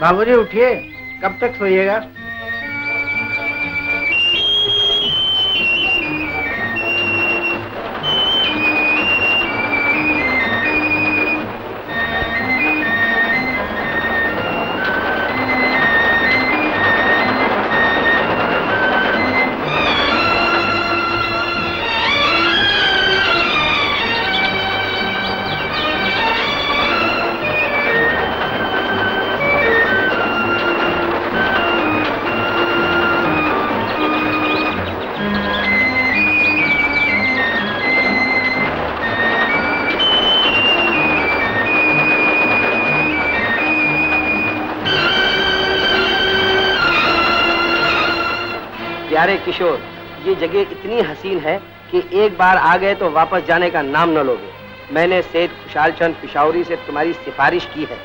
बाबूजी उठिए, कब तक सोइएगा? प्यारे किशोर, ये जगह इतनी हसीन है कि एक बार आ गए तो वापस जाने का नाम न लोगे। मैंने सेठ खुशहाल चंद पिशावरी से तुम्हारी सिफारिश की है।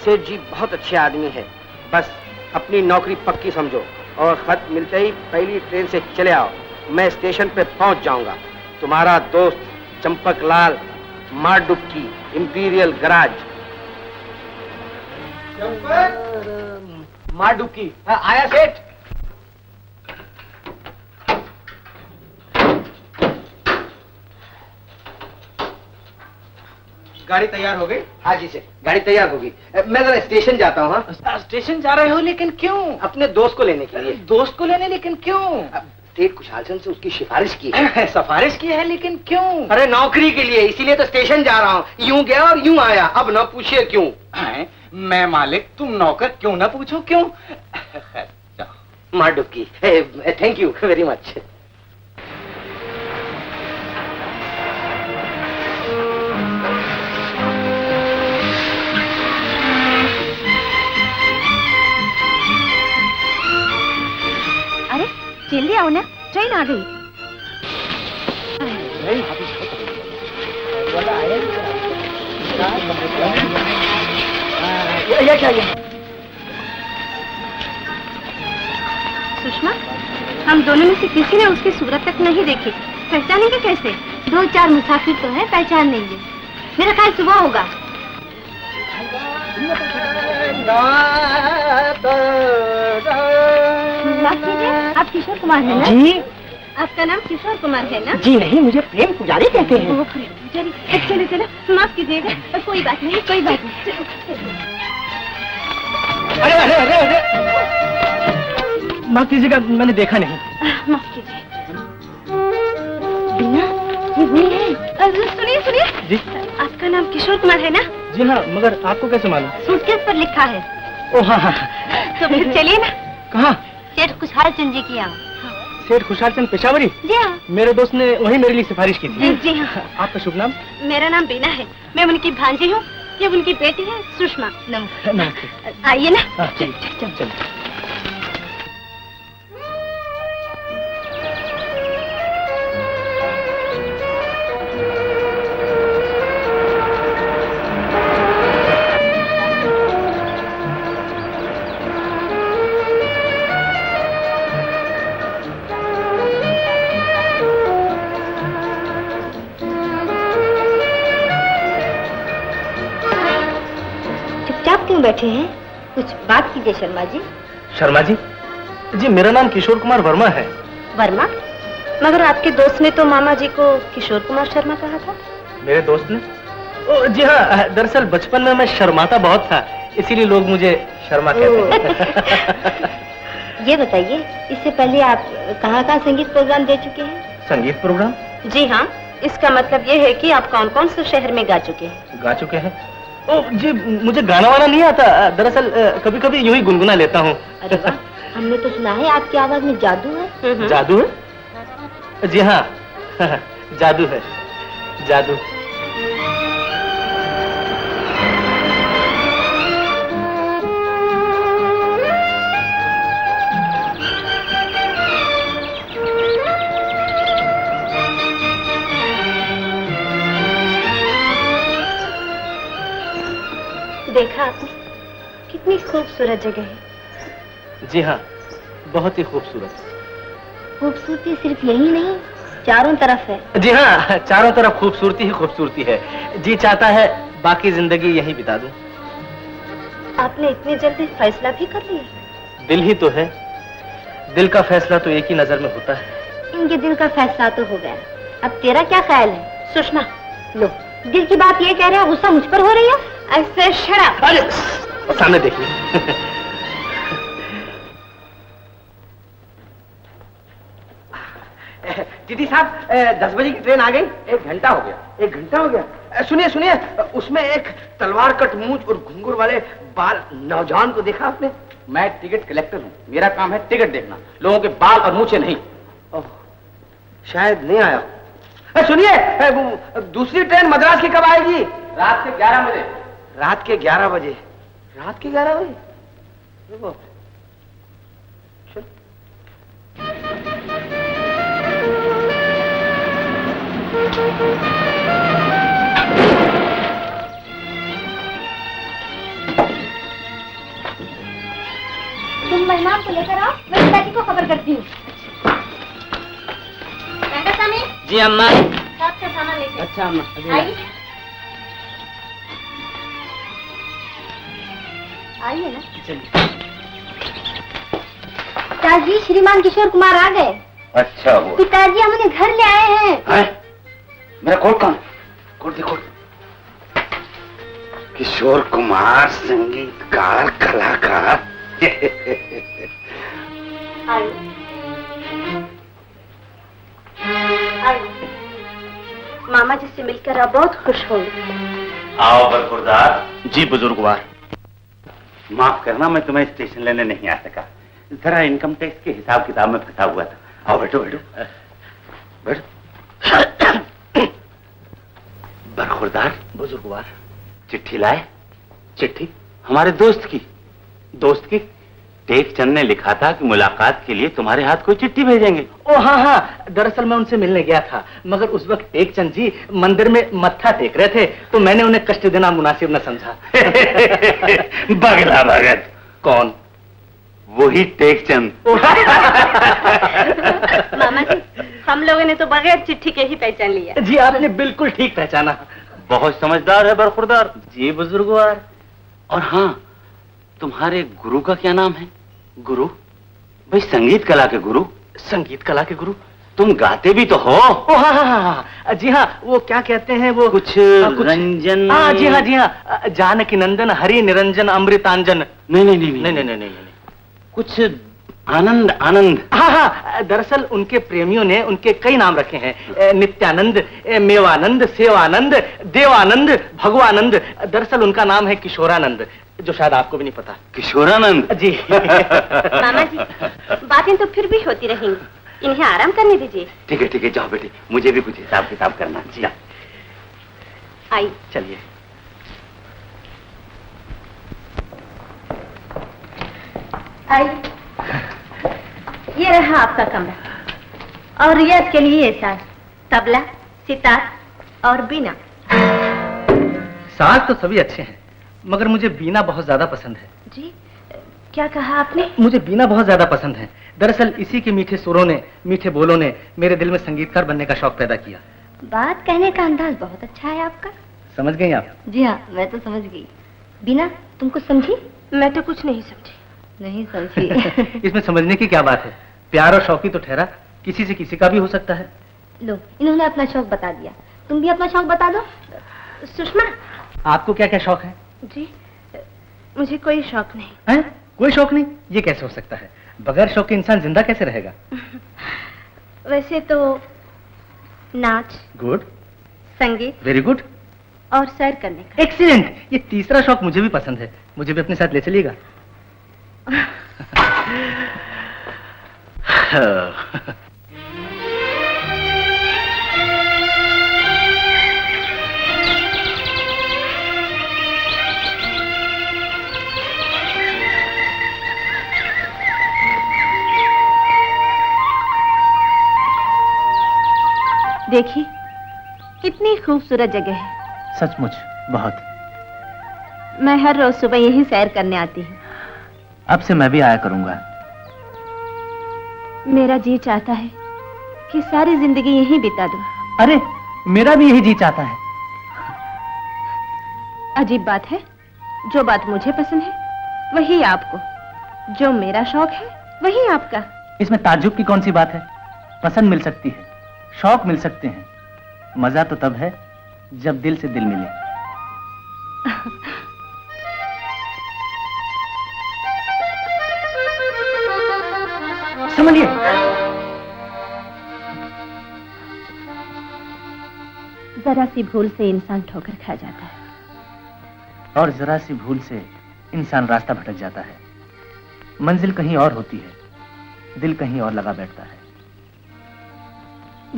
सेठ जी बहुत अच्छे आदमी है, बस अपनी नौकरी पक्की समझो और खत मिलते ही पहली ट्रेन से चले आओ। मैं स्टेशन पे पहुंच जाऊंगा। तुम्हारा दोस्त चंपक लाल, मारडुक्की, इंपीरियल गराज। मारडुक्की आया सेठ? गाड़ी तैयार हो गई? हाँ जी से गाड़ी तैयार होगी। मैं जरा स्टेशन जाता हूँ। हाँ स्टेशन जा रहे हो, लेकिन क्यों? अपने दोस्त को लेने के लिए। दोस्त को लेने, लेकिन क्यों? सेठ खुशहाल चंद से उसकी सिफारिश की है। सिफारिश की है, लेकिन क्यों? अरे नौकरी के लिए, इसीलिए तो स्टेशन जा रहा हूँ। यूं गया और यूं आया, अब न पूछिए क्यों। मैं मालिक, तुम नौकर, क्यों ना पूछो क्यों? मारडुक्की, थैंक यू वेरी मच। जल्दी आओ ना, ट्रेन आ गई। ये क्या? सुषमा, हम दोनों में से किसी ने उसकी सूरत तक नहीं देखी, पहचानेंगे कैसे? 2-4 मुसाफिर तो है, पहचान लेंगे। मेरा ख्याल सुबह होगा। आप किशोर कुमार है ना? जी। आपका नाम किशोर कुमार है ना? जी नहीं, मुझे प्रेम पुजारी कहते हैं। प्रेम पुजारी, चलो चलो, माफ कीजिएगा। कोई बात नहीं, कोई बात नहीं। अरे अरे अरे अरे, माफ कीजिएगा, मैंने देखा नहीं। माफ कीजिए। बीना, ये वही है। सुनिए सुनिए जी, आपका नाम किशोर कुमार है ना? जी हाँ, मगर आपको कैसे मालूम? सूटकेस पर लिखा है। ओ हाँ हाँ। तो फिर चलिए ना। कहाँ? सेठ खुशहाल चंद जी की यहाँ। सेठ खुशहाल चंद पेशावरी? जी हाँ। मेरे दोस्त ने वही मेरे लिए सिफारिश की थी। जी हाँ। आपका शुभ नाम? मेरा नाम बीना है, मैं उनकी भांजी हूँ। ये उनकी बेटी है सुषमा। नमस्ते। नमस्ते। आइए ना। चल। क्यों बैठे हैं? कुछ बात कीजिए शर्मा जी। शर्मा जी? जी मेरा नाम किशोर कुमार वर्मा है। वर्मा? मगर आपके दोस्त ने तो मामा जी को किशोर कुमार शर्मा कहा था। मेरे दोस्त ने? ओ जी हाँ, दरअसल बचपन में मैं शर्माता बहुत था, इसीलिए लोग मुझे शर्मा कहते हैं। ये बताइए, इससे पहले आप कहाँ संगीत प्रोग्राम दे चुके हैं? संगीत प्रोग्राम? जी हाँ, इसका मतलब ये है कि आप कौन कौन से शहर में गा चुके हैं? गा चुके हैं? ओ जी, मुझे गाना वाना नहीं आता, दरअसल कभी कभी यूं ही गुनगुना लेता हूँ। अरे वाह, हमने तो सुना है आपकी आवाज में जादू है। जादू है? जी हाँ, जादू है, जादू। देखा आपने, कितनी खूबसूरत जगह है। जी हाँ, बहुत ही खूबसूरत। खूबसूरती सिर्फ यही नहीं, चारों तरफ है। जी हाँ, चारों तरफ खूबसूरती ही खूबसूरती है। जी चाहता है बाकी जिंदगी यहीं बिता दूं। आपने इतनी जल्दी फैसला भी कर लिया? दिल ही तो है, दिल का फैसला तो एक ही नजर में होता है। इनके दिल का फैसला तो हो गया, अब तेरा क्या ख्याल है? सुषमा, लो, दिल की बात ये कह रहे हैं, गुस्सा मुझ पर हो रही है? ऐसे शराब। अरे सामने देखिए। दीदी साहब, 10 बजे की ट्रेन आ गई। 1 घंटा हो गया, 1 घंटा हो गया। सुनिए सुनिए, उसमें एक तलवार कट मूंछ और घुंघरू वाले बाल नौजवान को देखा आपने? मैं टिकट कलेक्टर हूँ, मेरा काम है टिकट देखना, लोगों के बाल और मूछें नहीं। ओह, शायद नहीं आया। सुनिए, दूसरी ट्रेन मद्रास की कब आएगी? रात के 11 बजे। रात के 11 बजे? रात के 11 बजे? चल। तुम मेहमान को लेकर आओ, मैं पिताजी को खबर करती हूँ। स्वामी जी अम्मा। साहब का सामान लेके। अच्छा अम्मा, आइए ना। पिताजी, श्रीमान किशोर कुमार आ गए। अच्छा वो पिताजी, हम उन्हें घर ले आए हैं। मेरा कोट कौन? कोट दे, कोट। किशोर कुमार, संगीतकार, कलाकार। मामा जी से मिलकर आप बहुत खुश होंगे। आओ बरखुरदार। जी बुजुर्गवार। माफ करना, मैं तुम्हें स्टेशन लेने नहीं आ सका, जरा इनकम टैक्स के हिसाब किताब में फंसा हुआ था। आओ बैठो बैठो बैठो। बरखुरदार। बुजुर्गवार। चिट्ठी लाए? चिट्ठी? हमारे दोस्त की। दोस्त की? टेकचंद ने लिखा था कि मुलाकात के लिए तुम्हारे हाथ कोई चिट्ठी भेजेंगे। ओ हाँ हाँ, दरअसल मैं उनसे मिलने गया था, मगर उस वक्त टेकचंद जी मंदिर में मत्था टेक रहे थे, तो मैंने उन्हें कष्ट देना मुनासिब न समझा। बगला भगत। कौन? वही टेकचंद। मामा जी, हम लोगों ने तो बगैर चिट्ठी के ही पहचान लिया। जी आपने बिल्कुल ठीक पहचाना। बहुत समझदार है बरखुरदार। जी बुजुर्गवार। और हाँ, तुम्हारे गुरु का क्या नाम है? गुरु? भाई संगीत कला के गुरु। संगीत कला के गुरु? तुम गाते भी तो हो। ओ हाँ हाँ हाँ, जी हाँ, वो क्या कहते हैं वो? कुछ रंजन। हाँ जी हाँ जी हाँ, जानकी नंदन हरि निरंजन अमृतांजन। नहीं नहीं नहीं नहीं नहीं नहीं नहीं, कुछ आनंद आनंद। हाँ हाँ, दरअसल उनके प्रेमियों ने उनके कई नाम रखे हैं, नित्यानंद, मेवानंद, सेवानंद, देवानंद, भगवानंद। दरअसल उनका नाम है किशोरानंद, जो शायद आपको भी नहीं पता। किशोरानंद? जी। मामा जी, बातें तो फिर भी होती रहेंगी, इन्हें आराम करने दीजिए। ठीक है, जाओ बेटी, मुझे भी कुछ हिसाब किताब करना। जी आई। चलिए। आई। ये रहा आपका कमरा, और रियाज के लिए ये साज, तबला, सितार और बीना। साज तो सभी अच्छे हैं, मगर मुझे बीना बहुत ज्यादा पसंद है। जी, क्या कहा आपने? मुझे बीना बहुत ज्यादा पसंद है। दरअसल इसी के मीठे सुरों ने, मीठे बोलों ने मेरे दिल में संगीतकार बनने का शौक पैदा किया। बात कहने का अंदाज बहुत अच्छा है आपका। समझ गई आप? जी हाँ, मैं तो समझ गई। बीना, तुम कुछ समझी? मैं तो कुछ नहीं समझी। नहीं समझी। इसमें समझने की क्या बात है? प्यार और शौक ही तो ठहरा, किसी से किसी का भी हो सकता है। लो, इन्होंने अपना शौक बता दिया, तुम भी अपना शौक बता दो। सुषमा, आपको क्या क्या शौक है? जी, मुझे कोई शौक नहीं है? कोई शौक नहीं? ये कैसे हो सकता है? बगैर शौक के इंसान जिंदा कैसे रहेगा? वैसे तो नाच, गुड, संगीत, वेरी गुड, और सैर करने का। एक्सीलेंट। ये तीसरा शौक मुझे भी पसंद है, मुझे भी अपने साथ ले चलिएगा। देखिए, कितनी खूबसूरत जगह है। सचमुच बहुत। मैं हर रोज सुबह यही सैर करने आती हूँ। अब से मैं भी आया करूंगा। मेरा जी चाहता है कि सारी जिंदगी यहीं बिता दूं। अरे, मेरा भी यही जी चाहता है। अजीब बात है, जो बात मुझे पसंद है वही आपको, जो मेरा शौक है वही आपका। इसमें ताज्जुब की कौन सी बात है? पसंद मिल सकती है, शौक मिल सकते हैं, मजा तो तब है जब दिल से दिल मिले। समझिए, जरा सी भूल से इंसान ठोकर खा जाता है, और जरा सी भूल से इंसान रास्ता भटक जाता है। मंजिल कहीं और होती है, दिल कहीं और लगा बैठता है।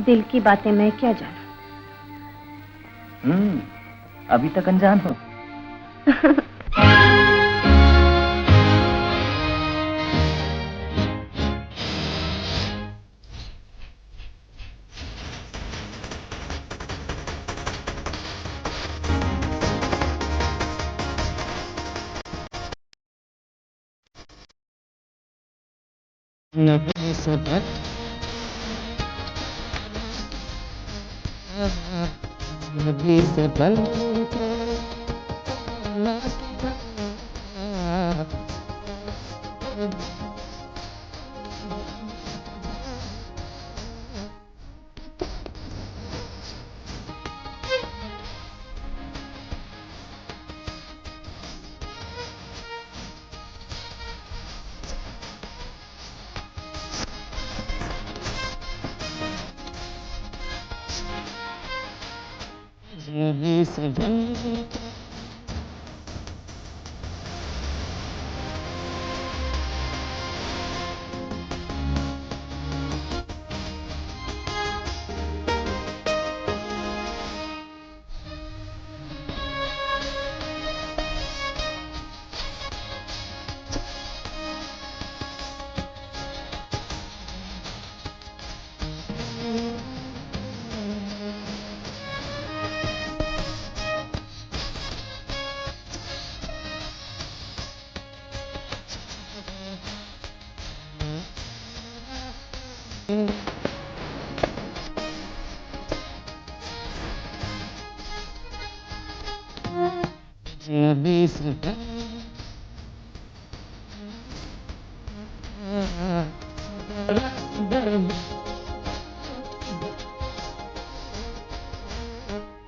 दिल की बातें मैं क्या जानूं? अभी तक अनजान हो।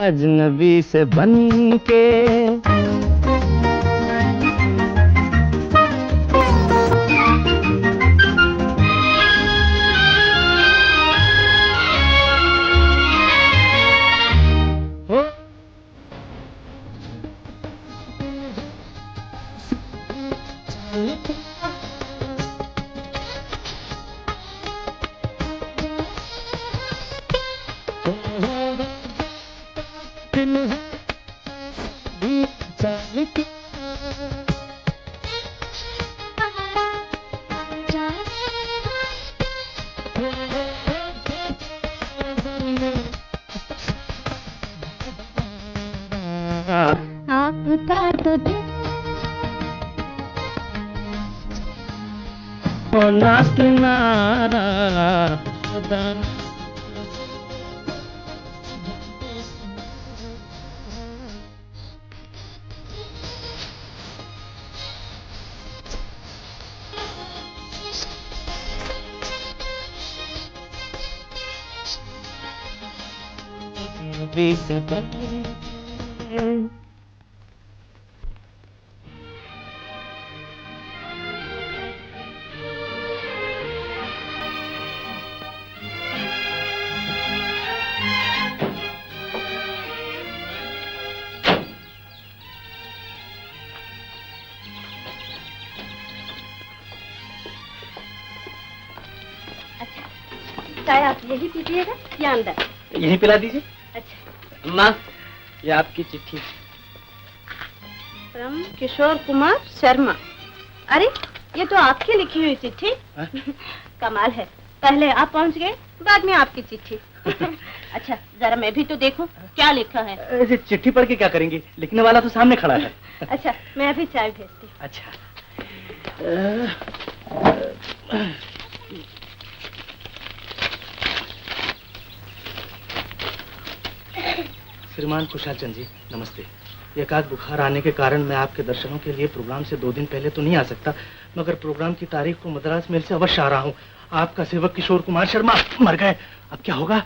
अजनबी से बन के होना किनारा चाय आप यही पीजिएगा या अंदर? यहीं पिला दीजिए। अच्छा। अम्मा, ये आपकी चिट्ठी। फ्रॉम किशोर कुमार शर्मा। अरे, ये तो आपकी लिखी हुई चिट्ठी। कमाल है, पहले आप पहुंच गए, बाद में आपकी चिट्ठी। अच्छा, जरा मैं भी तो देखूं क्या लिखा है। ऐसे चिट्ठी पढ़ के क्या करेंगे, लिखने वाला तो सामने खड़ा है। अच्छा, मैं अभी चाय भेजती हूँ। अच्छा। श्रीमान खुशाल चंद जी, नमस्ते। एकाध बुखार आने के कारण मैं आपके दर्शनों के लिए प्रोग्राम से 2 दिन पहले तो नहीं आ सकता, मगर प्रोग्राम की तारीख को मद्रास मेल से अवश्य आ रहा हूँ। आपका सेवक किशोर कुमार शर्मा मर गए, अब क्या होगा?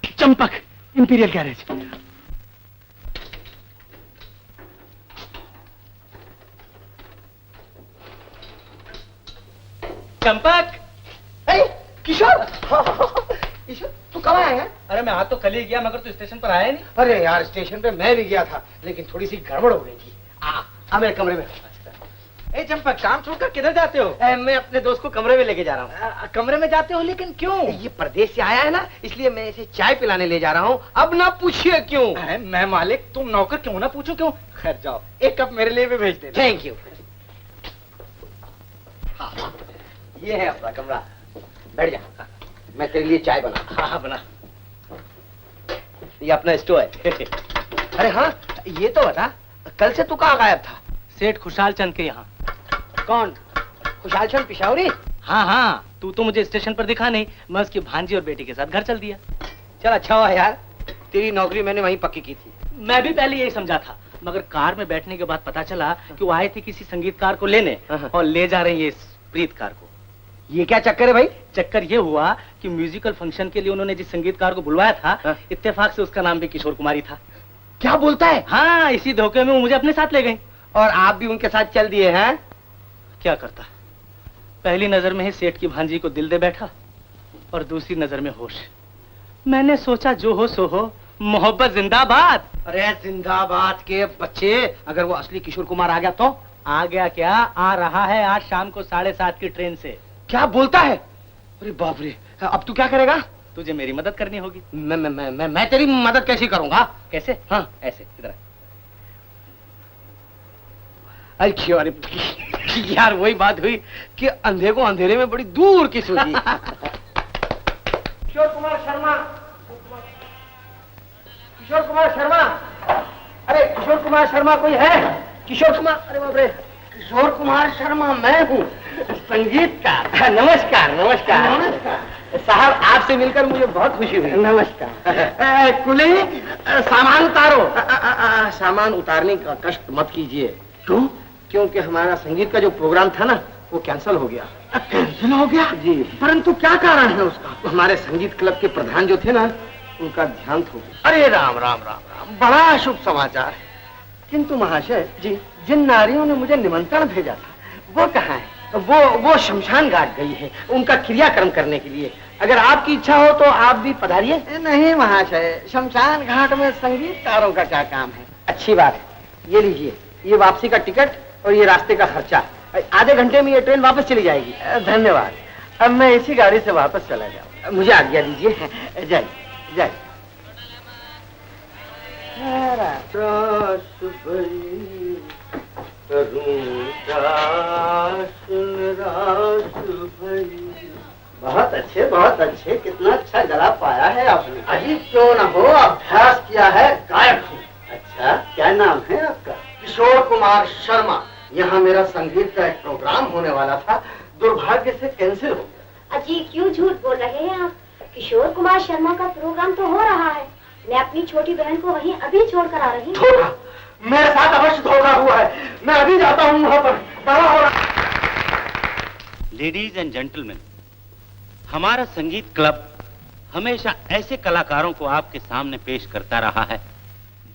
Champak, imperial garage. चंपक। किशोर, किशोर तू कब आया है? अरे मैं आज तो कल ही गया, मगर तू स्टेशन पर आया नहीं। अरे यार, स्टेशन पे मैं भी गया था, लेकिन थोड़ी सी गड़बड़ हो गई थी। आ मेरे कमरे में। ए चंपक, काम छोड़कर किधर जाते हो? मैं अपने दोस्त को कमरे में लेके जा रहा हूँ। कमरे में जाते हो, लेकिन क्यों? ये परदेश से आया है ना, इसलिए मैं इसे चाय पिलाने ले जा रहा हूँ। अब ना पूछिए क्यों। मैं मालिक, तुम नौकर क्यों ना पूछो क्यों? खैर जाओ, 1 कप मेरे लिए भी भेज देना। Thank you. हाँ, ये है अपना कमरा, बैठ जा। मैं तेरे लिए चाय बना। हाँ बना। ये अपना स्टोव है। अरे हाँ, ये तो बता, कल से तू कहाँ गायब था? सेठ खुशहाल चंद के यहाँ। कौन? खुशहाल चंद पिशावरी? हाँ हाँ, तू तो मुझे स्टेशन पर दिखा नहीं, मैं उसकी भांजी और बेटी के साथ घर चल दिया। चल अच्छा हुआ यार, तेरी नौकरी मैंने वहीं पक्की की थी। मैं भी पहले यही समझा था, मगर कार में बैठने के बाद पता चला कि वो आए थे किसी संगीतकार को लेने और ले जा रहे हैं इस प्रीतकार को। ये क्या चक्कर है भाई? चक्कर ये हुआ कि म्यूजिकल फंक्शन के लिए उन्होंने जिस संगीतकार को बुलवाया था, इत्तेफाक से उसका नाम भी किशोर कुमारी था। क्या बोलता है? हाँ, इसी धोखे में वो मुझे अपने साथ ले गई। और आप भी उनके साथ चल दिए हैं? क्या करता, पहली नजर में ही सेठ की भांजी को दिल दे बैठा और दूसरी नजर में होश। मैंने सोचा जो हो सो हो, मोहब्बत जिंदाबाद। अरे जिंदाबाद के बच्चे, अगर वो असली किशोर कुमार आ गया तो? आ गया क्या, आ रहा है आज शाम को 7:30 की ट्रेन से। क्या बोलता है? अरे बाप रे, अब तू क्या करेगा? तुझे मेरी मदद करनी होगी। मैं तेरी मदद कैसे करूंगा? कैसे? हाँ ऐसे, इधर। अरे यार, वही बात हुई कि अंधे को अंधेरे में बड़ी दूर की सूझी। किशोर कुमार शर्मा, किशोर कुमार शर्मा, अरे किशोर कुमार शर्मा कोई है? किशोर कुमार, अरे बाप रे, किशोर कुमार शर्मा मैं हूँ, संगीतकार। नमस्कार नमस्कार नमस्कार साहब, आपसे मिलकर मुझे बहुत खुशी हुई। नमस्कार। कुली, सामान उतारो। सामान उतारने का कष्ट मत कीजिए। क्यों? क्योंकि हमारा संगीत का जो प्रोग्राम था ना, वो कैंसिल हो गया। कैंसिल हो गया? जी। परंतु क्या कारण है उसका? हमारे संगीत क्लब के प्रधान जो थे ना, उनका देहांत हो गया। अरे राम राम राम राम, बड़ा अशुभ समाचार है। किंतु महाशय जी, जिन नारियों ने मुझे निमंत्रण भेजा था, वो कहाँ है? वो शमशान घाट गई है, उनका क्रियाक्रम करने के लिए। अगर आपकी इच्छा हो तो आप भी पधारिए। नहीं महाशय, शमशान घाट में संगीतकारों का क्या काम है? अच्छी बात है, ये लीजिए, ये वापसी का टिकट और ये रास्ते का खर्चा। आधे घंटे में ये ट्रेन वापस चली जाएगी। धन्यवाद। अब मैं इसी गाड़ी से वापस चला जाऊँ। मुझे आज्ञा दीजिए। जाइए जाइए। बहुत अच्छे, कितना अच्छा गला पाया है आपने। अजीब क्यों न हो, अभ्यास किया है, गायक हूँ। अच्छा, क्या नाम है आपका? किशोर कुमार शर्मा। यहाँ मेरा संगीत का एक प्रोग्राम होने वाला था, दुर्भाग्य से कैंसिल हो गया। अजी क्यों झूठ बोल रहे हैं आप? किशोर कुमार शर्मा का प्रोग्राम तो हो रहा है। मैं अपनी छोटी बहन को वहीं अभी छोड़कर आ रही हूँ। धोखा, मेरे साथ अवश्य धोखा हुआ है। मैं अभी जाता हूँ वहाँ पर। बड़ा हो रहा। लेडीज एंड जेंटलमैन, हमारा संगीत क्लब हमेशा ऐसे कलाकारों को आपके सामने पेश करता रहा है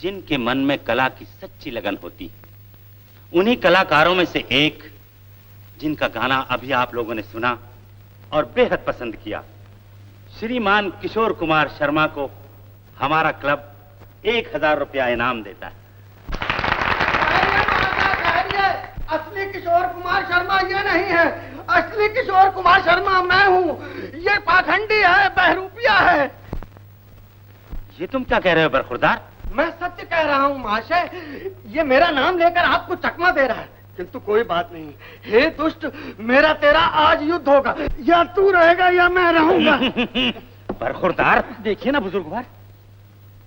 जिनके मन में कला की सच्ची लगन होती है। उन्हीं कलाकारों में से एक, जिनका गाना अभी आप लोगों ने सुना और बेहद पसंद किया, श्रीमान किशोर कुमार शर्मा को हमारा क्लब 1000 रुपया इनाम देता है। असली किशोर कुमार शर्मा ये नहीं है, असली किशोर कुमार शर्मा मैं हूँ। ये पाखंडी है, बहरूपिया है। ये तुम क्या कह रहे हो बरखुरदार? मैं सत्य कह रहा हूँ महाशय, ये मेरा नाम लेकर आपको चकमा दे रहा है, किंतु कोई बात नहीं। हे दुष्ट, मेरा तेरा आज युद्ध होगा, या तू रहेगा या मैं रहूंगा। बरखुरदार, देखिए ना बुजुर्गवार,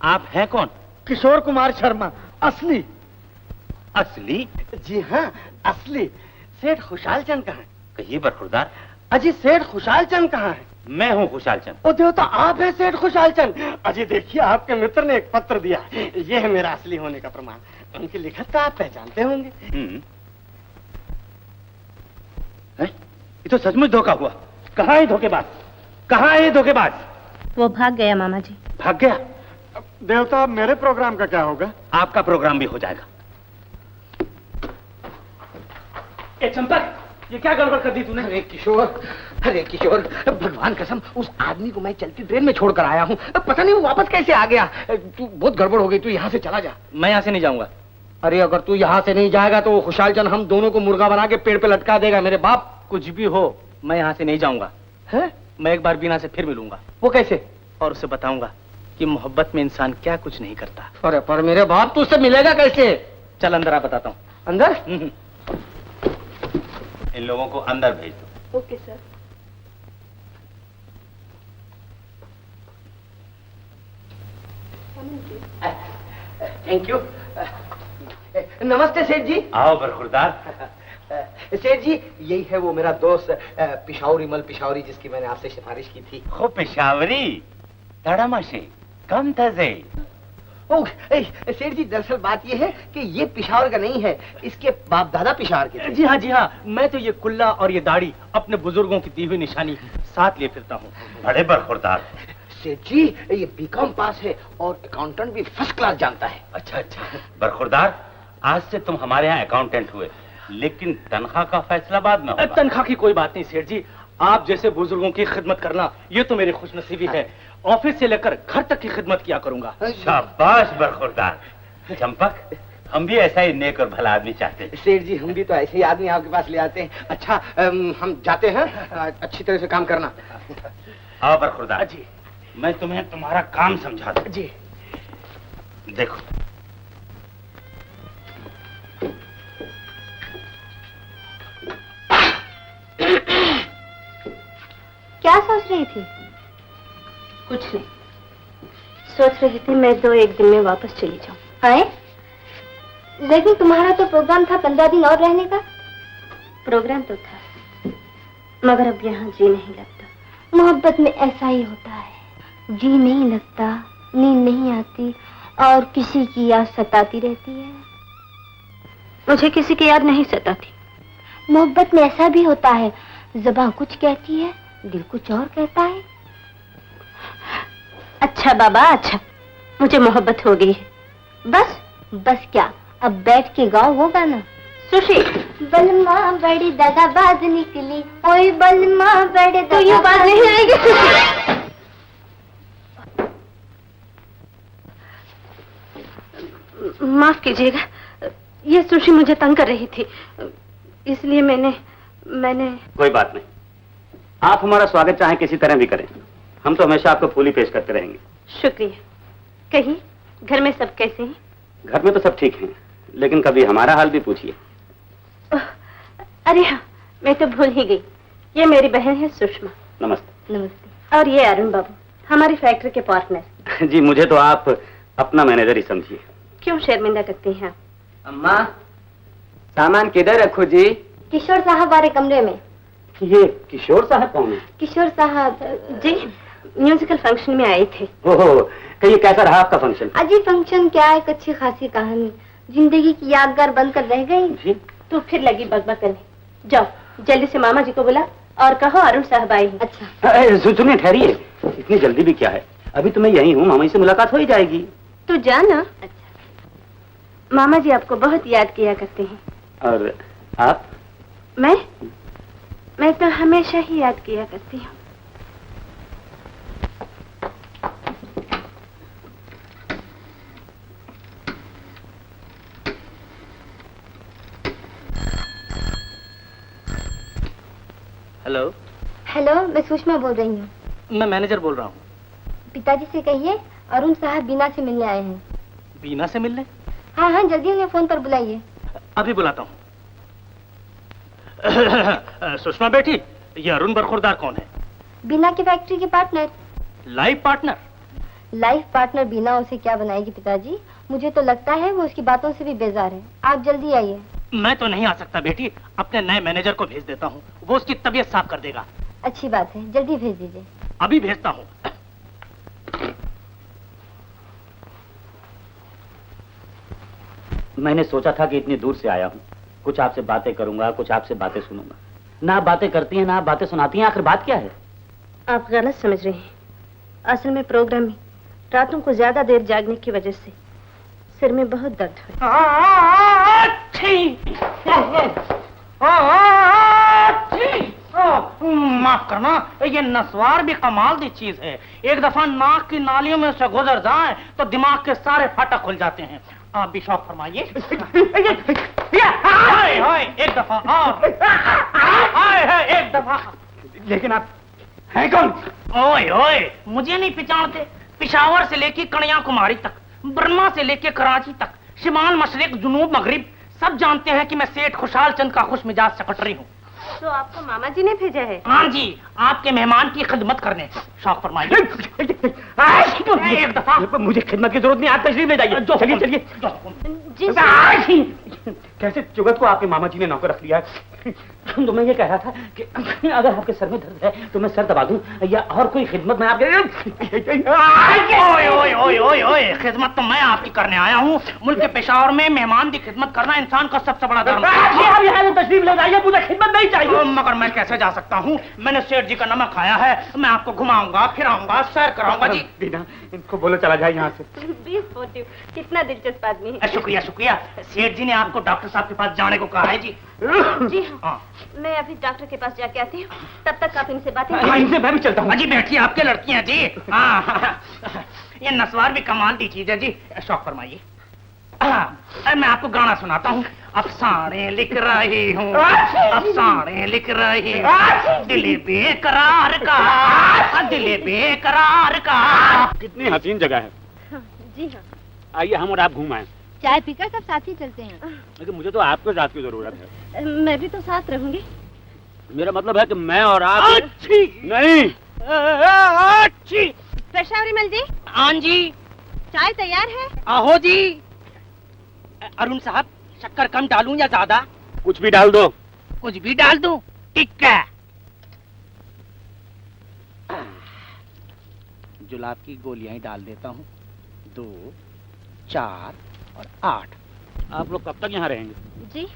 आप हैं कौन? किशोर कुमार शर्मा, असली। असली? जी हाँ, असली। सेठ खुशहाल चंद कहाँ है? कहिए बरखुरदार। अजी सेठ खुशहाल चंद कहाँ है? मैं हूँ खुशाल चंद। ओ देवता, आप है सेठ खुशाल चंद? अजी देखिए, आपके मित्र ने एक पत्र दिया, ये है मेरा असली होने का प्रमाण। उनकी लिखत तो आप पहचानते होंगे। ये तो सचमुच धोखा हुआ। कहाँ है धोखेबाज? कहाँ है धोखेबाज? वो भाग गया मामा जी। भाग गया? देवता, मेरे प्रोग्राम का क्या होगा? आपका प्रोग्राम भी हो जाएगा। ए चंपक, ये क्या गड़बड़ कर दी तूने? अरे किशोर, भगवान कसम, उस आदमी को मैं चलती ट्रेन में छोड़कर आया हूँ। पता नहीं वो वापस कैसे आ गया। तू बहुत गड़बड़ हो गई, तू यहाँ से चला जा। मैं यहाँ से नहीं जाऊंगा। अरे अगर तू यहाँ से नहीं जाएगा तो वो खुशाल चंद हम दोनों को मुर्गा बना के पेड़ पे लटका देगा मेरे बाप। कुछ भी हो, मैं यहाँ से नहीं जाऊंगा। है? मैं एक बार बीना से फिर मिलूंगा वो कैसे? और उसे बताऊंगा कि मोहब्बत में इंसान क्या कुछ नहीं करता। अरे पर मेरे बाप, तू उससे मिलेगा कैसे? चल अंदर आ, बताता हूँ। अंदर? इन लोगों को अंदर भेज दो। Okay sir. Thank you. नमस्ते सेठ जी। आओ बरखुरदार। सेठ जी, यही है वो मेरा दोस्त पिशावरी मल पिशावरी, जिसकी मैंने आपसे सिफारिश की थी। खो पेशावरी तड़ामाशे कम तजे। सेठ जी, दरअसल बात ये है कि ये पिशावर का नहीं है, इसके बाप दादा पिशावर के थे। जी हाँ जी हाँ, मैं तो ये कुल्ला और ये दाढ़ी अपने बुजुर्गों की दी हुई निशानी साथ लिए फिरता हूँ। बड़े बरखुरदार। सेठ जी, ये बीकॉम पास है और अकाउंटेंट भी फर्स्ट क्लास जानता है। अच्छा अच्छा। बरखुरदार, आज से तुम हमारे यहाँ अकाउंटेंट हुए, लेकिन तनख्वाह का फैसला बाद में होगा। तनख्वाह की कोई बात नहीं सेठ जी, आप जैसे बुजुर्गों की खिदमत करना ये तो मेरी खुशनसीबी है। ऑफिस से लेकर घर तक की खिदमत किया करूंगा। शाबाश बरखुरदार। चंपक, हम भी ऐसा ही नेक और भला आदमी चाहते हैं। सेठ जी, हम भी तो ऐसे ही आदमी आपके पास ले आते हैं। अच्छा, हम जाते हैं, अच्छी तरह से काम करना। आओ बरखुरदार जी। मैं तुम्हें तुम्हारा काम समझा दूं। जी। देखो, क्या सोच रही थी? कुछ नहीं, सोच रही थी मैं 2-1 दिन में वापस चली जाऊं। आए? लेकिन तुम्हारा तो प्रोग्राम था 15 दिन और रहने का। प्रोग्राम तो था, मगर अब यहाँ जी नहीं लगता। मोहब्बत में ऐसा ही होता है, जी नहीं लगता, नींद नहीं आती और किसी की याद सताती रहती है। मुझे किसी की याद नहीं सताती। मोहब्बत में ऐसा भी होता है, ज़बान कुछ कहती है, दिल कुछ और कहता है। अच्छा बाबा, अच्छा, मुझे मोहब्बत हो गई है। बस? बस क्या, अब बैठ के गाओ वो गाना। सुशी, बलमा बड़ी दगाबाज निकली, ओए बलमा बड़े तो ये बात नहीं आएगी। माफ कीजिएगा, ये सुशी मुझे तंग कर रही थी, इसलिए मैंने कोई बात नहीं, आप हमारा स्वागत चाहे किसी तरह भी करें, हम तो हमेशा आपको फूली पेश करते रहेंगे। शुक्रिया। कहीं घर में सब कैसे हैं? घर में तो सब ठीक हैं, लेकिन कभी हमारा हाल भी पूछिए। अरे हाँ, मैं तो भूल ही गई, ये मेरी बहन है सुषमा। नमस्ते। नमस्ते। और ये अरुण बाबू, हमारी फैक्ट्री के पार्टनर। जी, मुझे तो आप अपना मैनेजर ही समझिए। क्यों शर्मिंदा करती हैं आप? अम्मा, सामान किधर रखो जी? किशोर साहब वाले कमरे में। ये किशोर साहब कौन है? किशोर साहब जी, म्यूजिकल फंक्शन में आए थे। ओहो, कहिए कैसा रहा आपका फंक्शन? अजी फंक्शन क्या है, एक अच्छी खासी कहानी, जिंदगी की यादगार बनकर रह गई। जी? तू फिर लगी बकबक करने। जाओ जल्दी से मामा जी को बुला और कहो अरुण साहब आई हैं। अच्छा। सुनिए, ठहरिए, इतनी जल्दी भी क्या है, अभी तो मैं यही हूँ, मामा जी से मुलाकात हो ही जाएगी। तू जाना। अच्छा। मामा जी आपको बहुत याद किया करते हैं। और आप? मैं तो हमेशा ही याद किया करती हूँ। हेलो। हेलो, मैं सुषमा बोल रही हूँ। मैं मैनेजर बोल रहा हूँ। पिताजी से कहिए अरुण साहब बीना से मिलने आए हैं। बीना से मिलने? हाँ हाँ, जल्दी उन्हें फोन पर बुलाइए। अभी बुलाता हूँ। सुषमा बेटी, ये अरुण बरखुरदार कौन है? बीना की फैक्ट्री के partner. Life partner? Life partner Bina उसे क्या बनाएगी पिताजी? मुझे तो लगता है वो उसकी बातों से भी बेजार है। आप जल्दी आइए। मैं तो नहीं आ सकता बेटी, अपने नए मैनेजर को भेज देता हूँ, वो उसकी तबीयत साफ कर देगा। अच्छी बात है, जल्दी भेज दीजिए। अभी भेजता हूँ। मैंने सोचा था कि इतनी दूर से आया हूँ, कुछ आपसे बातें करूंगा, कुछ आपसे बातें सुनूंगा। ना आप बातें करती हैं, ना आप बातें सुनाती हैं, आखिर बात क्या है? आप गलत समझ रहे हैं। असल में प्रोग्राम में रातों को ज्यादा देर जागने की वजह से सिर में बहुत दर्द हुआ। माफ करना, ये नस्वार भी कमाल की चीज है। एक दफा नाक की नालियों में से गुजर जाए तो दिमाग के सारे फाटक खुल जाते हैं। आप भी शौक फरमाइए। एक दफा और, एक दफा। लेकिन आप हैं कौन? ओए ओए, मुझे नहीं पहचानते? पिशावर से लेके कन्याकुमारी तक, बर्मा से लेके कराची तक, शिमाल मशरिक जुनूब मगरिब सब जानते हैं कि मैं सेठ खुशाल चंद का खुश मिजाज सेक्रेटरी हूँ। तो आपको मामा जी ने भेजा है? हाँ जी, आपके मेहमान की खिदमत करने। शौक फरमाइए। एक दफा। मुझे खिदमत की जरूरत नहीं, आप तशरीफ ले जाइए। चलिए चलिए। जी कैसे जुगत को आपके मामा जी ने नौकर रख लिया है? तो मैं ये कह रहा था कि अगर आपके सर में दर्द है तो मैं सर दबा दूं, या और कोई खिदमत मैं आपके। ओए ओए ओए ओए ओए, खिदमत तो मैं आपकी करने आया हूँ। मुल्क के पेशावर में मेहमान की खिदमत करना इंसान का सबसे बड़ा धर्म है। तशरीफ ले जाइए, मुझे खिदमत नहीं चाहिए। मगर मैं कैसे जा सकता हूँ? मैंने सेठ जी का नमक खाया है। मैं आपको घुमाऊंगा, फिराऊंगा, सैर कराऊंगा जी। बिना इनको बोलो चला जाए यहाँ से। 20 कितना दिलचस्प आदमी है। शुक्रिया शुक्रिया। सेठ जी ने आपको डॉक्टर साहब के पास जाने को कहा है जी। जी हाँ, मैं अभी डॉक्टर के पास जाके आती हूँ, तब तक आप इनसे बातें हाँ, इनसे मैं भी चलता हूँ। जी बैठिए, आपके लड़कियां जी। हाँ, ये नस्वार भी कमाल की चीज है जी। शौक फरमाइए। मैं आपको गाना सुनाता हूँ। अफसाने लिख रही हूँ, अफसाने लिख रही हूँ, दिल बेकरार का, दिल बेकरार का। कितनी हसीन जगह है। जी हाँ, आइए हम और आप घूम आए। चाय पीकर सब साथ ही चलते हैं। लेकिन मुझे तो आपके साथ की जरूरत है। मैं भी तो साथ रहूंगी। मेरा मतलब है कि मैं और आप। नहीं। पेशावरी मल जी। हाँ जी। चाय तैयार है? आहो जी। अरुण साहब, शक्कर कम डालूं या ज्यादा? कुछ भी डाल दो। कुछ भी डाल दूं? ठीक है। जुलाब की गोलियां ही डाल देता हूँ। 2, 4 और 8। आप लोग कब तक यहाँ रहेंगे? जी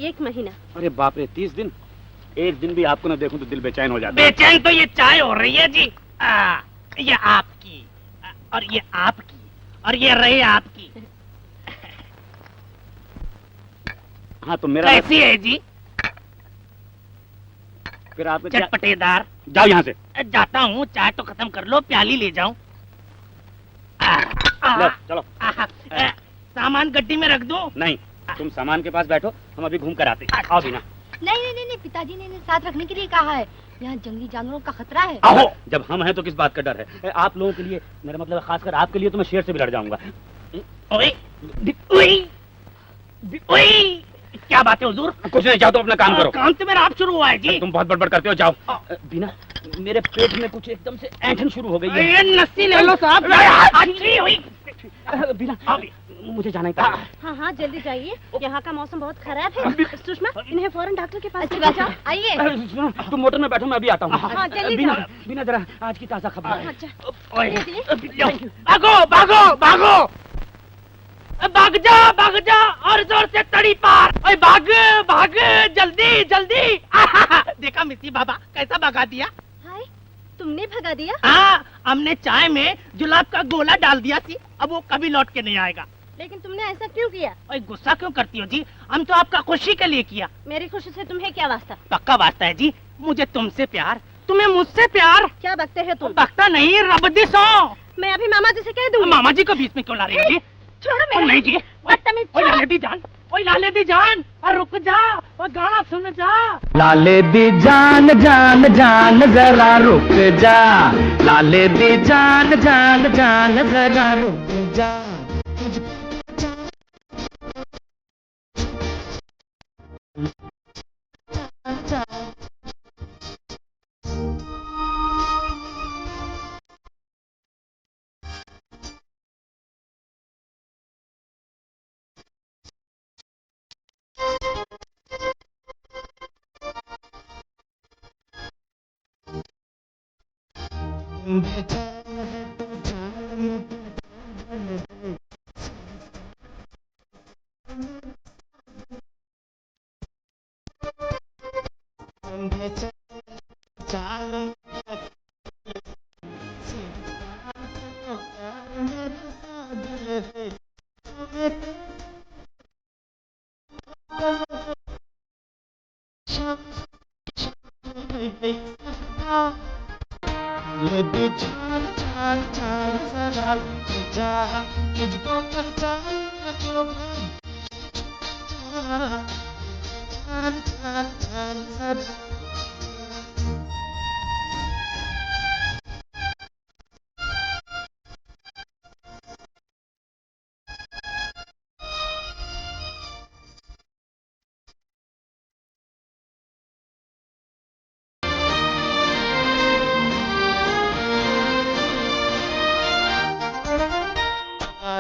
1 महीना। अरे बाप रे, 30 दिन। एक दिन भी आपको न देखूं तो दिल बेचैन हो जाता है। बेचैन तो ये चाय हो रही है जी। ये आपकी, और ये आपकी, और ये रही आपकी। हाँ तो मेरा कैसी है जी? फिर आपने क्या? चटपटेदार। जाओ यहाँ से। जाता हूँ, चाय तो खत्म कर लो, प्याली ले जाऊं। लो, चलो। सामान गड्डी में रख दूं? नहीं, तुम सामान के पास बैठो, हम अभी घूम कर आते हैं। आओ बिना। नहीं, पिताजी ने इन्हें साथ रखने के लिए कहा है। यहाँ जंगली जानवरों का खतरा है। आओ, जब हम हैं तो किस बात का डर है? आप लोगों के लिए, मेरा मतलब खासकर आपके लिए तो मैं शेर से भी लड़ जाऊंगा। ओए, ओए, ओए, क्या बात है हुजूर? कुछ नहीं, जाओ तो अपना काम करो। काम तो मेरा आप शुरू हुआ है जी। तुम बहुत बड़बड़ करते हो, जाओ। बिना, मेरे पेट में कुछ एकदम से ऐंठन शुरू हो गई है। ये नस्सी ले लो साहब। अच्छी हुई। बिना, मुझे जाना ही पड़ेगा। हाँ जल्दी जाइए, यहाँ का मौसम बहुत खराब है। सुषमा, इन्हें फौरन डॉक्टर के पास ले जाओ। आइए। सुनो, तुम मोटर में बैठो, मैं अभी आता हूँ। हाँ, जल्दी बिना, जाओ। बिना जरा आज की ताजा खबर। भागो भागो भागो, भाग जा और जोर से तड़ी पार। ओए भाग भाग, जल्दी जल्दी। देखा मिस्सी बाबा कैसा भगा दिया? हाय, तुमने भगा दिया? हाँ, हमने चाय में जुलाब का गोला डाल दिया थी, अब वो कभी लौट के नहीं आएगा। लेकिन तुमने ऐसा क्यों किया? ओए गुस्सा क्यों करती हो जी? हम तो आपका खुशी के लिए किया। मेरी खुशी से तुम्हें क्या वास्ता? पक्का वास्ता है जी, मुझे तुमसे प्यार, तुम्हें मुझसे प्यार। क्या बकते हैं तुम? बकता नहीं, रब दी सो। मैं अभी मामा जी से कह दूंगी। मामा जी को बीच में क्यों ला रही है जी? छोड़ो ओ मेरे। नहीं जी, बदतमीज, ओए लाले दी जान, ओए लाले दी जान, और रुक जा, और गाना सुन जा। लाले दी जान जान जान जरा रुक जा, लाले दी जान जान जान जरा रुक जा।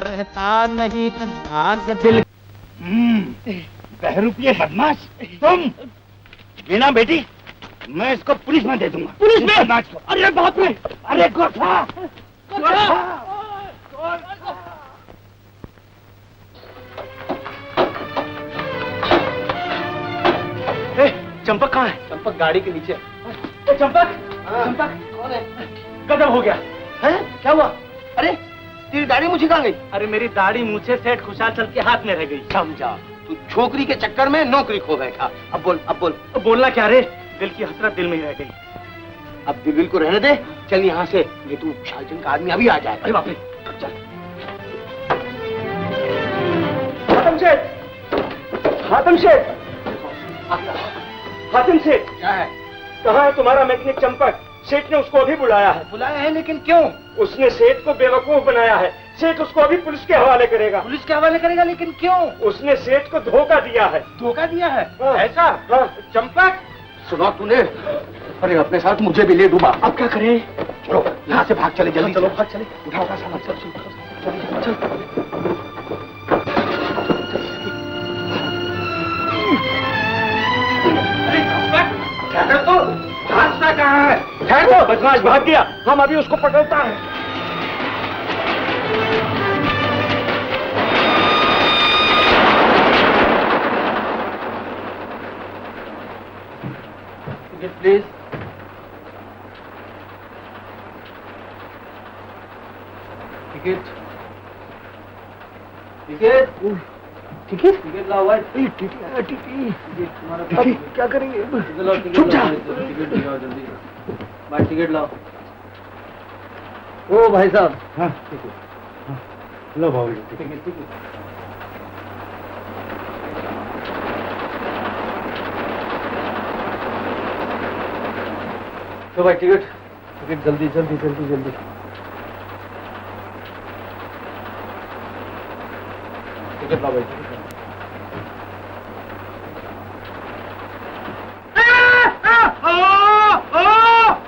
रहता नहीं नाज दिल। बहरूपिये बदमाश तुम। मीना बेटी, मैं इसको पुलिस में दे दूंगा। पुलिस में? बदमाश को। अरे बाप रे, अरे गोठा, चंपक कहाँ है? चंपक गाड़ी के नीचे। चंपक, चंपक कौन है? गजब हो गया है? क्या हुआ? अरे तेरी दाढ़ी मुझे कहाँ गई? अरे मेरी दाढ़ी मुझे सेठ खुशाल चल के हाथ में रह गई। समझा, तू छोकरी के चक्कर में नौकरी खो बैठा। अब बोल, अब बोल। अब बोलना क्या रे, दिल की हसरत दिल में ही रह गई। अब दिल को रहने दे, चल यहाँ से, ये तू खुशाल चंद का आदमी अभी आ जाए। अरे बाप रे, चल। हातिम शेठ, हातिम शेठ, हातिम शेठ। क्या है? कहाँ है तुम्हारा मैकेनिक चंपक? सेठ ने उसको अभी बुलाया है। बुलाया है, लेकिन क्यों? उसने सेठ को बेवकूफ बनाया है। सेठ उसको अभी पुलिस के हवाले करेगा। पुलिस के हवाले करेगा, लेकिन क्यों? उसने सेठ को धोखा दिया है। धोखा दिया है? हाँ। ऐसा? हाँ। चंपक, सुना तूने? अरे अपने साथ मुझे भी ले डूबा। अब क्या करें? चलो यहाँ से भाग चले, जल्दी चलो, भाग चले। उठाओ का सामान, चल चल चल। ठहर तो, रास्ता कहाँ है? ठहर तो, बदमाश भाग गया, हम अभी उसको पकड़ता है। Ticket please. Ticket, ticket, ticket, ticket लाओ भाई। टिकट, तुम्हारा क्या करेंगे? चुप जा। टिकट दिखाओ जल्दी भाई, टिकट लाओ। ओ भाई साहब। हाँ टिकट लो भाई, टिकट, टिकट। तो भाई टिकट, टिकट जल्दी जल्दी जल्दी जल्दी। टिकट लाओ भाई, टिकट।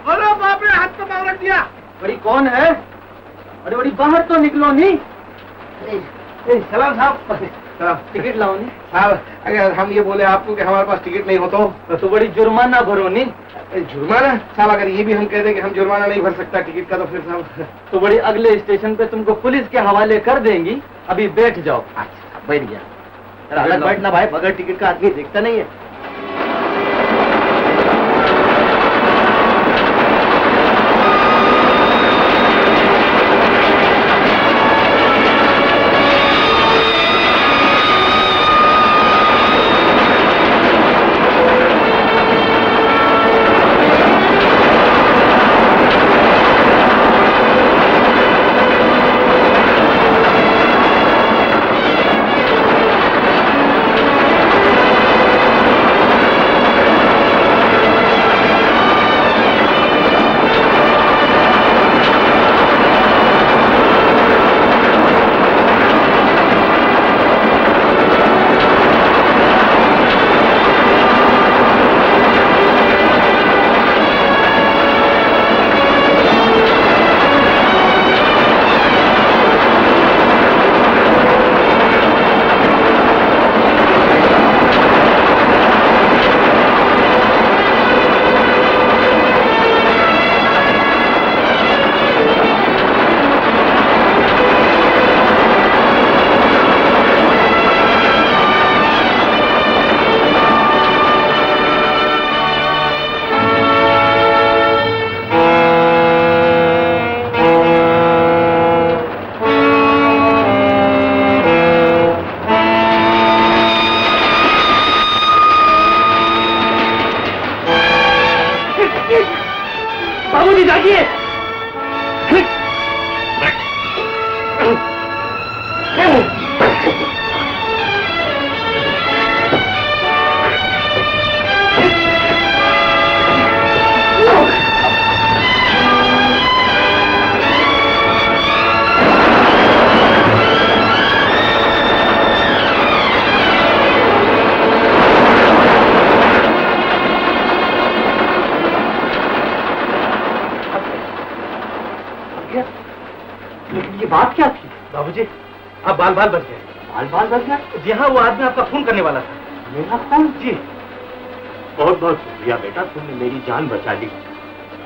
अरे बाप रे, हाथ तो बाहर रख दिया। बड़ी कौन है? अरे बड़ी बाहर तो निकलो नहीं। सलाम साहब। टिकट लाओ नहीं साहब। अगर हम ये बोले आपको कि हमारे पास टिकट नहीं हो तो बड़ी जुर्माना भरो नहीं। जुर्माना साहब? अगर ये भी हम कह दें कि हम जुर्माना नहीं भर सकता टिकट का, तो फिर साहब तो बड़ी अगले स्टेशन पे तुमको पुलिस के हवाले कर देंगी। अभी बैठ जाओ। अच्छा बैठ गया। बैठना भाई, बगैर टिकट का आदमी देखता नहीं है। गया। लेकिन ये बात क्या थी? बाबूजी, आप बाल बाल बच गए। बाल बाल बच गया? जी हाँ, वो आदमी आपका खून करने वाला था। मेरा खून? जी। बहुत बहुत शुक्रिया बेटा, तुमने मेरी जान बचा दी।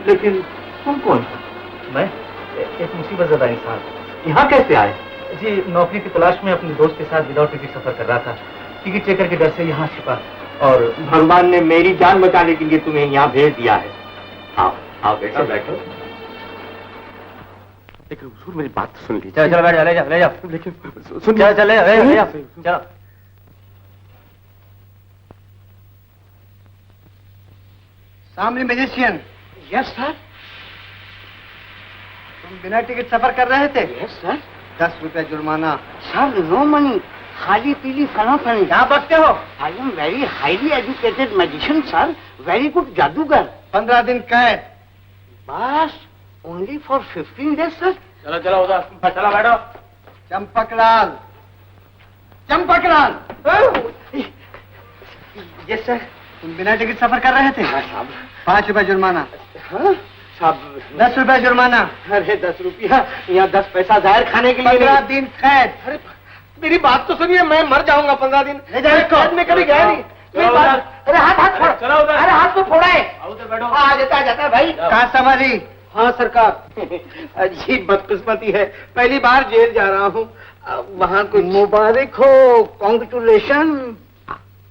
लेकिन तुम कौन हो? मैं एक मुसीबत ज़दा इंसान। यहाँ कैसे आए? जी, नौकरी की तलाश में अपने दोस्त के साथ विदाउट टिकट सफर कर रहा था। टिकट चेकर के डर से यहाँ छिपा और भगवान ने मेरी जान बचाने के लिए तुम्हें यहाँ भेज दिया है। आओ आओ बेटा बैठो। लेकिन हुजूर मेरी बात तो सुन लीजिए। चलो चलो बैठ जा, ले जाओ ले जाओ। लेकिन चलो चले चलो। सामने मैजिशियन। Yes sir. तुम बिना टिकट सफर कर रहे थे? Yes sir. 10 रुपया जुर्माना। सर नो मनी, खाली पीली फना फनी। क्या बकते हो? I am very highly educated magician sir, very good जादूगर। 15 दिन कैद। बस ओनली फॉर 15 डेज सर। चलो चलो उधर, चलो बैठो। चंपकलाल, चंपकलाल। Yes sir. तुम बिना टिकट सफर कर रहे थे? हाँ साहब। 5 रुपया जुर्माना। हाँ साहब। 10 रुपया जुर्माना। अरे 10 रुपया, यहाँ 10 पैसा जाहिर खाने के लिए 15 दिन कैद। अरे मेरी बात तो सुनिए, मैं मर जाऊंगा 15 दिन। कैद में कभी गया नहीं। मेरी बात। अरे हाथ फोड़। चलो उधर। अरे हाथ को फोड़ा है। उधर बैठो। आ जाता है भाई। कहाँ संभाली? हाँ सरकार। अजीब बदकिस्मती है, पहली बार जेल जा रहा हूँ। वहाँ कुछ मुबारक हो, कॉन्ग्रेचुलेशन।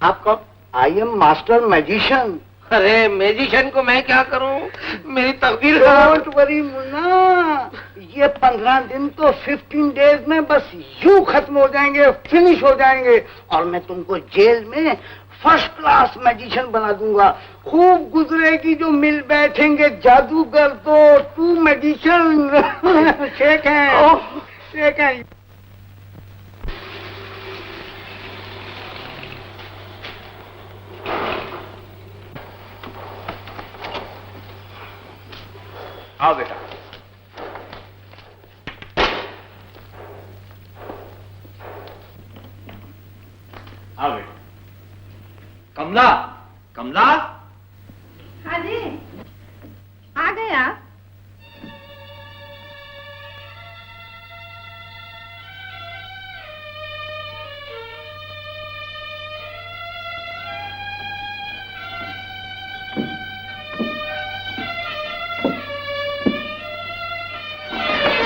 आप कौन? I am master magician. अरे मैजिशियन को मैं क्या करूं, मेरी तकदीर। डोंट वरी मुन्ना, ये 15 दिन तो 15 डेज में बस यूं खत्म हो जाएंगे, फिनिश हो जाएंगे। और मैं तुमको जेल में फर्स्ट क्लास मैजिशियन बना दूंगा। खूब गुजरेगी जो मिल बैठेंगे जादूगर तो 2 मैजिशियन। शेख है, शेख है। आओ बेटा। आओ बेटा। कमला, कमला। हाँ जी, आ गए आप।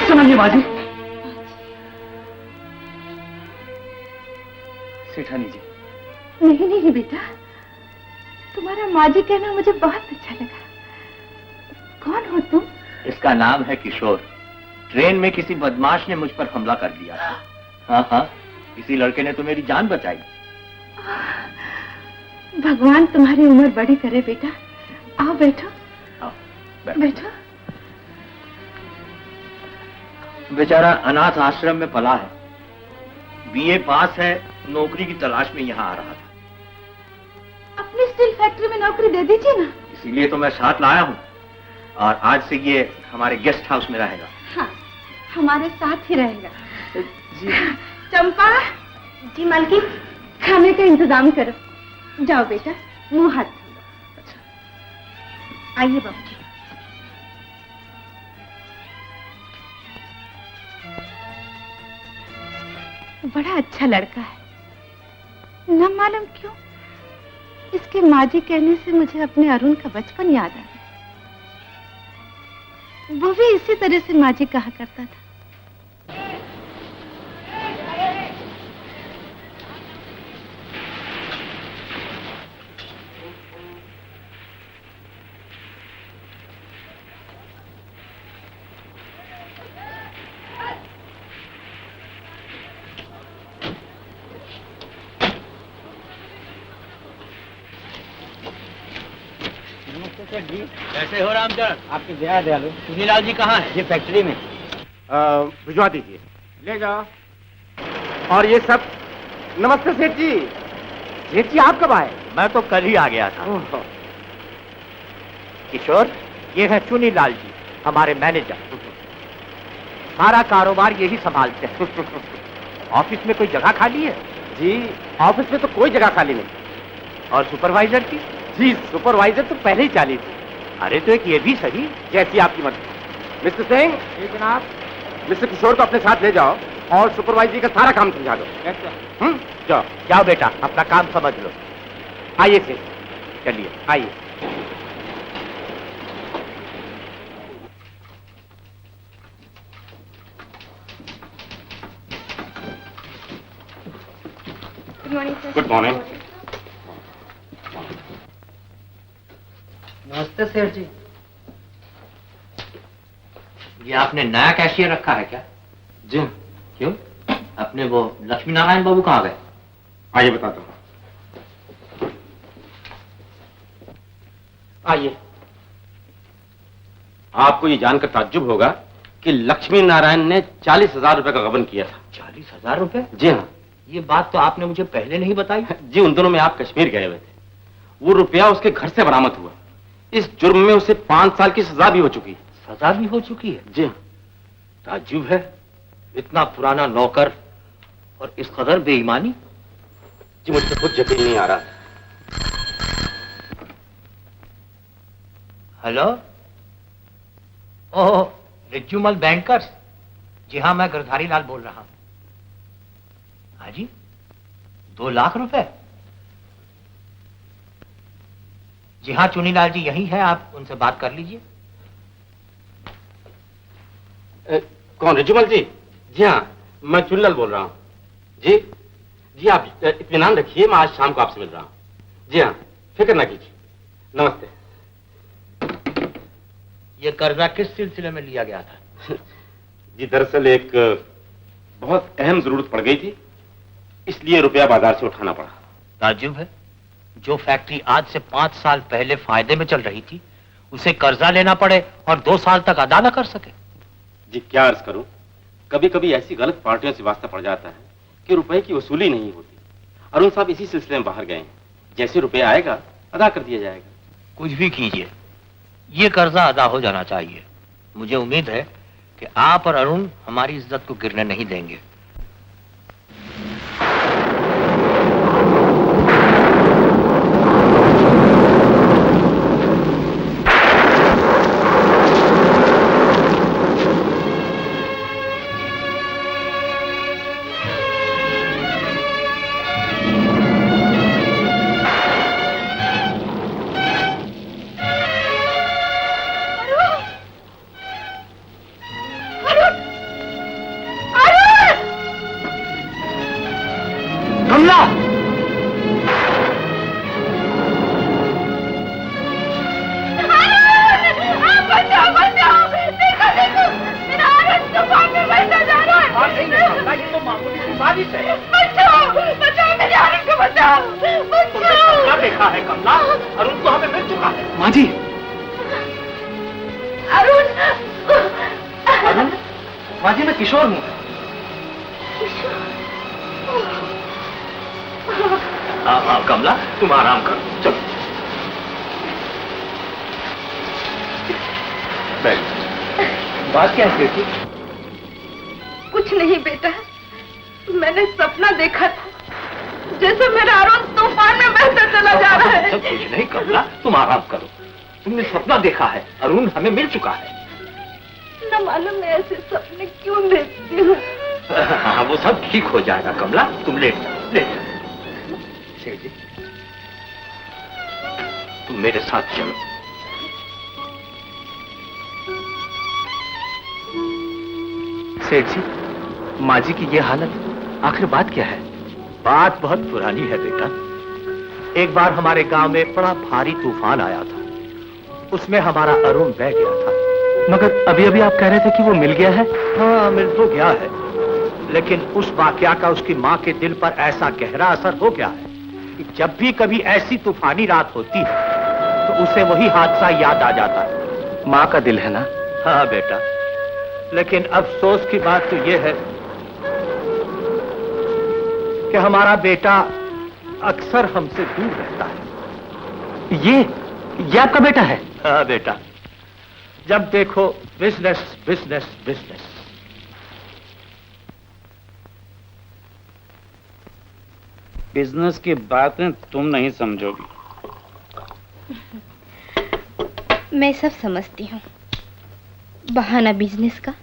सुनिए बाजी। सेठानी जी। नहीं नहीं बेटा, तुम्हारा माजी कहना मुझे बहुत अच्छा लगा। कौन हो तुम? इसका नाम है किशोर। ट्रेन में किसी बदमाश ने मुझ पर हमला कर दिया था। हाँ हाँ, इसी लड़के ने तो मेरी जान बचाई। भगवान तुम्हारी उम्र बड़ी करे बेटा। आओ बैठो। आओ, बैठो। बेचारा अनाथ आश्रम में पला है, बीए पास है, नौकरी की तलाश में यहाँ आ रहा था। अपनी स्टील फैक्ट्री में नौकरी दे दीजिए ना। इसीलिए तो मैं साथ लाया हूँ और आज से ये हमारे गेस्ट हाउस में रहेगा। हाँ, हमारे साथ ही रहेगा। जी। चंपा जी, मालकिन खाने का इंतजाम करो। जाओ बेटा, मुंह हाथ धो। अच्छा, आइए बाबूजी। बड़ा अच्छा लड़का है, न मालूम क्यों इसके माजी कहने से मुझे अपने अरुण का बचपन याद आ गया। वो भी इसी तरह से माजी कहा करता था। कैसे हो रामचरण? आपकी दया दयालु। सुनीलाल जी कहाँ है? ये फैक्ट्री में। भिजवा दीजिए। ले जाओ। और ये सब। नमस्ते सेठ जी। सेठ जी आप कब आए? मैं तो कल ही आ गया था। किशोर, ये है चुनीलाल जी, हमारे मैनेजर। सारा कारोबार यही संभालते हैं। ऑफिस में कोई जगह खाली है? जी, ऑफिस में तो कोई जगह खाली नहीं। और सुपरवाइजर की? जी, सुपरवाइजर तो पहले ही चाली थी। अरे तो एक ये भी सही, जैसी आपकी मर्जी। मिस्टर सिंह। जी जनाब। मिस्टर किशोर को अपने साथ ले जाओ और सुपरवाइजरी का सारा काम समझा दो। जाओ जाओ बेटा, अपना काम समझ लो। आइए सिंह, चलिए आइए। Good morning. नमस्ते सेठ जी। ये आपने नया कैशियर रखा है क्या? जी क्यों? अपने वो लक्ष्मी नारायण बाबू कहाँ गए? आइए बताता हूँ। आइए। आपको ये जानकर ताज्जुब होगा कि लक्ष्मी नारायण ने 40,000 रुपए का गबन किया था। 40,000 रुपए? जी हाँ। ये बात तो आपने मुझे पहले नहीं बताई। जी, उन दिनों में आप कश्मीर गए हुए थे। वो रुपया उसके घर से बरामद हुआ। इस जुर्म में उसे 5 साल की सजा भी हो चुकी है। सजा भी हो चुकी है? जी हाँ। ताज्जुब है, इतना पुराना नौकर और इस कदर बेईमानी। जी मुझे खुद यकीन नहीं आ रहा। हेलो, ओह रिज्यूमल बैंकर्स। जी हाँ, मैं गिरधारी लाल बोल रहा हूं। हाँ जी, 2 लाख रुपए? जी हाँ, चुनीलाल जी यही है, आप उनसे बात कर लीजिए। कौन, रिज्यूमल जी? जी हाँ, मैं चुनीलाल बोल रहा हूँ। जी जी, आप इत्मीनान रखिए, मैं आज शाम को आपसे मिल रहा हूँ। जी हाँ, फिक्र ना कीजिए। नमस्ते। ये कर्जा किस सिलसिले में लिया गया था? जी दरअसल एक बहुत अहम जरूरत पड़ गई थी, इसलिए रुपया बाजार से उठाना पड़ा। ताज्जुब है, जो फैक्ट्री आज से 5 साल पहले फायदे में चल रही थी, उसे कर्जा लेना पड़े और 2 साल तक अदा न कर सके। जी क्या अर्ज करूं, कभी कभी ऐसी गलत पार्टियों से वास्ता पड़ जाता है कि रुपए की वसूली नहीं होती। अरुण साहब इसी सिलसिले में बाहर गए हैं। जैसे रुपया आएगा अदा कर दिया जाएगा। कुछ भी कीजिए, ये कर्जा अदा हो जाना चाहिए। मुझे उम्मीद है कि आप और अरुण हमारी इज्जत को गिरने नहीं देंगे। किशोर हूँ। हाँ कमला, तुम आराम करो, चलो बैठ। बात क्या है बेटी? कुछ नहीं बेटा, मैंने सपना देखा था जैसे मेरा अरुण तूफान में बहता चला जा रहा है। कुछ नहीं कमला, तुम आराम करो। तुमने सपना देखा है, अरुण हमें मिल चुका है। न मालूम मैं ऐसे सपने क्यों देखती हूँ। हाँ, वो सब ठीक हो जाएगा कमला, तुम लेट जाओ, लेट जाओ। सेठ जी, तुम मेरे साथ चलो। सेठ जी, माँ जी की ये हालत, आखिर बात क्या है? बात बहुत पुरानी है बेटा। एक बार हमारे गांव में बड़ा भारी तूफान आया था, उसमें हमारा अरुण बह गया था। मगर अभी अभी आप कह रहे थे कि वो मिल गया है। हाँ, मिल तो गया है, लेकिन उस वाकया का उसकी माँ के दिल पर ऐसा गहरा असर हो गया है कि जब भी कभी ऐसी तूफानी रात होती है तो उसे वही हादसा याद आ जाता है। माँ का दिल है ना? हाँ बेटा, लेकिन अफसोस की बात तो यह है कि हमारा बेटा अक्सर हमसे दूर रहता है। ये आपका बेटा है? हाँ बेटा, जब देखो बिजनेस बिजनेस बिजनेस। बिजनेस की बातें तुम नहीं समझोगी। मैं सब समझती हूँ। बहाना बिजनेस का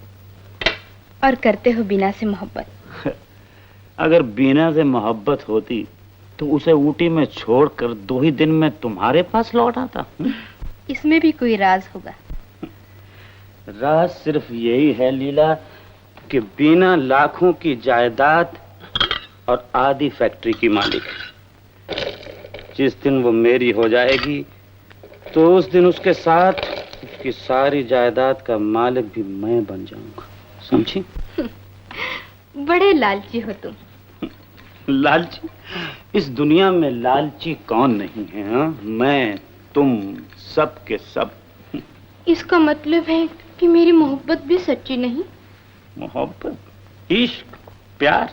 और करते हो बीना से मोहब्बत। अगर बीना से मोहब्बत होती तो उसे ऊटी में छोड़कर 2 ही दिन में तुम्हारे पास लौट आता। इसमें भी कोई राज होगा। राज सिर्फ यही है लीला कि बीना लाखों की जायदाद और आधी फैक्ट्री की मालिक है। जिस दिन वो मेरी हो जाएगी तो उस दिन उसके साथ उसकी सारी जायदाद का मालिक भी मैं बन जाऊंगा, समझी? बड़े लालची हो तुम। लालची? इस दुनिया में लालची कौन नहीं है? हा? मैं, तुम, सब के सब। इसका मतलब है कि मेरी मोहब्बत भी सच्ची नहीं। मोहब्बत, इश्क, प्यार,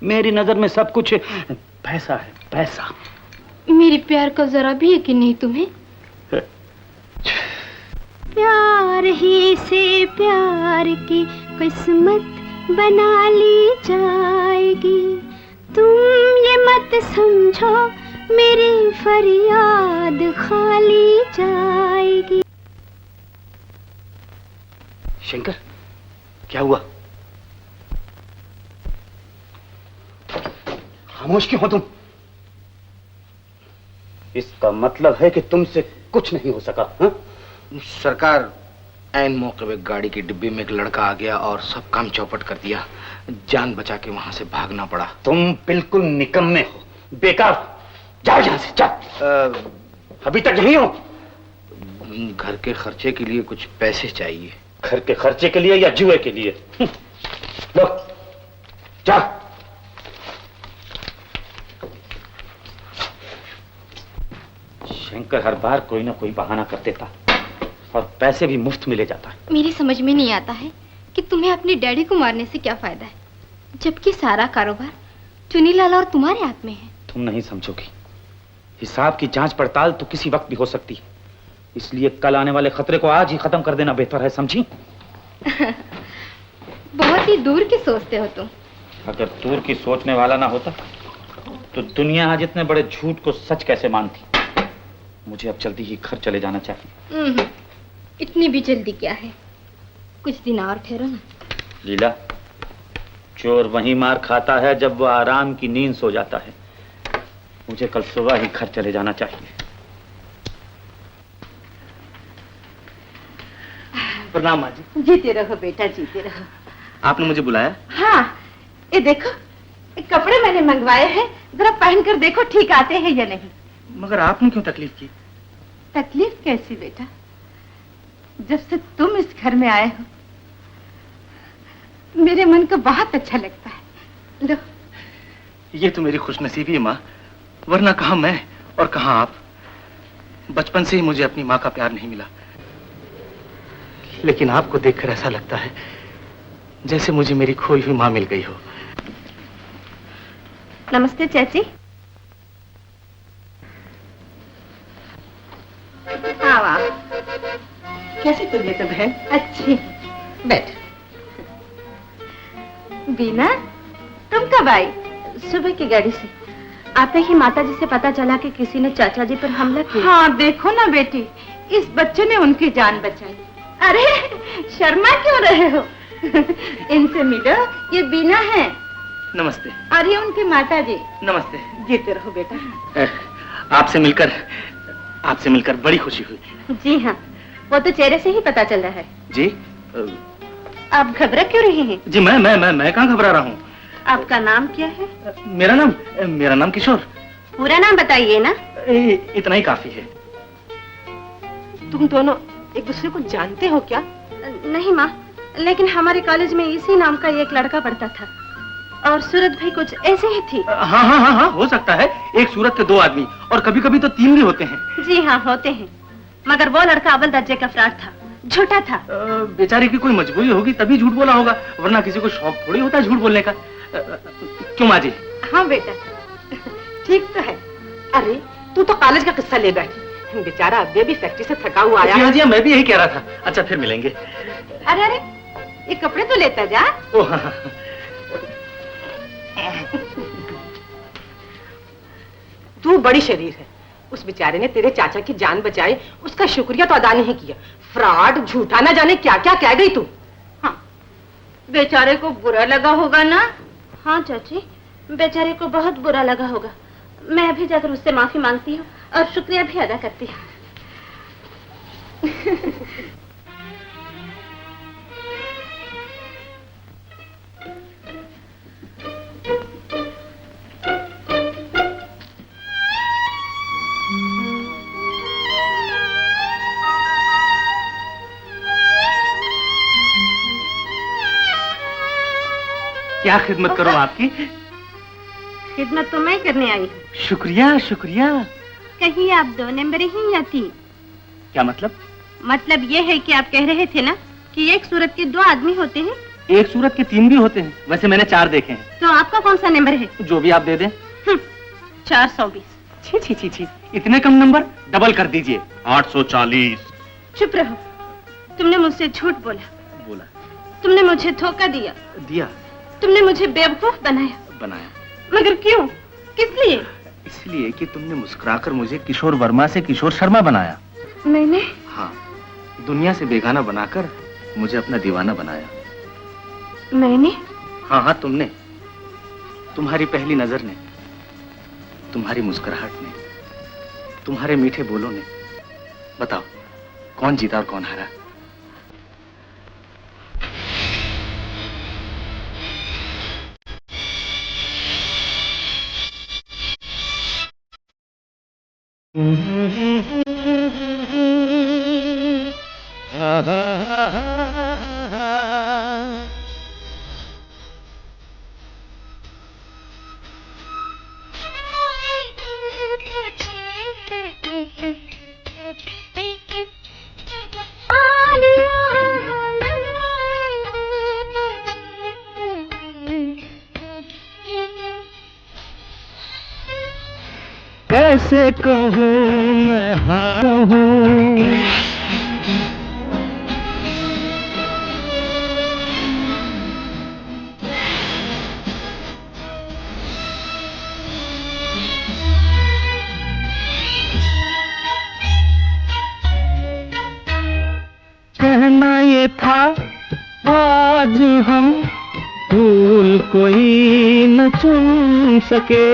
मेरी नजर में सब कुछ पैसा है, पैसा। मेरी प्यार का जरा भी यकीन नहीं तुम्हें? प्यार ही से प्यार की किस्मत बना ली जाएगी। तुम ये मत समझो मेरी फरियाद खाली जाएगी। शंकर, क्या हुआ? खामोश क्यों हो तुम? इसका मतलब है कि तुमसे कुछ नहीं हो सका। हा? सरकार, ऐन मौके पे गाड़ी की डिब्बी में एक लड़का आ गया और सब काम चौपट कर दिया। जान बचा के वहां से भागना पड़ा। तुम बिल्कुल निकम्मे हो, बेकार। जाओ यहाँ से, जाओ। अभी तक यहीं हो? घर के खर्चे के लिए कुछ पैसे चाहिए। घर के खर्चे के लिए या जुए के लिए? लो, जाओ। शंकर हर बार कोई ना कोई बहाना कर देता और पैसे भी मुफ्त में ले जाता। मेरी समझ में नहीं आता है कि तुम्हें अपने डैडी को मारने से क्या फायदा है, जबकि सारा कारोबार चुनीलाल और तुम्हारे हाथ में है। तुम नहीं समझोगी। हिसाब की जांच पड़ताल तो किसी वक्त भी हो सकती है, इसलिए कल आने वाले खतरे को आज ही खत्म कर देना बेहतर है, समझी? बहुत ही दूर की सोचते हो तुम। अगर दूर की सोचने वाला ना होता तो दुनिया आज इतने बड़े झूठ को सच कैसे मानती। मुझे अब जल्दी ही घर चले जाना चाहिए। इतनी भी जल्दी क्या है, कुछ दिन और ठहरो ना। लीला, चोर वहीं मार खाता है जब वो आराम की नींद सो जाता है। मुझे कल सुबह ही घर चले जाना चाहिए। प्रणाम माँ जी। जीते रहो बेटा, जीते रहो। आपने मुझे बुलाया? हाँ, ये देखो, ये कपड़े मैंने मंगवाए हैं, जरा पहन कर देखो ठीक आते हैं या नहीं। मगर आपने क्यों तकलीफ की? तकलीफ कैसी बेटा, जब से तुम इस घर में आए हो मेरे मन को बहुत अच्छा लगता है। लो। ये तो मेरी खुशनसीबी है माँ, वरना कहाँ मैं और कहाँ आप। बचपन से ही मुझे अपनी माँ का प्यार नहीं मिला, लेकिन आपको देखकर ऐसा लगता है जैसे मुझे मेरी खोई हुई माँ मिल गई हो। नमस्ते चाची। आओ। कैसी तबीयत है बहन? अच्छी। बैठ। बीना, तुम कब आई? सुबह की गाड़ी से। आते ही माता जी से पता चला कि किसी ने चाचा जी पर हमला किया। हाँ, देखो ना बेटी, इस बच्चे ने उनकी जान बचाई। अरे शर्मा क्यों रहे हो? इनसे मिलो, ये बीना है। नमस्ते। और ये उनकी माता जी। नमस्ते। जीते रहो बेटा। आपसे मिलकर बड़ी खुशी हुई। जी हाँ, वो तो चेहरे से ही पता चल रहा है। जी? आप घबरा क्यों रहे हैं? जी मैं कहाँ घबरा रहा हूँ। आपका नाम क्या है? मेरा नाम किशोर। पूरा नाम बताइए ना। इतना ही काफी है। तुम दोनों एक दूसरे को जानते हो क्या? नहीं माँ, लेकिन हमारे कॉलेज में इसी नाम का एक लड़का पढ़ता था और सूरत भी कुछ ऐसे ही थी। हाँ, हो सकता है। एक सूरत के 2 आदमी और कभी कभी तो 3 भी होते हैं। जी हाँ, होते हैं, मगर वो लड़का अव्वल दर्जे का फ्रॉड था, झूठा था। बेचारे की कोई मजबूरी होगी तभी झूठ बोला होगा, वरना किसी को शौक थोड़ी होता है झूठ बोलने का। क्यों माँ जी? हाँ बेटा, ठीक तो है। अरे तू तो कॉलेज का किस्सा ले बैठी। बेचारा अब्बे भी फैक्ट्री से थका हुआ आया। जी, मैं भी यही कह रहा था। अच्छा, फिर मिलेंगे। अरे ये कपड़े तो लेता जा। ओह, हाँ। तू बड़ी शरीर है, उस बेचारे ने तेरे चाचा की जान बचाई, उसका शुक्रिया तो अदा नहीं किया। फ्रॉड, झूठा, ना जाने क्या क्या कह गई तू। हाँ, बेचारे को बुरा लगा होगा ना? हाँ चाची, बेचारे को बहुत बुरा लगा होगा। मैं अभी जाकर उससे माफी मांगती हूँ और शुक्रिया भी अदा करती हूँ। क्या खिदमत करूं आपकी? खिदमत तो मैं करने आई हूँ। शुक्रिया शुक्रिया। कहीं आप 2 नंबर ही या 3? क्या मतलब? मतलब ये है कि आप कह रहे थे ना कि एक सूरत के 2 आदमी होते हैं। एक सूरत के 3 भी होते हैं, वैसे मैंने 4 देखे हैं। तो आपका कौन सा नंबर है? जो भी आप दे दें। 420। छी छी छी छी, इतने कम नंबर? डबल कर दीजिए, 840। चुप रहो, तुमने मुझसे झूठ बोला। बोला? तुमने मुझे धोखा दिया। दिया? तुमने मुझे बेवकूफ बनाया। बनाया? मगर क्यों, किस लिए? इसलिए कि तुमने मुस्कुराकर मुझे किशोर वर्मा से किशोर शर्मा बनाया। मैंने? हाँ, दुनिया से बेगाना बनाकर मुझे अपना दीवाना बनाया। मैंने? हाँ हाँ, तुमने। तुम्हारी पहली नजर ने, तुम्हारी मुस्कुराहट ने, तुम्हारे मीठे बोलों ने। बताओ, कौन जीता और कौन हारा? कैसे कहूँ मैं हारा हूँ, कहना ये था आज हम फूल कोई न चुन सके,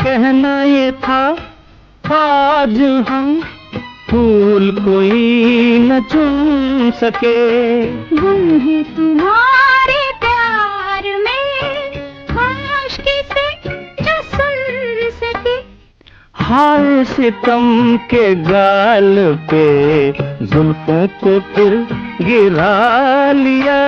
कहना ये था आज हम फूल कोई न चुन सके। गुम है तुम्हारे प्यार में आशिकी से जो सुन सके। हाय सितम के गाल पे जुल्फों को फिर गिरा लिया,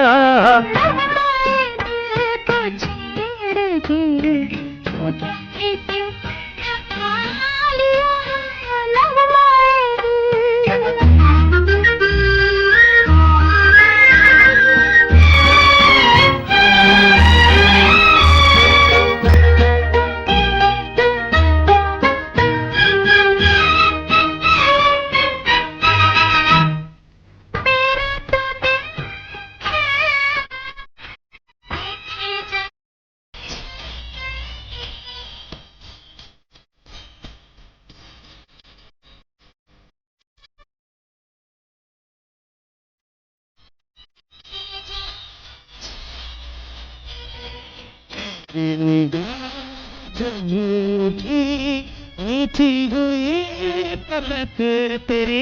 मीठी हुई पलक तेरी,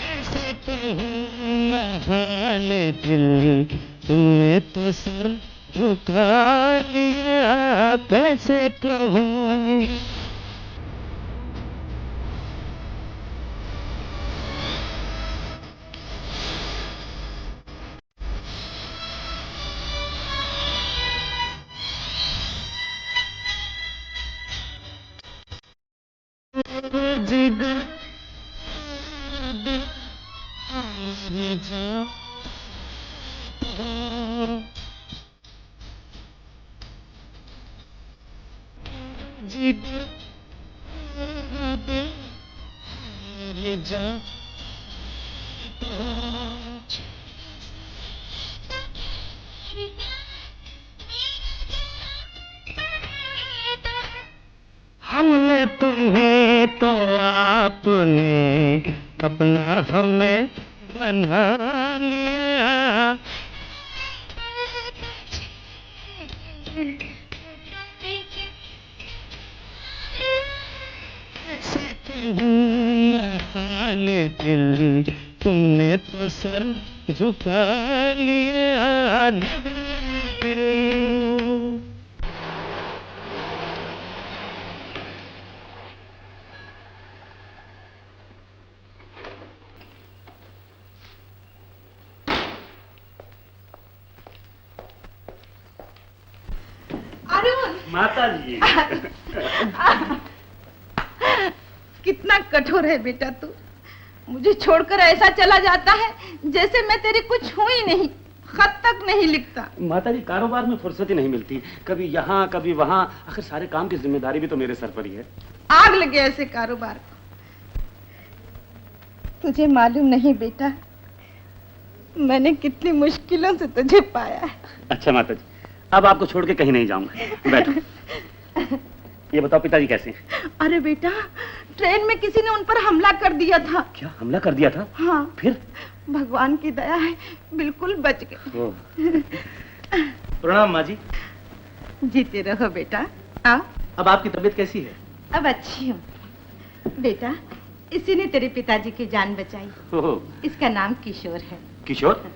ऐसे हाल दिल तुम्हें तो सर झुका लिया, कैसे कहूँ। तुम्हें तो आपने अपना हमें बना लिया। हाल दिल तुमने तो सर झुका लिया। अरुण, माता जी। कितना कठोर है बेटा तू। मुझे छोड़कर ऐसा चला जाता है जैसे मैं तेरी कुछ हूं ही नहीं, खत तक नहीं लिखता। माता जी, कारोबार में फुर्सत ही नहीं मिलती, कभी यहाँ कभी वहाँ, आखिर सारे काम की जिम्मेदारी भी तो मेरे सर पर ही है। आग लगे ऐसे कारोबार को। तुझे मालूम नहीं बेटा, मैंने कितनी मुश्किलों से तुझे पाया है। अच्छा माता जी, अब आपको छोड़ के कहीं नहीं जाऊंगा। बैठो। ये बताओ पिताजी कैसे हैं? अरे बेटा, ट्रेन में किसी ने उन पर हमला कर दिया था। क्या हमला कर दिया था? हाँ। फिर? भगवान की दया है, बिल्कुल बच गए। प्रणाम माँ जी। जीते रहो बेटा। आओ। अब आपकी तबीयत कैसी है? अब अच्छी हूँ बेटा। इसी ने तेरे पिताजी की जान बचाई। ओह। इसका नाम किशोर है। किशोर?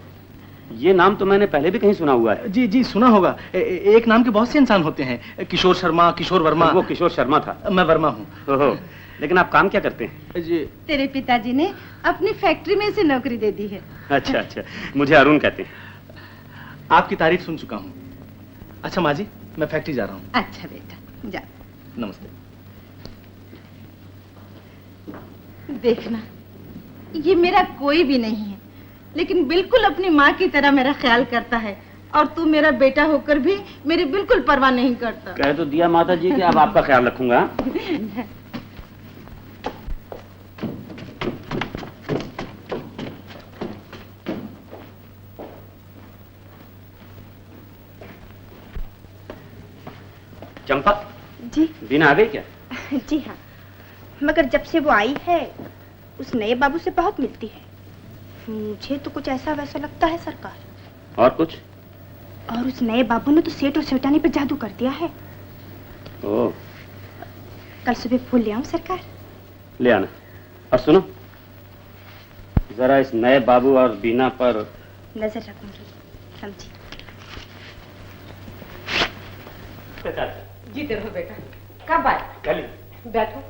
ये नाम तो मैंने पहले भी कहीं सुना हुआ है। जी जी सुना होगा। एक नाम के बहुत से इंसान होते हैं, किशोर शर्मा, किशोर वर्मा। वो किशोर शर्मा था। मैं वर्मा हूँ। ओहो, लेकिन आप काम क्या करते हैं? जी तेरे पिताजी ने अपनी फैक्ट्री में इसे नौकरी दे दी है। अच्छा अच्छा, मुझे अरुण कहते हैं। आपकी तारीफ सुन चुका हूँ। अच्छा माँ जी, मैं फैक्ट्री जा रहा हूँ। अच्छा बेटा जा। नमस्ते। देखना, ये मेरा कोई भी नहीं है, लेकिन बिल्कुल अपनी माँ की तरह मेरा ख्याल करता है। और तू मेरा बेटा होकर भी मेरी बिल्कुल परवाह नहीं करता। कह तो दिया माता जी कि अब आपका ख्याल रखूंगा। चंपा जी। बीना आ गई क्या? जी हाँ, मगर जब से वो आई है उस नए बाबू से बहुत मिलती है। मुझे तो कुछ ऐसा वैसा लगता है सरकार। और कुछ? और उस नए बाबू ने तो सेठ और सेठानी पे जादू कर दिया है। ओह। कल सुबह फूल ले आऊं सरकार? ले आना। और सुनो, जरा इस नए बाबू और बीना पर नजर रखूंगी, समझी? जीते रहो बेटा। कब आए? कल ही। बैठो।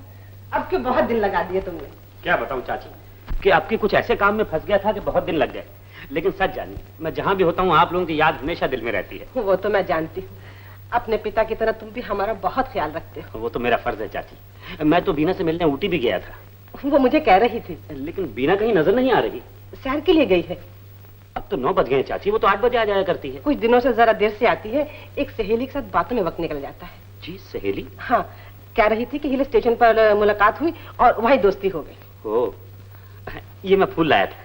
अब क्यों बहुत दिन लगा दिए तुमने? क्या बताऊं चाची कि आपके कुछ ऐसे काम में फंस गया था कि बहुत दिन लग गए। लेकिन सच जानिए, मैं जहां भी होता हूं आप लोगों की याद हमेशा दिल में रहती है। वो तो मैं जानती हूँ। अपने पिता की तरह तुम भी हमारा बहुत ख्याल रखते हो। वो तो मेरा फर्ज है चाची। मैं तो बीना से मिलने ऊटी भी गया था। वो मुझे कह रही थी। लेकिन बीना कहीं नजर नहीं आ रही। सैर के लिए गई है। अब तो 9 बज गए चाची, वो तो 8 बजे आ जाया करती है। कुछ दिनों से जरा देर से आती है। एक सहेली के साथ बातों में वक्त निकल जाता है। जी सहेली? हाँ, कह रही थी कि हिल स्टेशन पर मुलाकात हुई और वहीं दोस्ती हो गई। ओ, ये मैं फूल लाया था।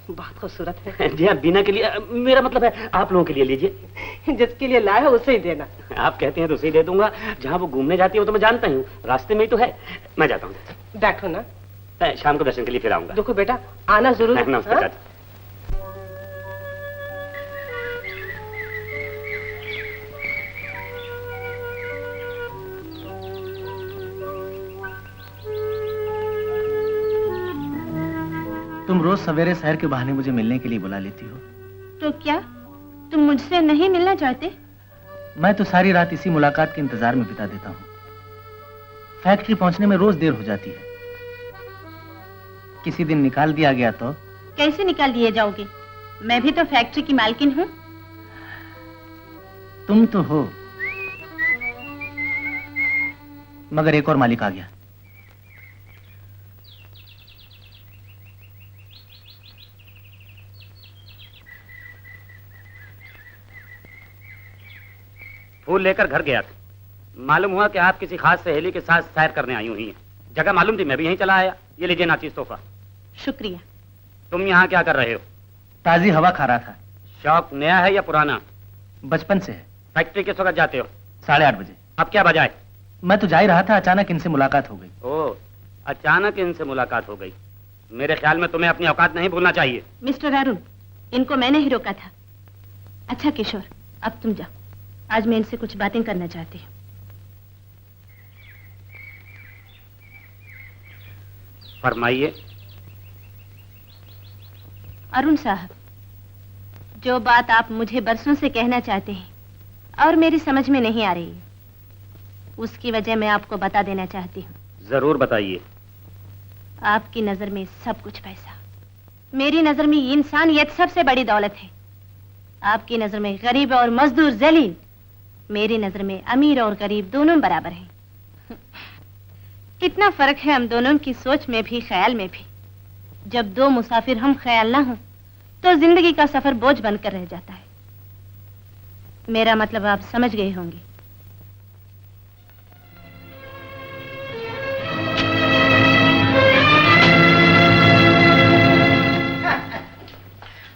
बहुत खूबसूरत है। जी हाँ, बीना के लिए, मेरा मतलब है आप लोगों के लिए लीजिए। जिसके लिए लाया है उसे ही देना। आप कहते हैं तो उसे दे दूंगा। जहाँ वो घूमने जाती है वो तो मैं जानता हूँ, रास्ते में ही तो है। मैं जाता हूँ। बैठो ना। शाम को दर्शन के लिए फिर आऊंगा। देखो बेटा, आना जरूर। नमस्कार हाँ? चाची। तुम रोज सवेरे शहर के बहाने मुझे मिलने के लिए बुला लेती हो। तो क्या तुम मुझसे नहीं मिलना चाहते? मैं तो सारी रात इसी मुलाकात के इंतजार में बिता देता हूँ। फैक्ट्री पहुंचने में रोज देर हो जाती है। किसी दिन निकाल दिया गया तो? कैसे निकाल दिए जाओगे? मैं भी तो फैक्ट्री की मालकिन हूँ। तुम तो हो, मगर एक और मालिक आ गया। फूल लेकर घर गया था। मालूम हुआ कि आप किसी खास सहेली के साथ सैर करने आई हुई हैं। जगह मालूम थी, मैं भी यहीं चला आया। ये लीजिए नाचीज तोहफा। शुक्रिया। तुम यहाँ क्या कर रहे हो? ताजी हवा खा रहा था। शौक नया है या पुराना? बचपन से है। फैक्ट्री किस वक्त जाते हो? 8:30 बजे। अब क्या बजाए? मैं तो जा ही रहा था, अचानक इनसे मुलाकात हो गई। ओह, अचानक इनसे मुलाकात हो गई। मेरे ख्याल में तुम्हें अपनी औकात नहीं भूलना चाहिए। मिस्टर अरुण, इनको मैंने ही रोका था। अच्छा किशोर, अब तुम जाओ, आज मैं इनसे कुछ बातें करना चाहती हूँ। फरमाइए। अरुण साहब, जो बात आप मुझे बरसों से कहना चाहते हैं और मेरी समझ में नहीं आ रही है, उसकी वजह मैं आपको बता देना चाहती हूँ। जरूर बताइए। आपकी नजर में सब कुछ पैसा, मेरी नजर में इंसानियत सबसे बड़ी दौलत है। आपकी नजर में गरीब और मजदूर जलील, मेरी नजर में अमीर और गरीब दोनों बराबर हैं। कितना फर्क है हम दोनों की सोच में भी, ख्याल में भी। जब दो मुसाफिर हम ख्याल ना हो तो जिंदगी का सफर बोझ बनकर रह जाता है। मेरा मतलब आप समझ गए होंगे।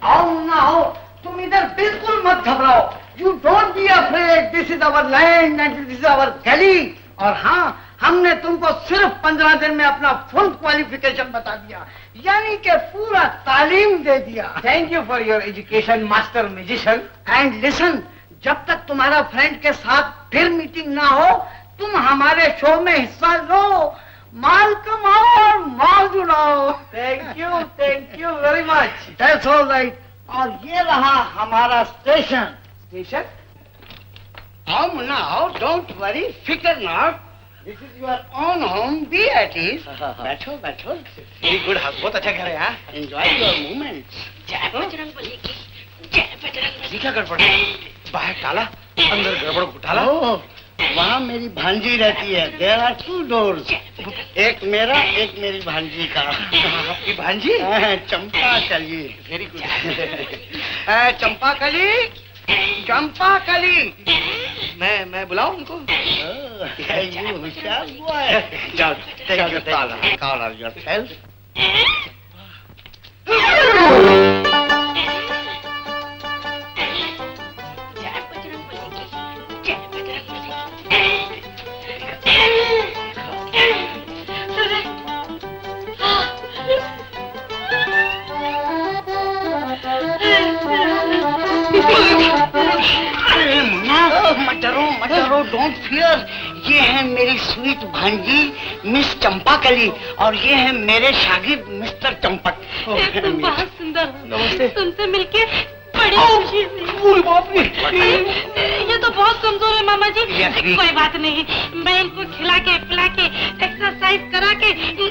आओ ना आओ, तुम इधर बिल्कुल मत घबराओ। You don't be afraid, this is our land and this is our gali. और हाँ, हमने तुमको सिर्फ 15 दिन में अपना फुल क्वालिफिकेशन बता दिया, यानी कि पूरा तालीम दे दिया। Thank you for your education master musician. And listen, जब तक तुम्हारा फ्रेंड के साथ फिर मीटिंग ना हो, तुम हमारे शो में हिस्सा लो, माल कमाओ और मौज उड़ाओ। Thank you very much. That's all right. और ये रहा हमारा स्टेशन। स्टेशन? आओ मुन्ना आओ, डोंट वरी, फिकर not. This is your own home, be at ease. बैठो बैठो। वेरी गुड, बहुत अच्छा कह रहे हैं। Enjoy your movements. जय बजरंगबली की, जय बजरंगबली। क्या गड़बड़ है? बाहर काला, अंदर गड़बड़ घोटाला। वहाँ मेरी भांजी रहती है। देयर आर 2 doors, एक मेरा एक मेरी भांजी का। आपकी भांजी? चंपा कली। Very good. चंपा कली, चंपा कली। मैं बुलाऊं उनको? होशियार बॉय। जाओ, टेक योर कॉल योरसेल्फ। अरे मुन्ना, मत डरो, डोंट फियर। ये है मेरी स्वीट भांजी मिस चंपा कली, और ये है मेरे शागिर्द मिस्टर चंपक। तुम बहुत सुंदर हो। नमस्ते। तुमसे मिलके बड़ी खुशी हुई। ये तो बहुत कमजोर है मामा जी। कोई बात नहीं, मैं इनको खिला के पिला के एक्सरसाइज करा के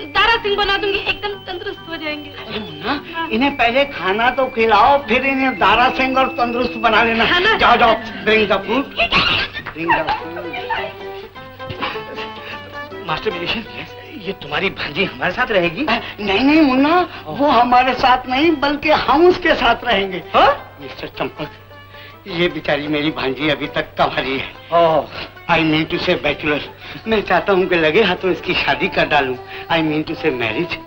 दारा सिंह बना दूंगी, एकदम तंदुरुस्त हो जाएंगे। अरे मुन्ना, इन्हें पहले खाना तो खिलाओ, फिर इन्हें दारा सिंह और तंदुरुस्त बना लेना। जाओ जाओ, bring the food, bring the food. Master musician, ये तुम्हारी भांजी हमारे साथ रहेगी? नहीं मुन्ना, वो हमारे साथ नहीं बल्कि हम उसके साथ रहेंगे। मिस्टर चंपक, ये बेचारी मेरी भांजी अभी तक कवारी है। आई मीन टू से बैचलर। मैं चाहता हूँ कि लगे हाथों इसकी शादी कर डालूं। आई मीन टू से मैरिज।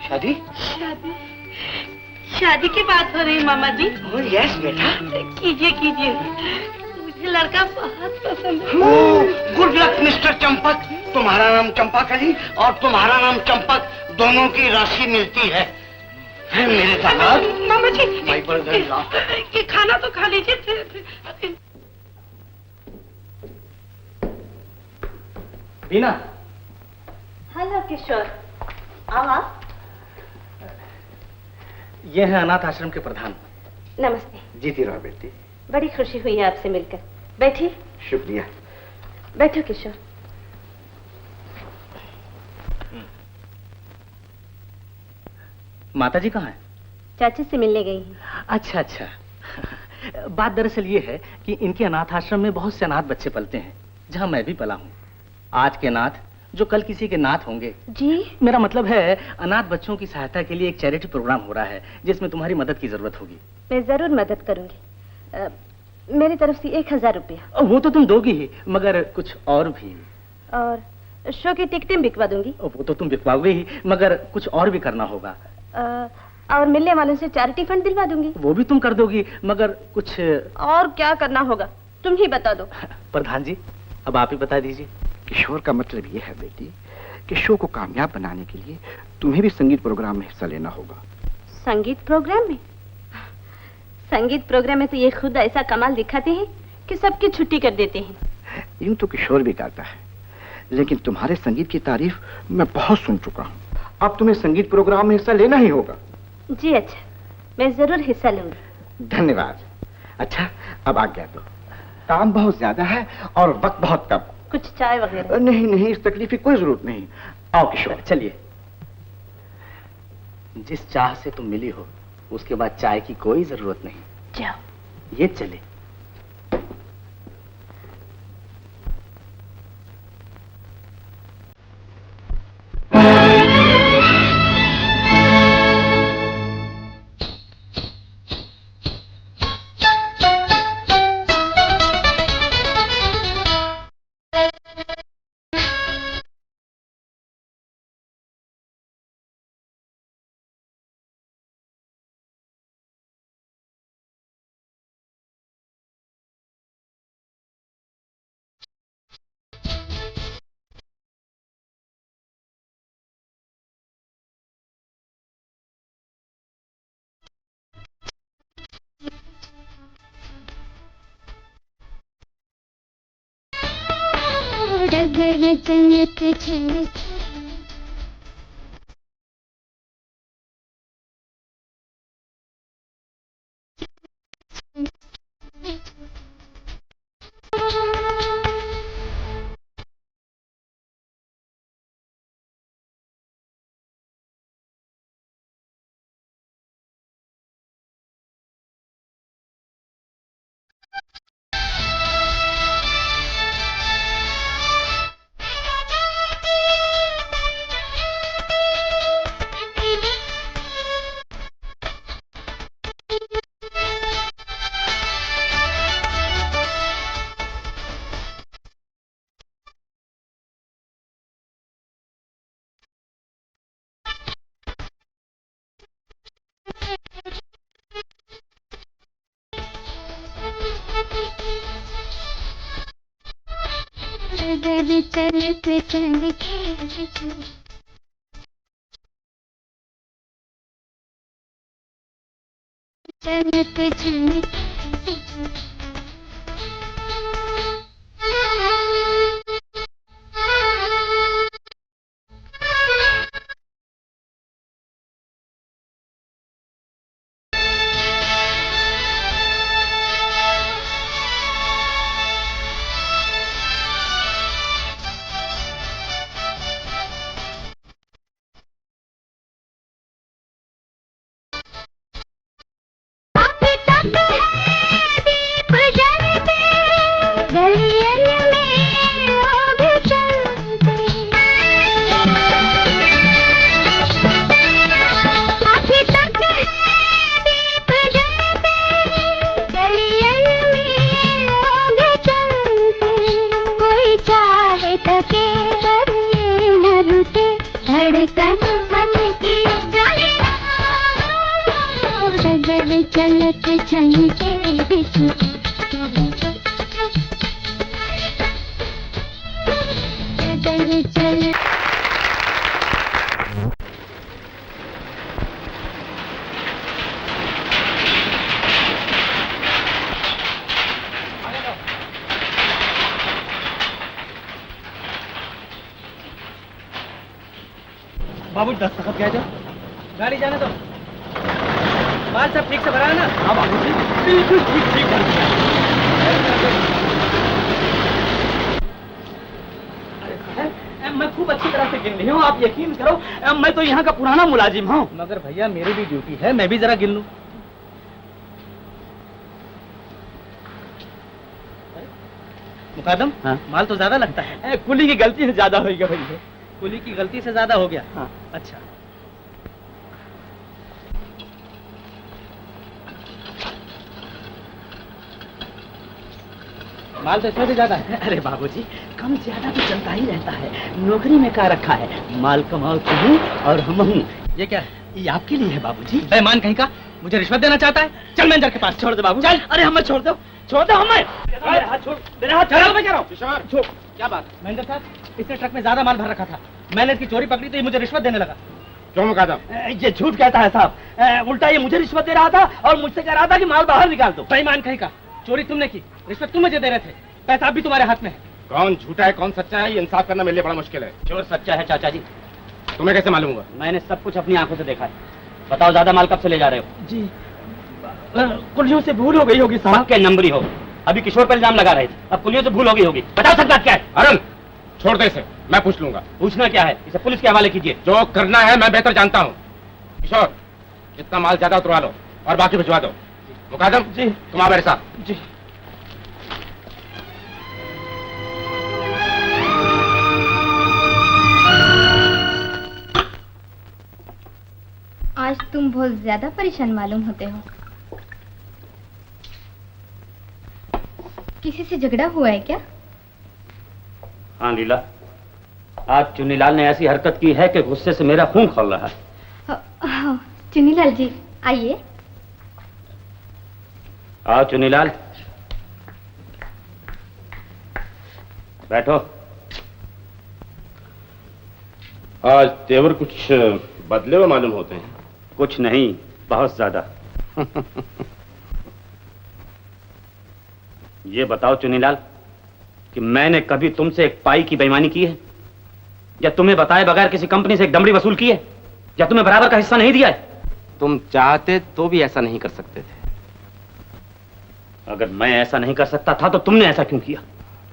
शादी? शादी की बात हो रही है मामा जी। यस बेटा। कीजिए, मुझे लड़का बहुत पसंद है। Good luck mister Champak. तुम्हारा नाम चंपा कली और तुम्हारा नाम चंपक, दोनों की राशि मिलती है मेरे साथ। मामा जी, माय ब्रदर इन लॉ, ये खाना तो खा लीजिए। बीना। हेलो किशोर, आओ। ये है अनाथ आश्रम के प्रधान। नमस्ते। जीती रहो बेटी। बड़ी खुशी हुई है आपसे मिलकर। बैठिए। शुक्रिया। बैठो किशोर। माताजी कहाँ है? चाची से मिलने गई हैं। अच्छा। बात दरअसल ये है कि इनके अनाथ आश्रम में बहुत से अनाथ बच्चे पलते हैं, जहाँ मैं भी पला हूँ। आज के नाथ जो कल किसी के नाथ होंगे। जी? मेरा मतलब है, अनाथ बच्चों की सहायता के लिए एक चैरिटी प्रोग्राम हो रहा है, जिसमें तुम्हारी मदद की जरूरत होगी। मैं जरूर मदद करूंगी। मेरी तरफ से 1000 रुपया। वो तो तुम दोगी ही, मगर कुछ और भी। और शो की टिकटें बिकवा दूंगी। वो तो तुम बिकवाओगे ही, मगर कुछ और भी करना होगा। और मिलने वालों से चैरिटी फंड दिलवा दूंगी। वो भी तुम कर दोगी, मगर कुछ और क्या करना होगा तुम ही बता दो। प्रधान जी, अब आप ही बता दीजिए। किशोर का मतलब ये है बेटी कि शो को कामयाब बनाने के लिए तुम्हें भी संगीत प्रोग्राम में हिस्सा लेना होगा। संगीत प्रोग्राम में? संगीत प्रोग्राम में तो ये खुद ऐसा कमाल दिखाते हैं कि सबकी छुट्टी कर देते हैं। यूं तो किशोर भी गाता है, लेकिन तुम्हारे संगीत की तारीफ मैं बहुत सुन चुका हूँ। अब तुम्हें संगीत प्रोग्राम में हिस्सा लेना ही होगा। जी अच्छा, मैं जरूर हिस्सा लूंगी। धन्यवाद। अच्छा अब आज्ञा दो, काम बहुत ज्यादा है और वक्त बहुत कम। कुछ चाय वगैरह? नहीं नहीं, इस तकलीफ की कोई जरूरत नहीं। आओ किशोर। चलिए। जिस चाह से तुम मिली हो उसके बाद चाय की कोई जरूरत नहीं। जाओ। ये चले। डगर चलत चलत बाबू दस्तखत क्या जाओ, गाड़ी जाने दो। माल सब ठीक से भरा है ना? हाँ बाबू जी, बिल्कुल ठीक ठीक भर दिया। मैं खूब अच्छी तरह से गिन ली हूँ, आप यकीन करो। मैं तो यहाँ का पुराना मुलाजिम हूँ। मगर भैया मेरी भी ड्यूटी है, मैं भी जरा गिन लूँ। मुकादम, हाँ? माल तो ज्यादा लगता है। कुली की गलती से ज्यादा हो गया भैया। कुली की गलती से ज्यादा हो गया? हाँ। अच्छा। माल तो इसमें भी ज्यादा है। अरे बाबूजी, कम ज्यादा तो चलता ही रहता है, नौकरी में क्या रखा है। माल कमाओ तुम और हम हूँ। ये क्या है? ये आपके लिए है बाबूजी। बेईमान कहीं का। मुझे रिश्वत देना चाहता है? चल मैनेजर के पास। छोड़ दे बाबू, चल। अरे हमें छोड़ दो, छोड़ दो हमें। मेरा हाथ छोड़, मेरा हाथ छोड़। मैं कह रहा हूँ छोड़। क्या बात? मैनेजर साहब, इसने ट्रक में ज्यादा माल भर रखा था, मैंने इसकी चोरी पकड़ी तो ये मुझे रिश्वत देने लगा। क्यों मुकादम? ये झूठ कहता है साहब, उल्टा ये मुझे रिश्वत दे रहा था और मुझसे कह रहा था कि माल बाहर निकाल दो। बेईमान कहीं का, चोरी तुमने की, रिश्वत तुम मुझे दे रहे थे, पैसा भी तुम्हारे हाथ में है। कौन झूठा है कौन सच्चा है, ये इंसाफ करना मेरे लिए बड़ा मुश्किल है। चोर सच्चा है चाचा जी। तुम्हें कैसे मालूम हुआ? मैंने सब कुछ अपनी आंखों से देखा है। बताओ ज्यादा माल कब से ले जा रहे हो? जी कुलियों से भूल हो गई होगी साहब। क्या नंबरी हो? अभी किशोर पर इल्जाम लगा रहे थे, अब कुलियों से भूल हो गई होगी। बताओ सब बात क्या है? अरुण छोड़ दे इसे, मैं पूछ लूंगा। पूछना क्या है? इसे पुलिस के हवाले कीजिए। जो करना है मैं बेहतर जानता हूँ। किशोर, इतना माल ज्यादा उतरवा लो और बाकी भिजवा दो। मुकादम जी, तुम आओ मेरे साथ। जी। आज तुम बहुत ज्यादा परेशान मालूम होते हो। किसी से झगड़ा हुआ है क्या? हाँ लीला, आज चुन्नीलाल ने ऐसी हरकत की है कि गुस्से से मेरा खून खौल रहा है। चुन्नीलाल जी आइए। आओ चुन्नीलाल, बैठो। आज तेवर कुछ बदले हुए मालूम होते हैं। कुछ नहीं, बहुत ज्यादा। ये बताओ चुन्नीलाल कि मैंने कभी तुमसे एक पाई की बेईमानी की है, या तुम्हें बताए बगैर किसी कंपनी से एक दमड़ी वसूल की है, या तुम्हें बराबर का हिस्सा नहीं दिया है? तुम चाहते तो भी ऐसा नहीं कर सकते थे। अगर मैं ऐसा नहीं कर सकता था तो तुमने ऐसा क्यों किया?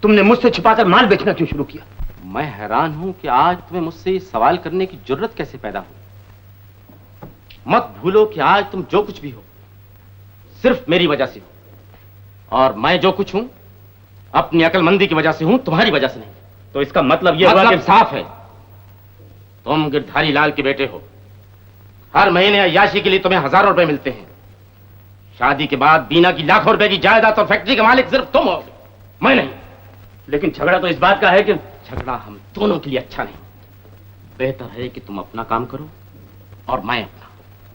तुमने मुझसे छिपाकर माल बेचना क्यों शुरू किया? मैं हैरान हूं कि आज तुम्हें मुझसे ये सवाल करने की जरूरत कैसे पैदा हुई। मत भूलो कि आज तुम जो कुछ भी हो सिर्फ मेरी वजह से हो, और मैं जो कुछ हूं अपनी अकलमंदी की वजह से हूं, तुम्हारी वजह से नहीं। तो इसका मतलब यह हुआ कि साफ है, तुम गिरधारी लाल के बेटे हो। हर महीने अय्याशी के लिए तुम्हें हजारों रुपए मिलते हैं। शादी के बाद बीना की लाखों रुपए की जायदाद और फैक्ट्री के मालिक सिर्फ तुम हो, मैं नहीं। लेकिन झगड़ा तो इस बात का है कि झगड़ा हम दोनों के लिए अच्छा नहीं। बेहतर है कि तुम अपना काम करो और मैं अपना।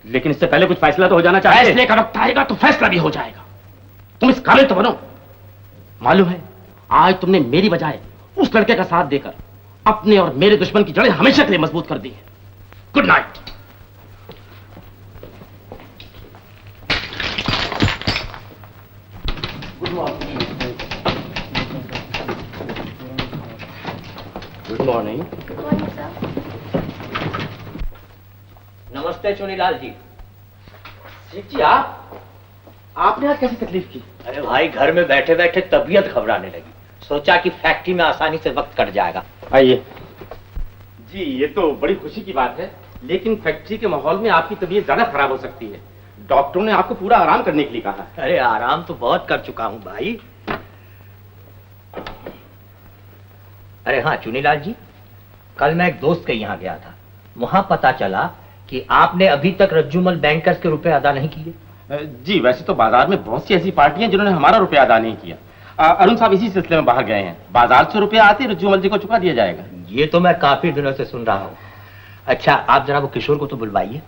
लेकिन इससे पहले कुछ फैसला तो हो जाना चाहिए। फैसले का वक्त आएगा तो फैसला भी हो जाएगा। तुम इस काबिल तो बनो। मालूम है, आज तुमने मेरी बजाय उस लड़के का साथ देकर अपने और मेरे दुश्मन की जड़ें हमेशा के लिए मजबूत कर दी है। Good night. Good morning. नमस्ते चुन्नीलाल जी। सेठ जी, आपने आज कैसी तकलीफ की? अरे भाई, घर में बैठे बैठे तबीयत घबराने लगी, सोचा कि फैक्ट्री में आसानी से वक्त कट जाएगा। आइए। जी, ये तो बड़ी खुशी की बात है, लेकिन फैक्ट्री के माहौल में आपकी तबीयत ज्यादा खराब हो सकती है। डॉक्टरों ने आपको पूरा आराम करने के लिए कहा है। अरे आराम तो बहुत कर चुका हूं भाई। अरे हाँ चुन्नीलाल जी, कल मैं एक दोस्त के यहाँ गया था, वहां पता चला कि आपने अभी तक रज्जुमल बैंकर्स के रुपए अदा नहीं किए। जी, वैसे तो बाजार में बहुत सी ऐसी पार्टियां जिन्होंने हमारा रुपया अदा नहीं किया। अरुण साहब इसी सिलसिले में बाहर गए हैं। बाजार से रुपया आते रज्जुमल जी को चुका दिया जाएगा। ये तो मैं काफी दिनों से सुन रहा हूँ। अच्छा, आप जरा वो किशोर को तो बुलवाइए।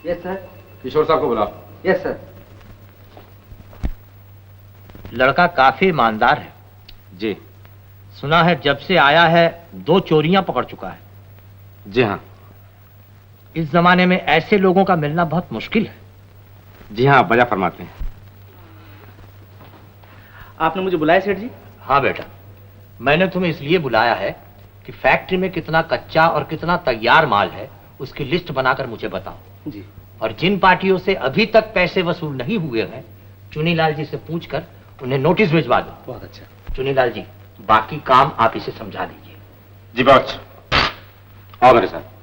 Yes sir. किशोर साहब को बुलाओ। Yes sir. लड़का काफी ईमानदार है। जी। सुना है जब से आया है 2 चोरियां पकड़ चुका है। जी हाँ। इस जमाने में ऐसे लोगों का मिलना बहुत मुश्किल है। जी हाँ, बजा फरमाते हैं। आपने मुझे बुलाया सेठ जी? हाँ बेटा, मैंने तुम्हें इसलिए बुलाया है कि फैक्ट्री में कितना कच्चा और कितना तैयार माल है उसकी लिस्ट बनाकर मुझे बताओ। जी। और जिन पार्टियों से अभी तक पैसे वसूल नहीं हुए हैं, चुन्नीलाल जी से पूछकर उन्हें नोटिस भिजवा दो। बहुत अच्छा। चुन्नीलाल जी, बाकी काम आप इसे समझा दीजिए। जी बहुत अच्छा। आओ मेरे साथ।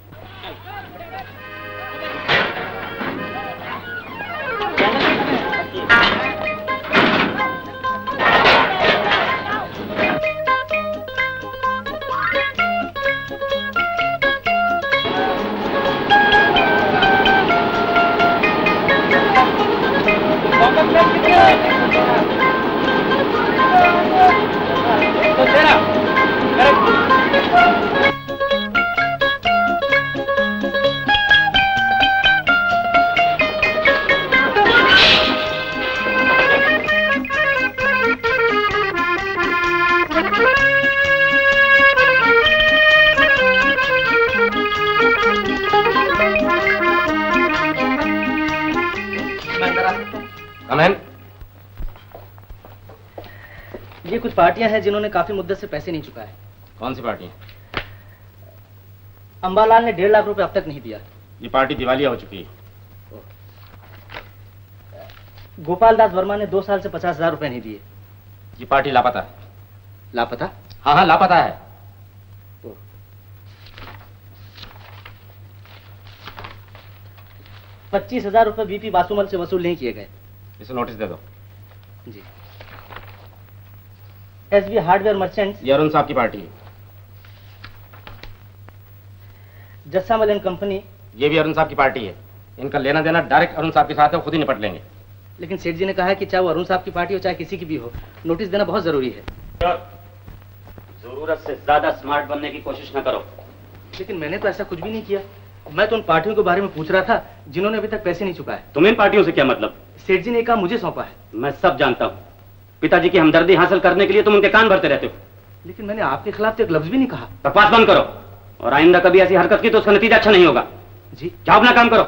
कमेन। ये कुछ पार्टियां हैं जिन्होंने काफी मुद्दत से पैसे नहीं चुकाए। कौन सी पार्टी? अंबालाल ने 1.5 लाख रुपए अब तक नहीं दिया। ये पार्टी दिवालिया हो चुकी है। गोपाल दास वर्मा ने 2 साल से 50,000 रुपए नहीं दिए। ये पार्टी लापता है। लापता? हाँ हाँ, लापता है। 25,000 रुपए बीपी बासुमल से वसूल नहीं किए गए। इसे नोटिस दे दो। जी। एसबी हार्डवेयर मर्चेंट्स, ये अरुण साहब की पार्टी है। जस्सामल एंड कंपनी, ये भी अरुण साहब की पार्टी है। इनका लेना देना डायरेक्ट अरुण साहब के साथ है, खुद ही निपट लेंगे। लेकिन सेठ जी ने कहा है कि चाहे वो अरुण साहब की पार्टी हो चाहे किसी की भी हो, नोटिस देना बहुत जरूरी है। जरूरत से ज्यादा स्मार्ट बनने की कोशिश न करो। लेकिन मैंने तो ऐसा कुछ भी नहीं किया। मैं तो उन पार्टियों के बारे में पूछ रहा था जिन्होंने अभी तक पैसे नहीं चुकाए। तुम्हें इन पार्टियों से क्या मतलब? सेठ जी ने कहा मुझे सौंपा है। मैं सब जानता हूँ। पिताजी की हमदर्दी हासिल करने के लिए तुम उनके कान भरते रहते हो। लेकिन मैंने आपके खिलाफ तो एक लफ्ज भी नहीं कहा। बकवास बंद करो, और आइंदा कभी ऐसी हरकत की तो उसका नतीजा अच्छा नहीं होगा। जी। जाओ अपना काम करो।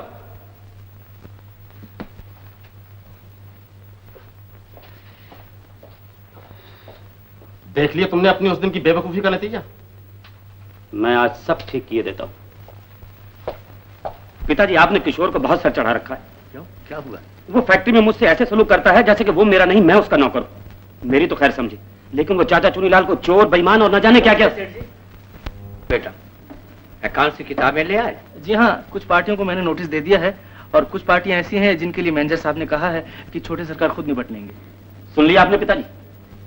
देख लिया तुमने अपनी उस दिन की बेवकूफी का नतीजा। मैं आज सब ठीक किए देता हूँ। पिताजी, आपने किशोर को बहुत सर चढ़ा रखा है। क्यों, क्या हुआ? वो फैक्ट्री में मुझसे ऐसे सलूक करता है जैसे कि वो मेरा नहीं, मैं उसका नौकर हूं। मेरी तो खैर समझी, लेकिन वो चाचा चुनीलाल को चोर, बेईमान और न जाने क्या क्या। बेटा, अकाउंट से किताबें ले आए? जी हाँ, कुछ पार्टियों को मैंने नोटिस दे दिया है और कुछ पार्टियां ऐसी हैं जिनके लिए मैनेजर साहब ने कहा है कि छोटे सरकार खुद निपट लेंगे। सुन लिया आपने पिताजी?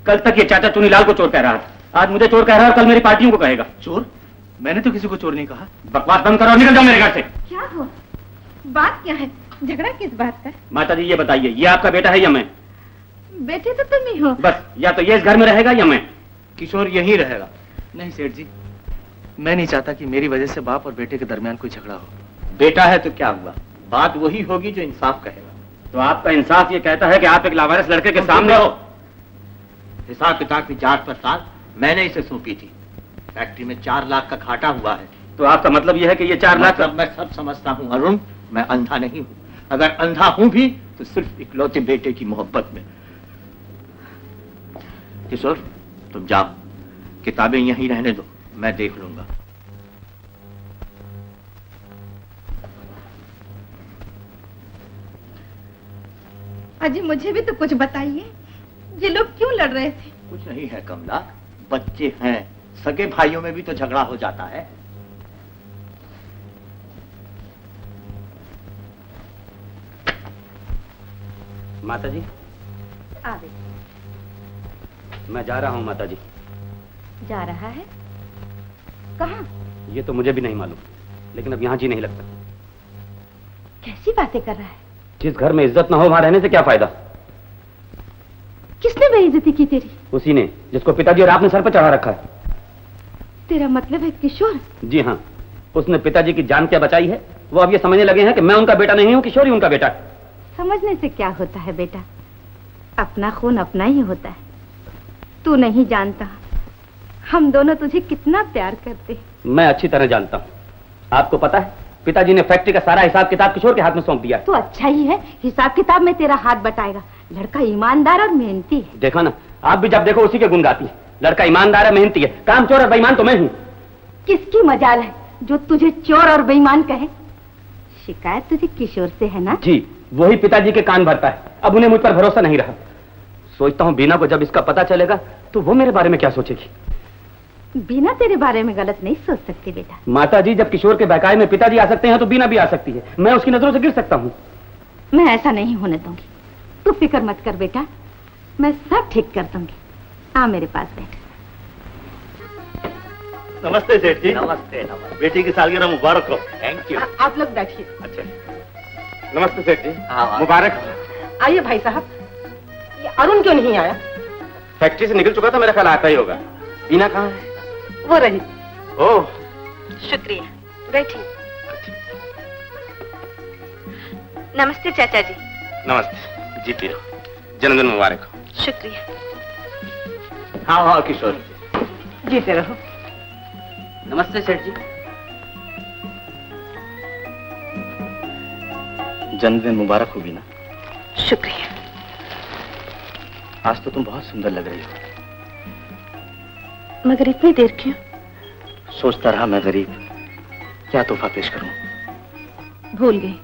कल तक ये चाचा चुनीलाल को चोर कह रहा था, आज मुझे चोर कह रहा है और कल मेरी पार्टियों को कहेगा। चोर? मैंने तो किसी को चोर नहीं कहा। बकवास बंद करो और निकल जाओ मेरे घर से। क्या हो, बात क्या है? झगड़ा किस बात का? माता जी ये बताइए, ये आपका बेटा है या मैं? बेटे तो तुम ही हो। बस, या तो ये इस घर में रहेगा या मैं। किशोर यहीं रहेगा। नहीं सेठ जी, मैं नहीं चाहता कि मेरी वजह से बाप और बेटे के दरमियान कोई झगड़ा हो। बेटा है तो क्या हुआ, बात वही होगी जो इंसाफ कहेगा। तो आपका इंसाफ ये कहता है कि आप एक लावारिस लड़के के सामने हो। हिसाब किताब की जांच पड़ताल मैंने इसे सौंपी थी। फैक्ट्री में 4 लाख का घाटा हुआ है। तो आपका मतलब यह है कि ये 4 लाख मतलब मैं सब समझता हूँ अरुण, मैं अंधा नहीं हूँ। अगर अंधा हूं भी तो सिर्फ इकलौते बेटे की मोहब्बत में। किशोर तुम जाओ, किताबें यहीं रहने दो, मैं देख लूंगा। अजी मुझे भी तो कुछ बताइए, ये लोग क्यों लड़ रहे थे? कुछ नहीं है कमला, बच्चे हैं, सगे भाइयों में भी तो झगड़ा हो जाता है। माता जी, आ गए। मैं जा रहा हूँ माता जी। जा रहा है? कहाँ? ये तो मुझे भी नहीं मालूम, लेकिन अब यहाँ जी नहीं लगता। कैसी बातें कर रहा है? जिस घर में इज्जत ना हो वहां रहने से क्या फायदा? किसने बेइज्जती की तेरी? उसी ने, जिसको पिताजी और आपने सर पर चढ़ा रखा है। तेरा मतलब है किशोर? जी हाँ, उसने पिताजी की जान क्या बचाई है। वो अब ये समझने लगे हैं कि मैं उनका बेटा नहीं हूँ, किशोर ही उनका बेटा है। समझने से क्या होता है बेटा, अपना खून अपना ही होता है। तू नहीं जानता हम दोनों तुझे कितना प्यार करते हैं। मैं अच्छी तरह जानता हूँ। आपको पता है, पिताजी ने फैक्ट्री का सारा हिसाब किताब किशोर के हाथ में सौंप दिया है। तो अच्छा ही है, हिसाब किताब में तेरा हाथ बटाएगा। लड़का ईमानदार और मेहनती है। देखा ना, आप भी जब देखो उसी के गुण गाती है। लड़का ईमानदार है, मेहनती है, काम चोर और बेईमान तो मैं हूँ। किसकी मजाल है जो तुझे चोर और बेईमान कहे? शिकायत तुझे किशोर से है ना? जी, वही पिताजी के कान भरता है। अब उन्हें मुझ पर भरोसा नहीं रहा। सोचता हूँ बीना को जब इसका पता चलेगा तो वो मेरे बारे में क्या सोचेगी। बीना तेरे बारे में गलत नहीं सोच सकती बेटा। माता जी, जब किशोर के बहकावे में पिताजी आ सकते हैं तो बीना भी आ सकती है। मैं उसकी नजरों से गिर सकता हूँ। मैं ऐसा नहीं होने दूंगी। तू फिक्र मत कर बेटा, मैं सब ठीक कर दूंगी। आ मेरे पास बैठ। नमस्ते सेठ जी। नमस्ते नमस्ते। बेटी की सालगिरह मुबारक हो। Thank you. आप लोग बैठिए। अच्छा, नमस्ते सेठ जी। मुबारक हो। आइए भाई साहब। ये अरुण क्यों नहीं आया? फैक्ट्री से निकल चुका था, मेरा ख्याल आता ही होगा। बीना कहाँ है? वो रही। ओह, शुक्रिया, बैठिए। नमस्ते चाचा जी। नमस्ते। जीती रहो, जन्मदिन मुबारक हो। शुक्रिया। हाँ हाँ किशोर, जीते रहो। नमस्ते सेठ जी। जन्मदिन मुबारक हो बीना। शुक्रिया। आज तो तुम बहुत सुंदर लग रही हो। मगर इतनी देर क्यों? सोचता रहा मैं गरीब क्या तोहफा पेश करूं। भूल गई,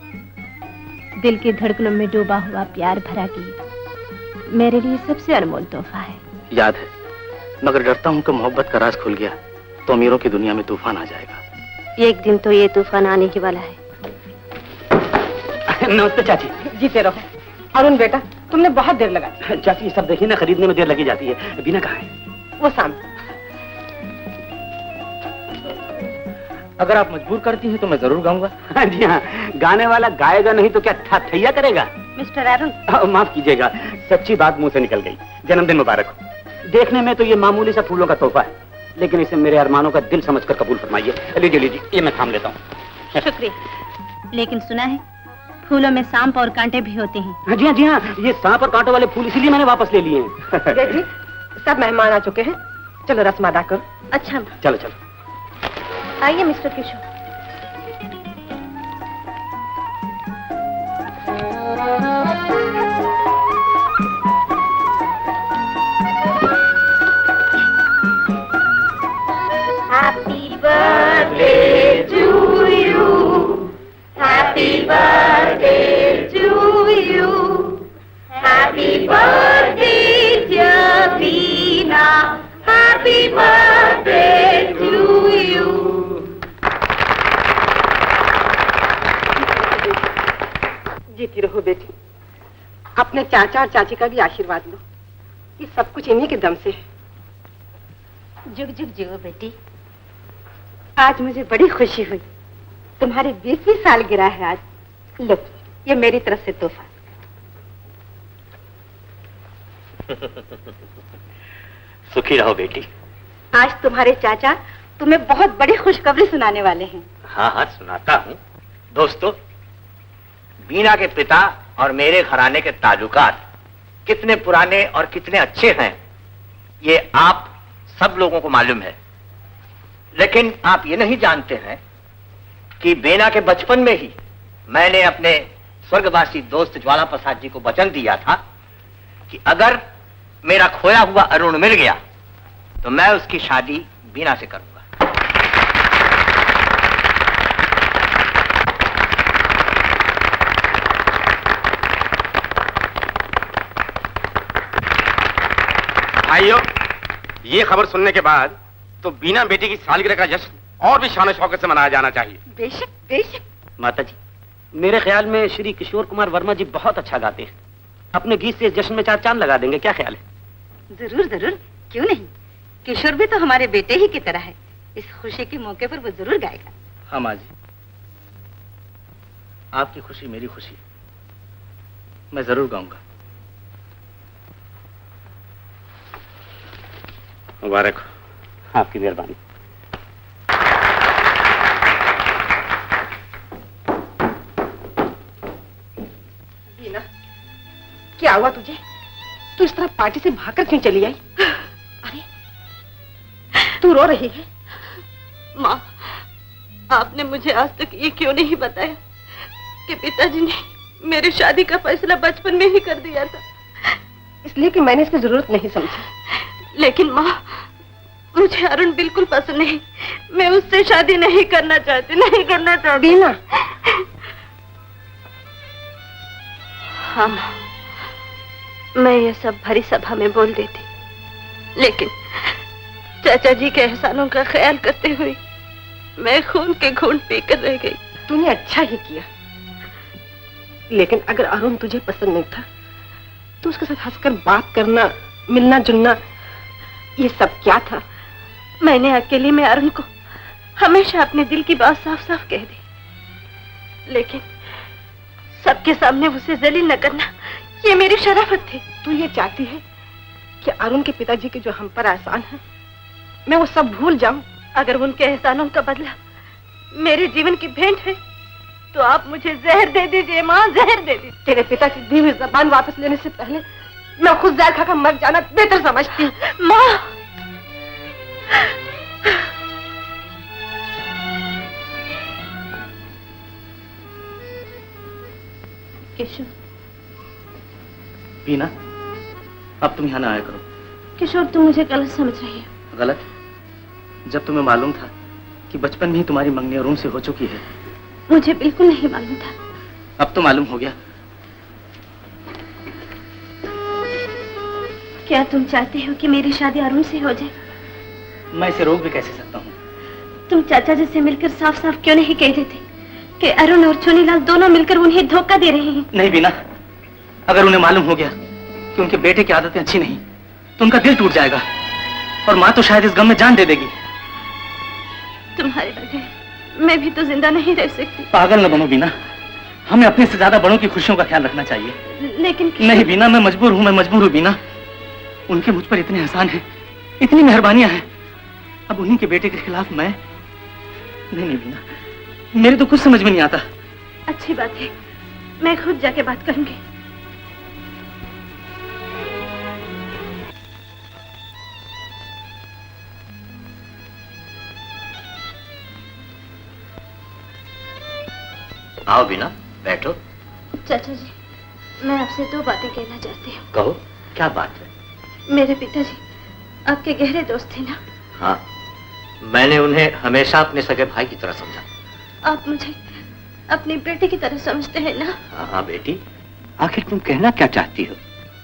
दिल की धड़कनों में डूबा हुआ प्यार भरा गीत मेरे लिए सबसे अनमोल तोहफा है। याद है, मगर डरता हूं कि मोहब्बत का राज खुल गया तो अमीरों की दुनिया में तूफान आ जाएगा। एक दिन तो ये तूफान आने ही वाला है। नमस्ते चाची। जीते रहो। अरुण बेटा, तुमने बहुत देर लगा दी। चाची ये सब देखिए ना, खरीदने में देर लगी जाती है। बीना कहाँ है? वो सामने। अगर आप मजबूर करती हैं तो मैं जरूर गाऊंगा। हाँ जी हाँ, गाने वाला गाएगा नहीं तो क्या ठैया करेगा? मिस्टर अरुण, माफ कीजिएगा, सच्ची बात मुंह से निकल गई। जन्मदिन मुबारक हो। देखने में तो ये मामूली सा फूलों का तोहफा है, लेकिन इसे मेरे अरमानों का दिल समझकर कबूल फरमाइए। लीजिए लीजिए, ये मैं थाम लेता हूँ। शुक्रिया। लेकिन सुना है फूलों में सांप और कांटे भी होते हैं। हाँ जी हाँ, ये सांप और कांटों वाले फूल इसीलिए मैंने वापस ले लिए हैं। जी, सब मेहमान आ चुके हैं, चलो रस्म अदा करो। अच्छा चलो चलो। आइए mister Kishore. Happy birthday to you. Happy birthday to you. Happy birthday dear Veena. Happy birthday to you. जीती रहो बेटी, अपने चाचा और चाची का भी आशीर्वाद लो। ये सब कुछ इन्हीं के दम से है। जुग जुग जियो बेटी। आज मुझे बड़ी खुशी हुई, तुम्हारी 20वीं सालगिरह है आज। लो, ये मेरी तरफ से तोहफा। सुखी रहो बेटी। आज तुम्हारे चाचा तुम्हें बहुत बड़ी खुशखबरी सुनाने वाले हैं। हाँ हाँ सुनाता हूँ। दोस्तों, बीना के पिता और मेरे घराने के ताल्लुकात कितने पुराने और कितने अच्छे हैं, ये आप सब लोगों को मालूम है। लेकिन आप ये नहीं जानते हैं कि बीना के बचपन में ही मैंने अपने स्वर्गवासी दोस्त ज्वाला प्रसाद जी को वचन दिया था कि अगर मेरा खोया हुआ अरुण मिल गया तो मैं उसकी शादी बीना से करूंगा। भाइयों, ये खबर सुनने के बाद तो बीना बेटी की सालगिरह का जश्न और भी शान शौकत से मनाया जाना चाहिए। बेशक बेशक। माता जी, मेरे ख्याल में श्री किशोर कुमार वर्मा जी बहुत अच्छा गाते हैं। अपने गीत से इस जश्न में 4 चांद लगा देंगे, क्या ख्याल है? जरूर जरूर, क्यों नहीं। किशोर भी तो हमारे बेटे ही की तरह है। इस खुशी के मौके पर वो जरूर गाएगा। हाँ माँ जी, आपकी खुशी मेरी खुशी, मैं जरूर गाऊंगा। मुबारक हो। आपकी मेहरबानी। बीना, क्या हुआ तुझे? तू इस तरह पार्टी से भागकर क्यों चली आई? अरे, तू रो रही है? माँ, आपने मुझे आज तक ये क्यों नहीं बताया कि पिताजी ने मेरी शादी का फैसला बचपन में ही कर दिया था? इसलिए कि मैंने इसकी जरूरत नहीं समझी। लेकिन माँ, मुझे अरुण बिल्कुल पसंद नहीं। मैं उससे शादी नहीं करना चाहती, नहीं करना चाहती। बीना, हाँ माँ, मैं ये सब भरी सभा में बोल देती, लेकिन चाचा जी के एहसानों का ख्याल करते हुए मैं खून के घूंट पीकर रह गई। तूने अच्छा ही किया, लेकिन अगर अरुण तुझे पसंद नहीं था तो उसके साथ हंसकर बात करना, मिलना जुलना, ये सब क्या था? मैंने अकेले में अरुण को हमेशा अपने दिल की बात साफ साफ कह दी, लेकिन सबके सामने उसे जलील न करना ये मेरी शराफत थी। तू ये चाहती है कि अरुण के पिताजी के जो हम पर एहसान है मैं वो सब भूल जाऊं? अगर उनके एहसानों का बदला मेरे जीवन की भेंट है तो आप मुझे जहर दे दीजिए माँ, जहर दे दीजिए। तेरे पिता की दी हुई जबान वापस लेने से पहले मैं खुद जहर खाकर मर जाना बेहतर समझती हूँ। माँ, बीना, अब तुम यहाँ ना आया करो। किशोर, तुम मुझे गलत समझ रही हो। गलत? जब तुम्हें मालूम था कि बचपन में ही तुम्हारी मंगनी अरुण से हो चुकी है। मुझे बिल्कुल नहीं मालूम था। अब तो मालूम हो गया। क्या तुम चाहते हो कि मेरी शादी अरुण से हो जाए? मैं इसे रोक भी कैसे सकता हूँ? तुम चाचा जी से मिलकर साफ साफ क्यों नहीं कह देते कि अरुण और चुनीलाल दोनों मिलकर उन्हें धोखा दे रहे हैं? नहीं बीना, अगर उन्हें मालूम हो गया कि उनके बेटे की आदतें अच्छी नहीं तो उनका दिल टूट जाएगा और माँ तो शायद इस गम में जान दे देगी। तुम्हारे बगैर मैं भी तो जिंदा नहीं रह सकती। पागल न बनो बीना, हमें अपने से ज्यादा बड़ों की खुशियों का ख्याल रखना चाहिए। लेकिन नहीं बीना, मैं मजबूर हूँ बीना। उनके मुझ पर इतने एहसान हैं, इतनी मेहरबानियां हैं, अब उन्हीं के बेटे के खिलाफ मैं? नहीं बीना, मेरे तो कुछ समझ में नहीं आता। अच्छी बात है, मैं खुद जाके बात करूंगी। आओ बीना, बैठो। चाचा जी, मैं आपसे दो बातें कहना चाहती हूँ। कहो, क्या बात है? मेरे पिताजी आपके गहरे दोस्त थे ना? हाँ, मैंने उन्हें हमेशा अपने सगे भाई की तरह समझा। आप मुझे अपनी बेटी की तरह समझते हैं ना? हाँ बेटी, आखिर तुम कहना क्या चाहती हो?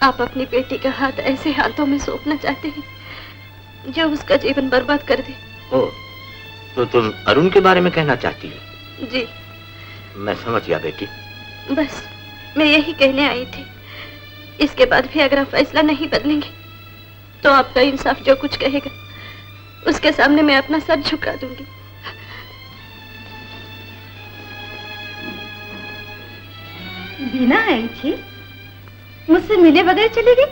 आप अपनी बेटी का हाथ ऐसे हाथों में सौंपना चाहते हैं जो उसका जीवन बर्बाद कर दे। ओ, तो तुम अरुण के बारे में कहना चाहती हो? जी। मैं समझ गया बेटी। बस मैं यही कहने आई थी। इसके बाद भी अगर आप फैसला नहीं बदलेंगे तो आपका इंसाफ जो कुछ कहेगा उसके सामने मैं अपना सर झुका दूंगी। बीना आई थी, मुझसे मिले बगैर चली गई?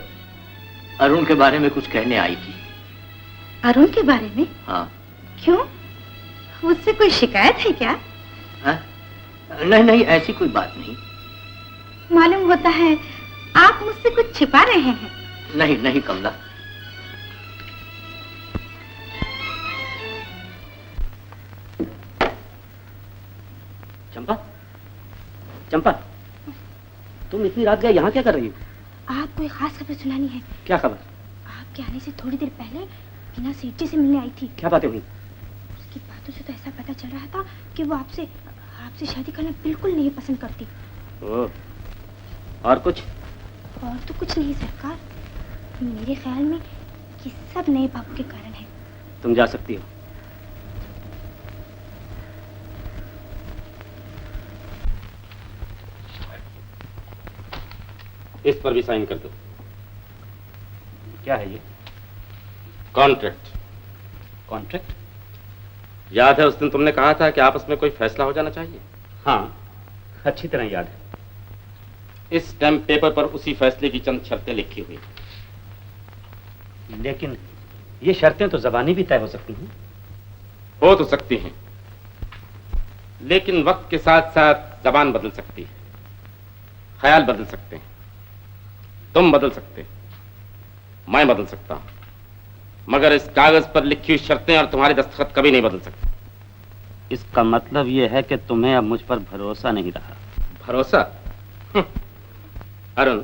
अरुण के बारे में कुछ कहने आई थी। अरुण के बारे में? हाँ। क्यों, मुझसे कोई शिकायत है क्या? हाँ? नहीं नहीं, ऐसी कोई बात नहीं। मालूम होता है आप मुझसे कुछ छिपा रहे हैं। नहीं नहीं कमला। चंपा, चंपा, तुम इतनी रात गए यहाँ क्या कर रही हो? आपको कोई खास खबर सुनानी है। क्या खबर? आपके आने से थोड़ी देर पहले बिना सेठ जी से मिलने आई थी। क्या बातें हुई? उसकी बातों से तो ऐसा पता चल रहा था कि वो आपसे शादी करना बिल्कुल नहीं पसंद करती। ओह, और कुछ? और तो कुछ नहीं सरकार, मेरे ख्याल में ये सब नए बाबू के कारण है। तुम जा सकती हो। इस पर भी साइन कर दो। क्या है ये? कॉन्ट्रैक्ट। कॉन्ट्रैक्ट? याद है उस दिन तुमने कहा था कि आपस में कोई फैसला हो जाना चाहिए? हाँ, अच्छी तरह याद है। इस स्टैम्प पेपर पर उसी फैसले की चंद शर्तें लिखी हुई। लेकिन ये शर्तें तो ज़बानी भी तय हो सकती हैं। हो तो सकती हैं, लेकिन वक्त के साथ साथ जबान बदल सकती है, ख्याल बदल सकते हैं, तुम बदल सकते, मैं बदल सकता हूं, मगर इस कागज पर लिखी हुई शर्तें और तुम्हारे दस्तखत कभी नहीं बदल सकते। इसका मतलब यह है कि तुम्हें अब मुझ पर भरोसा नहीं रहा। भरोसा? अरुण,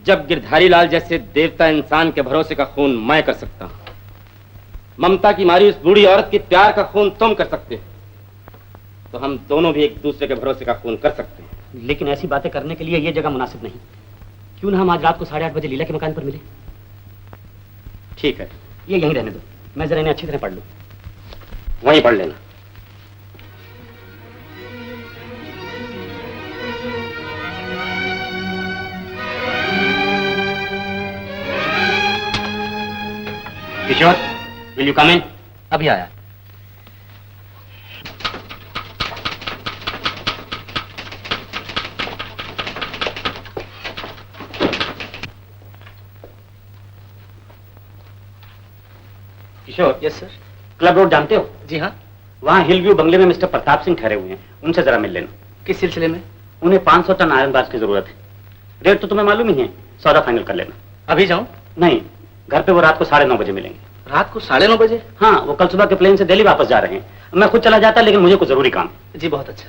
जब गिरधारी लाल जैसे देवता इंसान के भरोसे का खून मैं कर सकता हूं, ममता की मारी उस बूढ़ी औरत के प्यार का खून तुम कर सकते हो, तो हम दोनों भी एक दूसरे के भरोसे का खून कर सकते हैं। लेकिन ऐसी बातें करने के लिए ये जगह मुनासिब नहीं। क्यों ना हम आज रात को 8:30 बजे लीला के मकान पर मिले? ठीक है, ये यहीं रहने दो, मैं जरा इन्हें अच्छी तरह पढ़ लूं। वहीं पढ़ लेना। Kishore, will you come in? अभी आया। Kishore. Yes sir. Club road जानते हो? जी हाँ। वहाँ हिल व्यू बंगले में मिस्टर प्रताप सिंह ठहरे हुए हैं, उनसे जरा मिल लेना। किस सिलसिले में? उन्हें 500 टन आयरन बार्स की जरूरत है। रेट तो तुम्हें मालूम ही है, सौदा फाइनल कर लेना। अभी जाऊं? नहीं, घर पे वो रात को 9:30 बजे मिलेंगे। रात को 9:30 बजे? हाँ, वो कल सुबह के प्लेन से दिल्ली वापस जा रहे हैं। मैं खुद चला जाता, लेकिन मुझे कुछ जरूरी काम। जी बहुत अच्छा।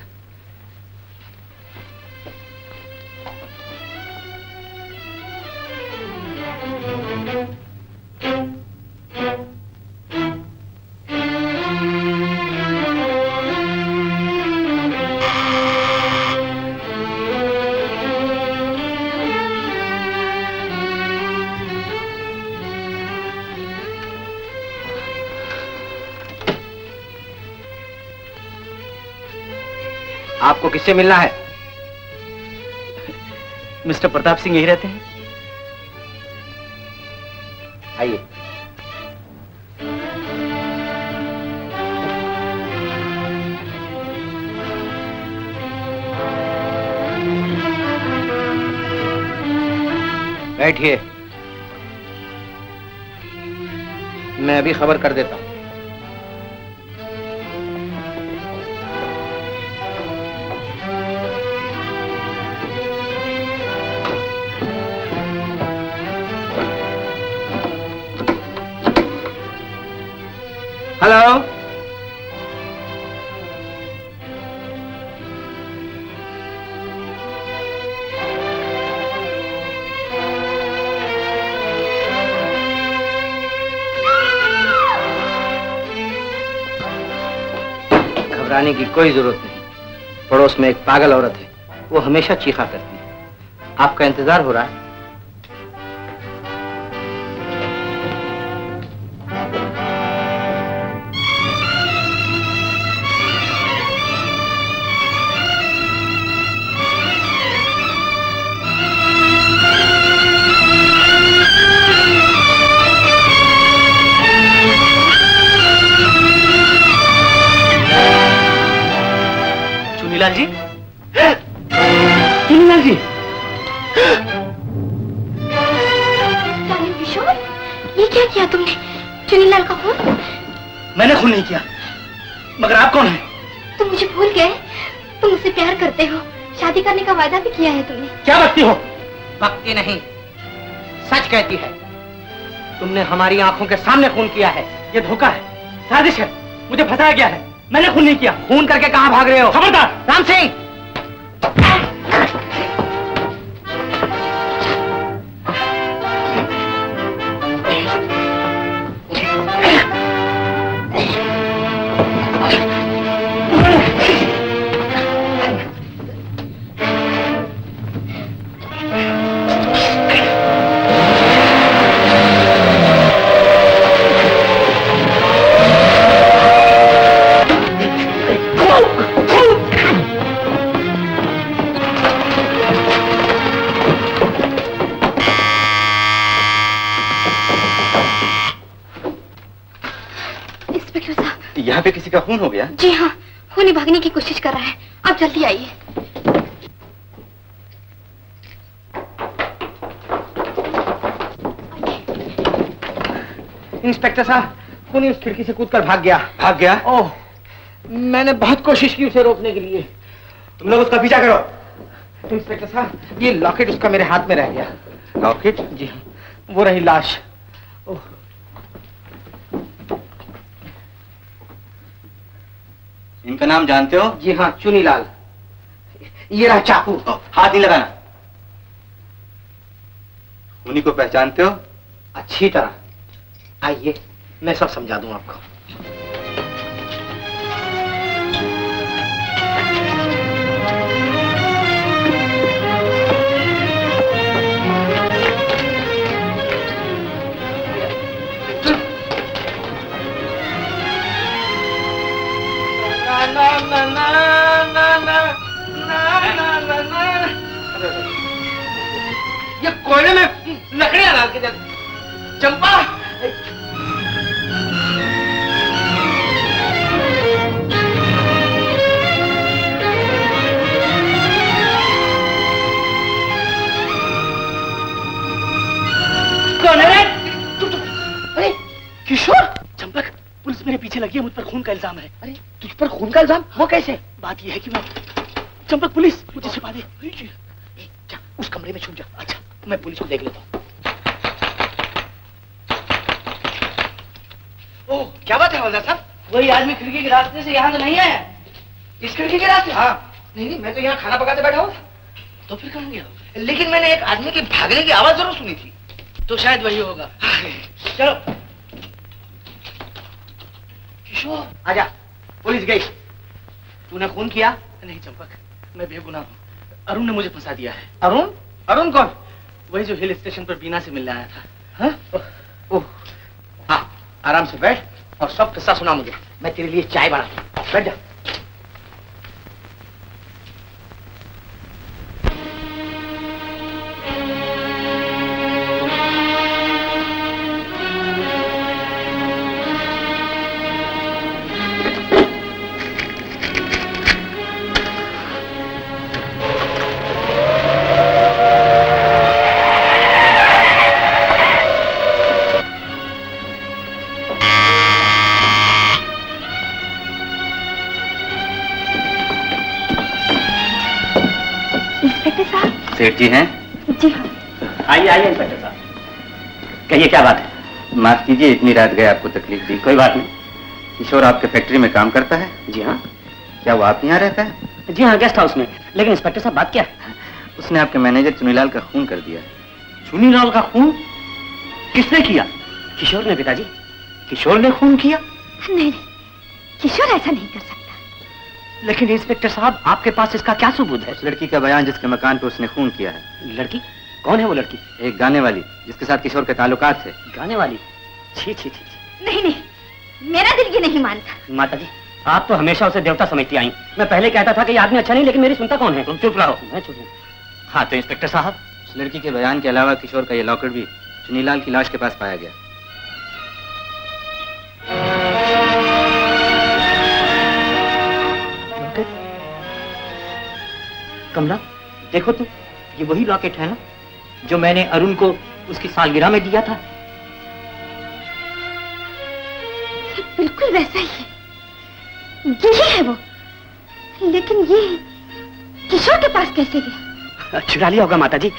आपको किससे मिलना है? मिस्टर प्रताप सिंह यही रहते हैं? आइए। बैठिए, मैं अभी खबर कर देता हूं। हेलो, घबराने की कोई जरूरत नहीं। पड़ोस में एक पागल औरत है, वो हमेशा चीखा करती है। आपका इंतजार हो रहा है। चुनीलाल जी, चुनीलाल जी। डार्लिंग किशोर, ये क्या किया तुमने? चुनीलाल का खून? मैंने खून नहीं किया, मगर आप कौन हैं? तुम मुझे भूल गए? तुम मुझसे प्यार करते हो, शादी करने का वादा भी किया है तुमने। क्या बकती हो? बकती नहीं, सच कहती है। तुमने हमारी आंखों के सामने खून किया है। ये धोखा है, साजिश है, मुझे फंसाया गया है। मैंने खून नहीं किया। खून करके कहां भाग रहे हो? खबरदार! राम सिंह! यहाँ पे किसी का खून हो गया? जी हाँ, खूनी भागने की कोशिश कर रहा है। आप जल्दी आइए। इंस्पेक्टर साहब, खूनी उस खिड़की से कूदकर भाग गया। भाग गया? ओह, मैंने बहुत कोशिश की उसे रोकने के लिए। तुम लोग उसका पीछा करो। इंस्पेक्टर साहब, ये लॉकेट उसका मेरे हाथ में रह गया। लॉकेट? जी हाँ, वो रही लाश। ओह, इनका नाम जानते हो? जी हाँ, चुनीलाल। ये रहा चाकू। हाथ नहीं लगाना। उन्हीं को पहचानते हो? अच्छी तरह। आइए, मैं सब समझा दूं आपको। ना ना ना ना ना ना ना ना ना। ये कोयले में लकड़ियां डाल के दे। चंपा, कौन है? अरे किशोर! चंपक, पुलिस मेरे पीछे लगी है, मुझ पर खून का इल्जाम है। अरे तुझ पर खून का इल्जाम? वो कैसे? बात यह है कि मैं... चंपक, पुलिस मुझे छिपा दे। जा, उस कमरे में छुप जा। अच्छा, मैं पुलिस को देख लेता हूँ। ओह, क्या बात है हवलदार साहब? वही आदमी खिड़की के रास्ते से यहाँ तो नहीं आया? इस खिड़की के रास्ते? हाँ। नहीं, मैं तो यहाँ खाना पकाते बैठा हूँ। तो फिर कहाँ गया? लेकिन मैंने एक आदमी की भागने की आवाज जरूर सुनी थी। तो शायद वही होगा। चलो। किशोर, आजा। पुलिस गई। तूने खून किया? नहीं चंपक, मैं बेगुनाह हूँ। अरुण ने मुझे फंसा दिया है। अरुण? अरुण कौन? वही जो हिल स्टेशन पर बीना से मिलने आया था। हाँ? ओह, हाँ, आराम से बैठ और सब किस्सा सुना मुझे। मैं तेरे लिए चाय बनाता हूँ। बैठ जा। सेठ जी हैं? जी हाँ। आइए आइए इंस्पेक्टर साहब, कहिए क्या बात है? माफ कीजिए इतनी रात गए आपको तकलीफ दी। कोई बात नहीं। किशोर आपके फैक्ट्री में काम करता है? जी हाँ। क्या वो आप यहाँ रहता है? जी हाँ, गेस्ट हाउस में। लेकिन इंस्पेक्टर साहब बात क्या है? उसने आपके मैनेजर चुनीलाल का खून कर दिया। चुनीलाल का खून किसने किया? किशोर ने पिताजी। किशोर ने खून किया? नहीं, किशोर ऐसा नहीं कर सकता। लेकिन इंस्पेक्टर साहब आपके पास इसका क्या सबूत है? उस लड़की का बयान जिसके मकान पे उसने खून किया है। लड़की? कौन है वो लड़की? एक गाने वाली जिसके साथ किशोर के ताल्लुकात थे। गाने वाली? छी छी छी। नहीं नहीं, मेरा दिल ये नहीं मानता। माता जी, आप तो हमेशा उसे देवता समझती आई। मैं पहले कहता था कि ये आदमी अच्छा नहीं, लेकिन मेरी सुनता कौन है? तुम चुप रहो। मैं चुप हूँ। हाँ तो इंस्पेक्टर साहब, उस लड़की के बयान के अलावा किशोर का ये लॉकेट भी चुनीलाल की लाश के पास पाया गया। लॉकेट? कमला, देखो तुम, ये वही लॉकेट है ना जो मैंने अरुण को उसकी सालगिरह में दिया था? बिल्कुल वैसा ही है, यही है वो। लेकिन ये किशोर के पास कैसे गया? चुरा लिया होगा माता जी।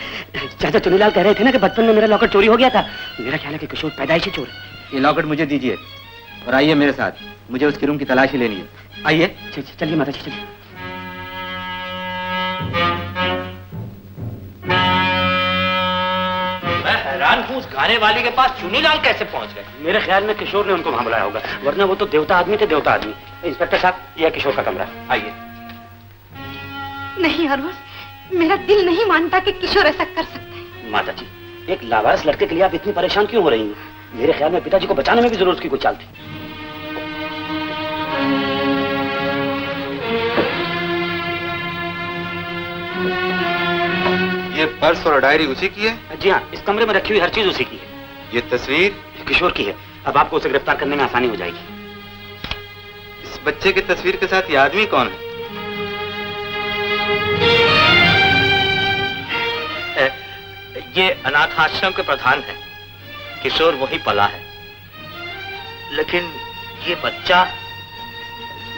चाचा चुनीलाल कह रहे थे ना कि बचपन में मेरा लॉकेट चोरी हो गया था। मेरा ख्याल है कि किशोर पैदाइशी चोर है। ये लॉकेट मुझे दीजिए और आइए मेरे साथ, मुझे उसकी रूम की तलाशी लेनी है। आइए। चलिए माता जी, चलिए। मैं हैरान हूँ, उस गाने वाली के पास चुनीलाल कैसे पहुंच गए? मेरे ख्याल में किशोर ने उनको वहां बुलाया होगा, वरना वो तो देवता आदमी थे, देवता आदमी। इंस्पेक्टर साहब, यह किशोर का कमरा। आइए। नहीं अरुण, मेरा दिल नहीं मानता कि किशोर ऐसा कर सकता है। माता जी, एक लावारिस लड़के के लिए आप इतनी परेशान क्यों हो रही हैं? मेरे ख्याल में पिताजी को बचाने में भी जरूर उसकी कोई चाल थी। ये पर्स और डायरी उसी की है? जी हाँ, इस कमरे में रखी हुई हर चीज उसी की है। ये तस्वीर किशोर की है। अब आपको उसे गिरफ्तार करने में आसानी हो जाएगी। इस बच्चे की तस्वीर के साथ ये आदमी कौन है? ये अनाथ आश्रम के प्रधान है। किशोर वही पला है। लेकिन ये बच्चा,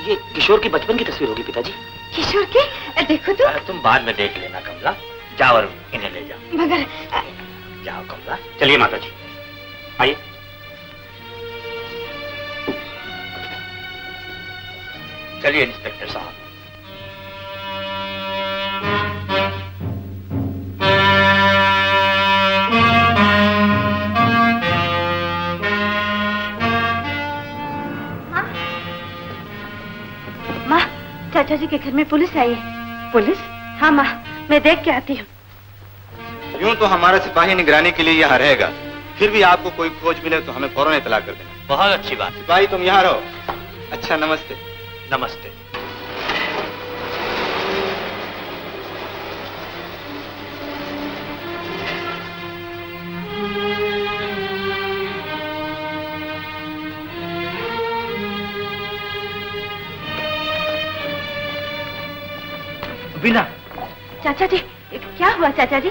ये किशोर की बचपन की तस्वीर होगी पिताजी। किशोर की? देखो तो। तुम बाद में देख लेना कमला। जाओ और इन्हें ले जाओ। मगर जाओ कमला। चलिए माता जी, आइए। चलिए इंस्पेक्टर साहब। माँ, चाचा जी के घर में पुलिस आई है। पुलिस? हाँ माँ, मैं देख के आती हूँ। यूं तो हमारा सिपाही निगरानी के लिए यहाँ रहेगा, फिर भी आपको कोई खोज मिले तो हमें फौरन इत्तला कर देना। बहुत अच्छी बात। सिपाही तुम यहाँ रहो। अच्छा, नमस्ते। नमस्ते। बिना। चाचा जी, क्या हुआ चाचा जी?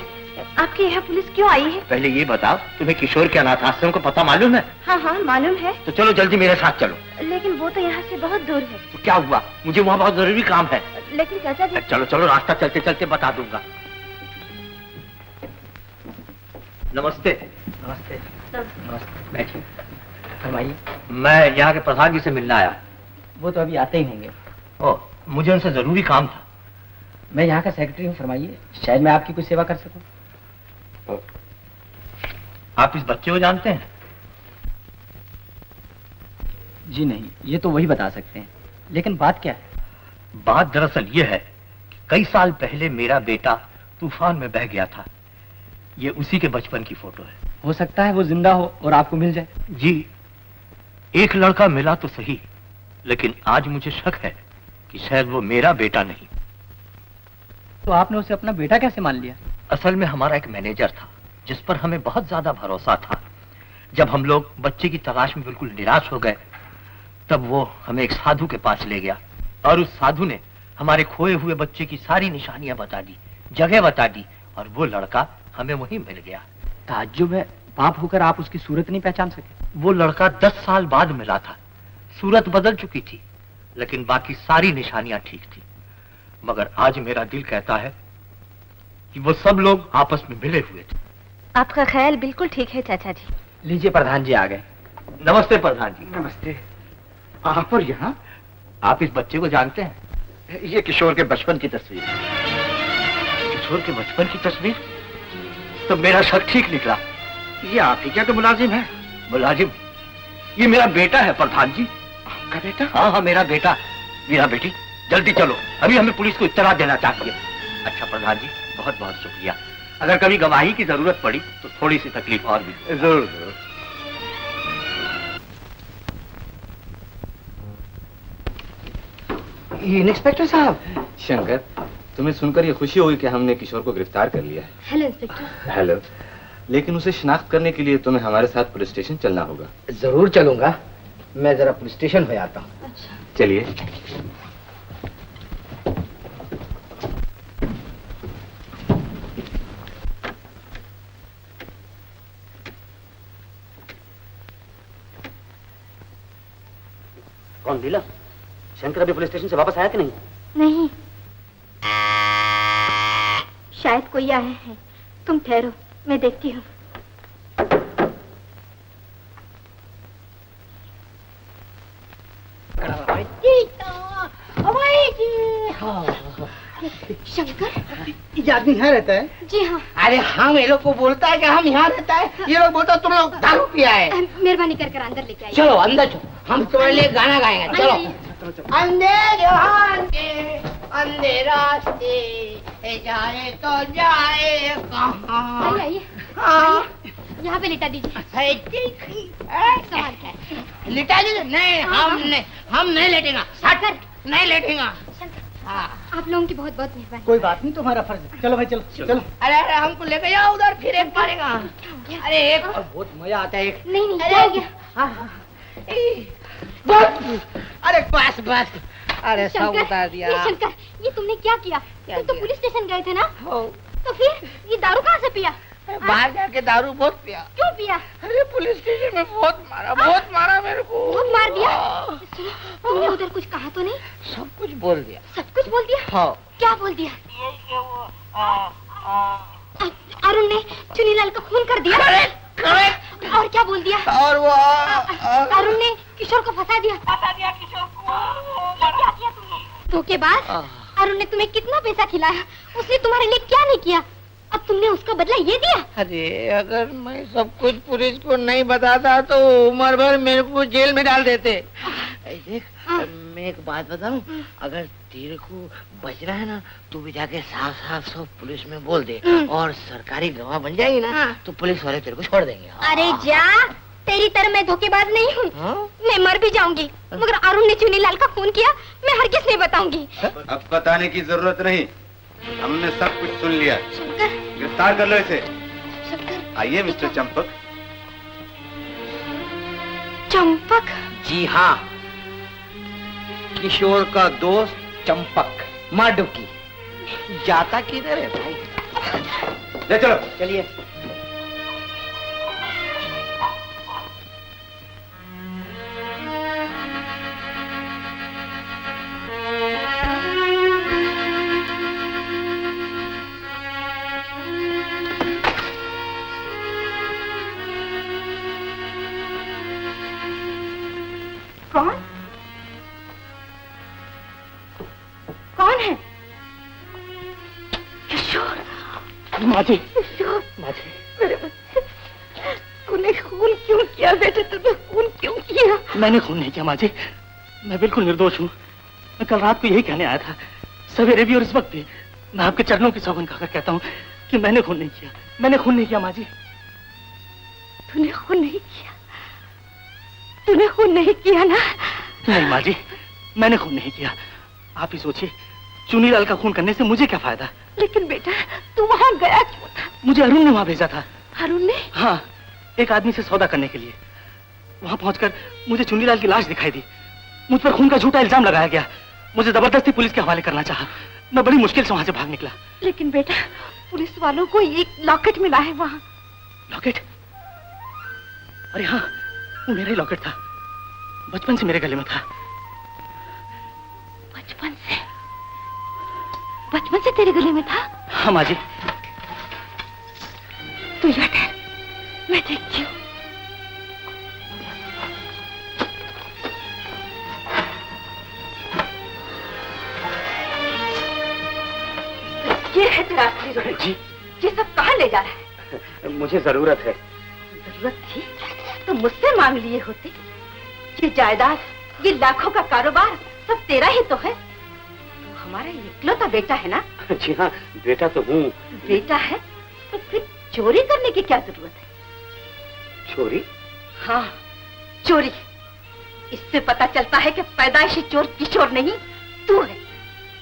आपके यहाँ पुलिस क्यों आई है? पहले ये बताओ, तुम्हें किशोर के अनाथ आश्रम का पता मालूम है? हाँ हाँ मालूम है। तो चलो जल्दी मेरे साथ चलो। लेकिन वो तो यहाँ से बहुत दूर है। तो क्या हुआ? मुझे वहाँ बहुत जरूरी काम है। लेकिन चाचा जी। चलो चलो, रास्ता चलते चलते बता दूंगा। नमस्ते। नमस्ते। नमस्ते। बैठिए। फरमाइए। मैं यहाँ के प्रधान जी से मिलने आया। वो तो अभी आते ही होंगे। ओह, मुझे उनसे जरूरी काम था। मैं यहाँ का सेक्रेटरी हूँ, फरमाइए, शायद मैं आपकी कुछ सेवा कर सकूं। आप इस बच्चे को जानते हैं? जी नहीं, ये तो वही बता सकते हैं। लेकिन बात क्या है? बात दरअसल ये है कि कई साल पहले मेरा बेटा तूफान में बह गया था। ये उसी के बचपन की फोटो है। हो सकता है वो जिंदा हो और आपको मिल जाए। जी, एक लड़का मिला तो सही, लेकिन आज मुझे शक है कि शायद वो मेरा बेटा नहीं। तो आपने उसे अपना बेटा कैसे मान लिया? असल में हमारा एक मैनेजर था जिस पर हमें बहुत ज्यादा भरोसा था। जब हम लोग बच्चे की तलाश में बिल्कुल निराश हो गए, तब वो हमें एक साधु के पास ले गया और उस साधु ने हमारे खोए हुए बच्चे की सारी निशानियां बता दी, जगह बता दी, और वो लड़का हमें वहीं मिल गया। ताज्जुब है, बाप होकर आप उसकी सूरत नहीं पहचान सके? वो लड़का 10 साल बाद मिला था। सूरत बदल चुकी थी, लेकिन बाकी सारी निशानियां ठीक थी। मगर आज मेरा दिल कहता है कि वो सब लोग आपस में मिले हुए थे। आपका ख्याल बिल्कुल ठीक है चाचा जी। लीजिए प्रधान जी आ गए। नमस्ते प्रधान जी। नमस्ते। आप और यहाँ आप इस बच्चे को जानते हैं? ये किशोर के बचपन की तस्वीर। किशोर के बचपन की तस्वीर? तो मेरा शक ठीक निकला। ये आप ही क्या तो मुलाजिम है? मुलाजिम? ये मेरा बेटा है प्रधान जी। आपका बेटा? हाँ हाँ, मेरा बेटा। मीरा बेटी, जल्दी चलो, अभी हमें पुलिस को इत्तला देना चाहिए। अच्छा प्रधान जी, बहुत बहुत शुक्रिया। अगर कभी गवाही की जरूरत पड़ी तो थोड़ी सी तकलीफ और भी। जरूर जरूर। इंस्पेक्टर साहब। शंकर, तुम्हें सुनकर ये खुशी होगी कि हमने किशोर को गिरफ्तार कर लिया है। Hello inspector. हेलो। लेकिन उसे शिनाख्त करने के लिए तुम्हें हमारे साथ पुलिस स्टेशन चलना होगा। जरूर चलूंगा। मैं जरा पुलिस स्टेशन हो आता हूँ। अच्छा। चलिए। कौन लीला? शंकर अभी पुलिस स्टेशन से वापस आया कि नहीं? नहीं, शायद कोई आया है। तुम ठहरो, मैं देखती हूँ। शंकर, ये आदमी यहाँ रहता है? जी हाँ। अरे हम ये लोग को बोलता है कि हम यहाँ रहता है, ये लोग बोलता है तुम लोग दारू पिया है। मेहरबानी कर अंदर लेके आइए। चलो अंदर चलो, हम तुम्हारे लिए गाना गाएंगे। चलो। अंधेरे अंधे रास्ते जाए तो जाए कहाँ? आइए, हाँ। यहाँ पे लिटा दीजिए। सवाल क्या है? लिटा दीजिए? नहीं, हम नहीं लेटेगा। नहीं लेटेगा। आप लोगों की बहुत बहुत मेहरबानी। कोई बात नहीं, तुम्हारा फर्ज है। चलो भाई, चलो चलो। अरे अरे हमको लेके जाओ उधर, फिर एक मारेगा। अरे एक बहुत मजा आता है। एक नहीं क्या हो गया? अरे बस बस, अरे सब शंकर, उतार दिया। ये शंकर, ये तुमने क्या किया? क्या तुम तो किया? पुलिस स्टेशन गए थे ना? हो। तो फिर ये दारू कहाँ से पिया? बाहर जाके दारू बहुत पिया। क्यों पिया? अरे पुलिस स्टेशन में बहुत मारा मेरे को। बहुत मार दिया? सुनो, तुमने उधर कुछ कहा तो नहीं? सब कुछ बोल दिया। सब कुछ बोल दिया? हाँ। क्या बोल दिया? अरुण ने चुनीलाल का खून कर दिया? करेक्ट। और क्या बोल दिया? और वो अरुण ने किशोर को फंसा दिया किशोर को। क्या किया तुमने? धोखेबाज। अरुण ने तुम्हें कितना पैसा खिलाया, उसने तुम्हारे लिए क्या नहीं किया? अब तुमने उसका बदला ये दिया? अरे अगर मैं सब कुछ पुलिस को नहीं बताता तो उम्र भर मेरे को जेल में डाल देते। देख, मैं एक बात बताऊं, अगर तेरे को बचना है ना, तू भी जाके साफ साफ सब पुलिस में बोल दे और सरकारी गवाह बन जाएगी ना, तो पुलिस वाले तेरे को छोड़ देंगे। अरे जा, तेरी तरह मैं धोखेबाज नहीं हूँ। मैं मर भी जाऊंगी, मगर अरुण ने चुनीलाल का खून किया, मैं हरगिज नहीं बताऊंगी। अब बताने की जरूरत नहीं, हमने सब कुछ सुन लिया। गिरफ्तार कर लो इसे। आइए मिस्टर चंपक। चंपक? जी हाँ, किशोर का दोस्त चंपक, माडुकी। जाता किधर है भाई? ले चलो। चलिए। कौन? कौन है? किशोर। माजी, किशोर, माजी, मेरे बच्चे, तूने खून क्यों किया बेटे? तूने खून क्यों किया? मैंने खून नहीं किया माजी, मैं बिल्कुल निर्दोष हूँ। मैं कल रात को यही कहने आया था, सवेरे भी और इस वक्त भी। मैं आपके चरणों की सौगंध खाकर कहता हूँ कि मैंने खून नहीं किया, मैंने खून नहीं किया माजी। तूने खून नहीं किया? तूने खून नहीं किया ना? नहीं माँ जी, मैंने खून नहीं किया। आप ही सोचिए, चुनीलाल का खून करने से मुझे क्या फायदा? लेकिन बेटा, तू वहाँ गया क्यों था? मुझे अरुण ने वहाँ भेजा था। अरुण ने? हाँ, एक आदमी से सौदा करने के लिए। वहाँ पहुंचकर मुझे चुनीलाल की लाश दिखाई दी। मुझ पर खून का झूठा इल्जाम लगाया गया। मुझे जबरदस्ती पुलिस के हवाले करना चाहा। मैं बड़ी मुश्किल से वहाँ से भाग निकला। लेकिन बेटा, पुलिस वालों को एक लॉकेट मिला है वहाँ। लॉकेट? अरे हाँ, वो मेरा ही लॉकेट था। बचपन से मेरे गले में था। बचपन से? बचपन से तेरे गले में था? हाँ माँ जी, मैं देखती हूँ। ये है तेरा असली रूप। जी। ये सब कहाँ ले जा रहा है? मुझे जरूरत है। जरूरत थी तो मुझसे मांग लिए होते। ये जायदाद, ये लाखों का कारोबार सब तेरा ही तो है। तो हमारा इकलौता बेटा है ना? जी हाँ, बेटा तो हूँ। बेटा है तो फिर चोरी करने की क्या जरूरत है? चोरी? हाँ, चोरी। इससे पता चलता है कि पैदाइशी चोर किशोर नहीं, तू है।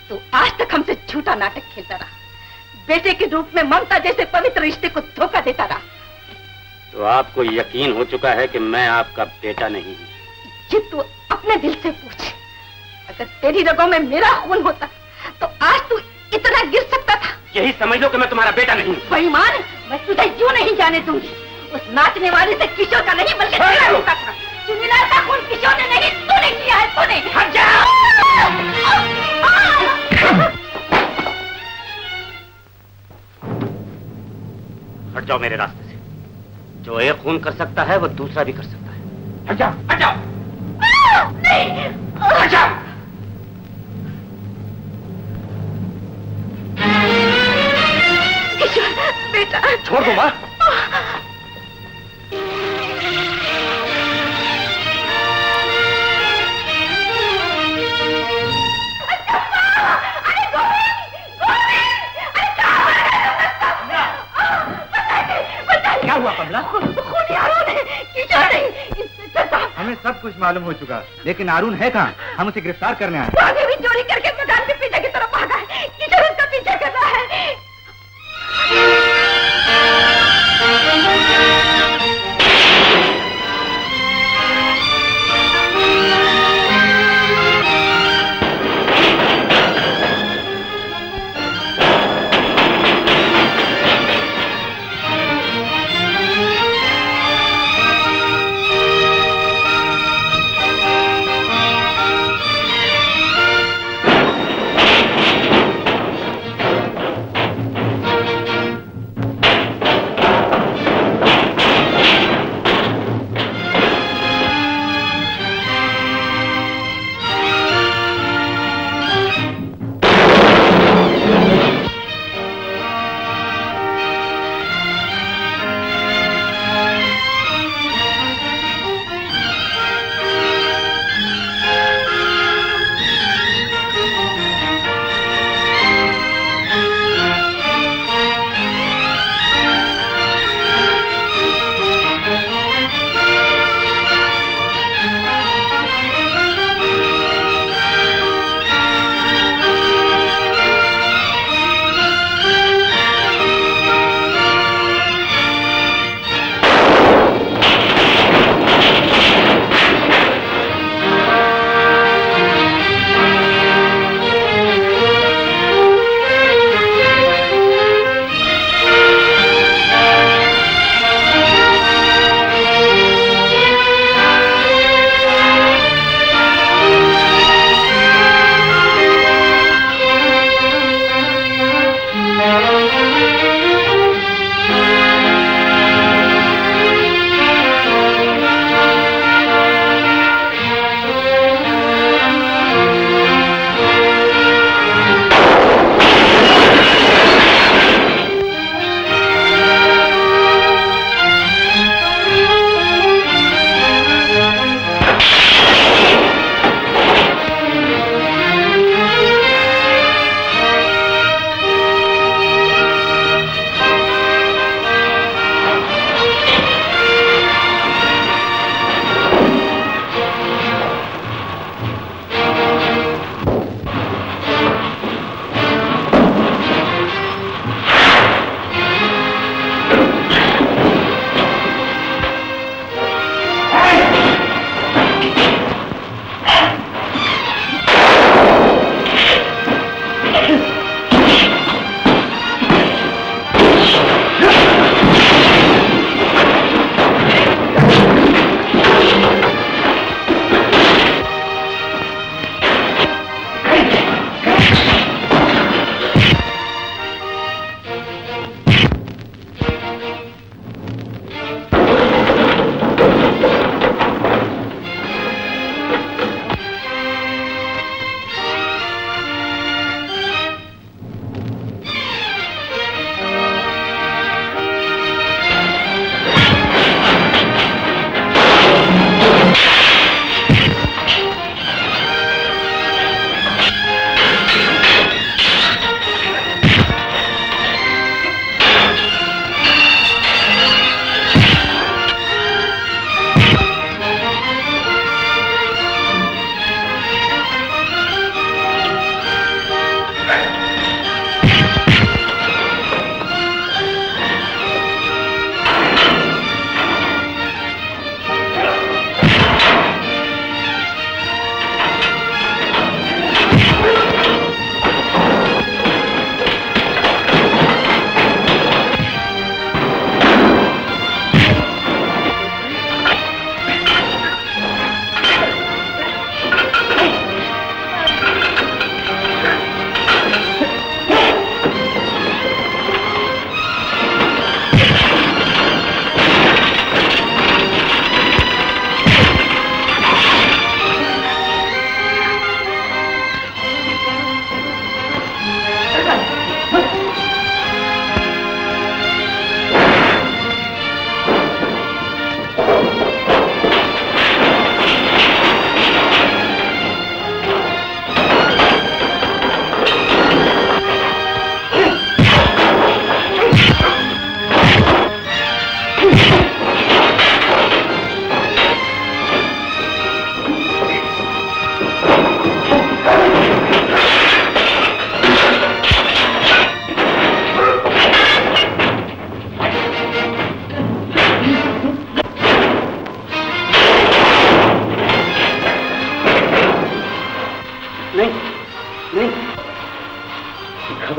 तो आज तक हमसे झूठा नाटक खेलता रहा, बेटे के रूप में ममता जैसे पवित्र रिश्ते को धोखा देता रहा। तो आपको यकीन हो चुका है कि मैं आपका बेटा नहीं हूँ? ये तू अपने दिल से पूछ। अगर तेरी रगों में मेरा खून होता तो आज तू इतना गिर सकता था। यही समझ लो कि मैं तुम्हारा बेटा नहीं हूँ। बेईमान, मैं तुझे यूं नहीं जाने दूंगी। उस नाचने वाले से किशोर का नहीं बल्कि तेरा होता था। चुनीलाल का खून किशोर ने नहीं, तूने किया है, तूने। हट जा! हट जाओ मेरे रास्ते से। जो एक खून कर सकता है वो दूसरा भी कर सकता है। हट जाओ, हट जाओ। नहीं, हट जाओ। किशोर बेटा, छोड़ दो माँ। क्या हुआ कमला? खून यारों ने, किशोर नहीं। हमें सब कुछ मालूम हो चुका, लेकिन अरुण है कहाँ? हम उसे गिरफ्तार करने आए। आगे भी चोरी करके मकान के पीछे की तरफ भागा है। किशोर उसका पीछा कर रहा है।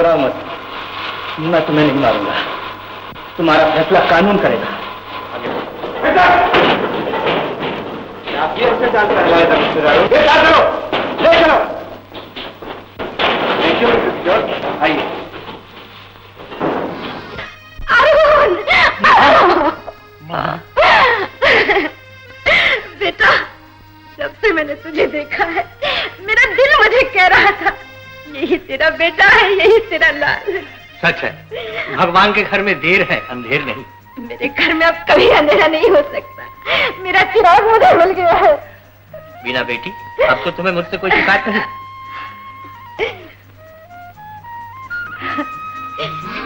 घबराओ मत, मैं तुम्हें नहीं मारूंगा, तुम्हारा फैसला कानून करेगा। आप ये उससे जान कर लाए थे रिश्तेदारों, ले चलो, ले चलो। आइए। बेटा, जब से मैंने तुझे देखा है, मेरा दिल मुझे कह रहा था यही तेरा बेटा है, यही तेरा लाल। सच है, भगवान के घर में देर है, अंधेर नहीं। मेरे घर में अब कभी अंधेरा नहीं हो सकता, मेरा चिराग मुझे मिल गया है। बीना बेटी, अब तो तुम्हें मुझसे कोई शिकायत नहीं।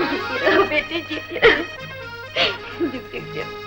जीती रहो बेटी, जीती रहो, जीती रहो।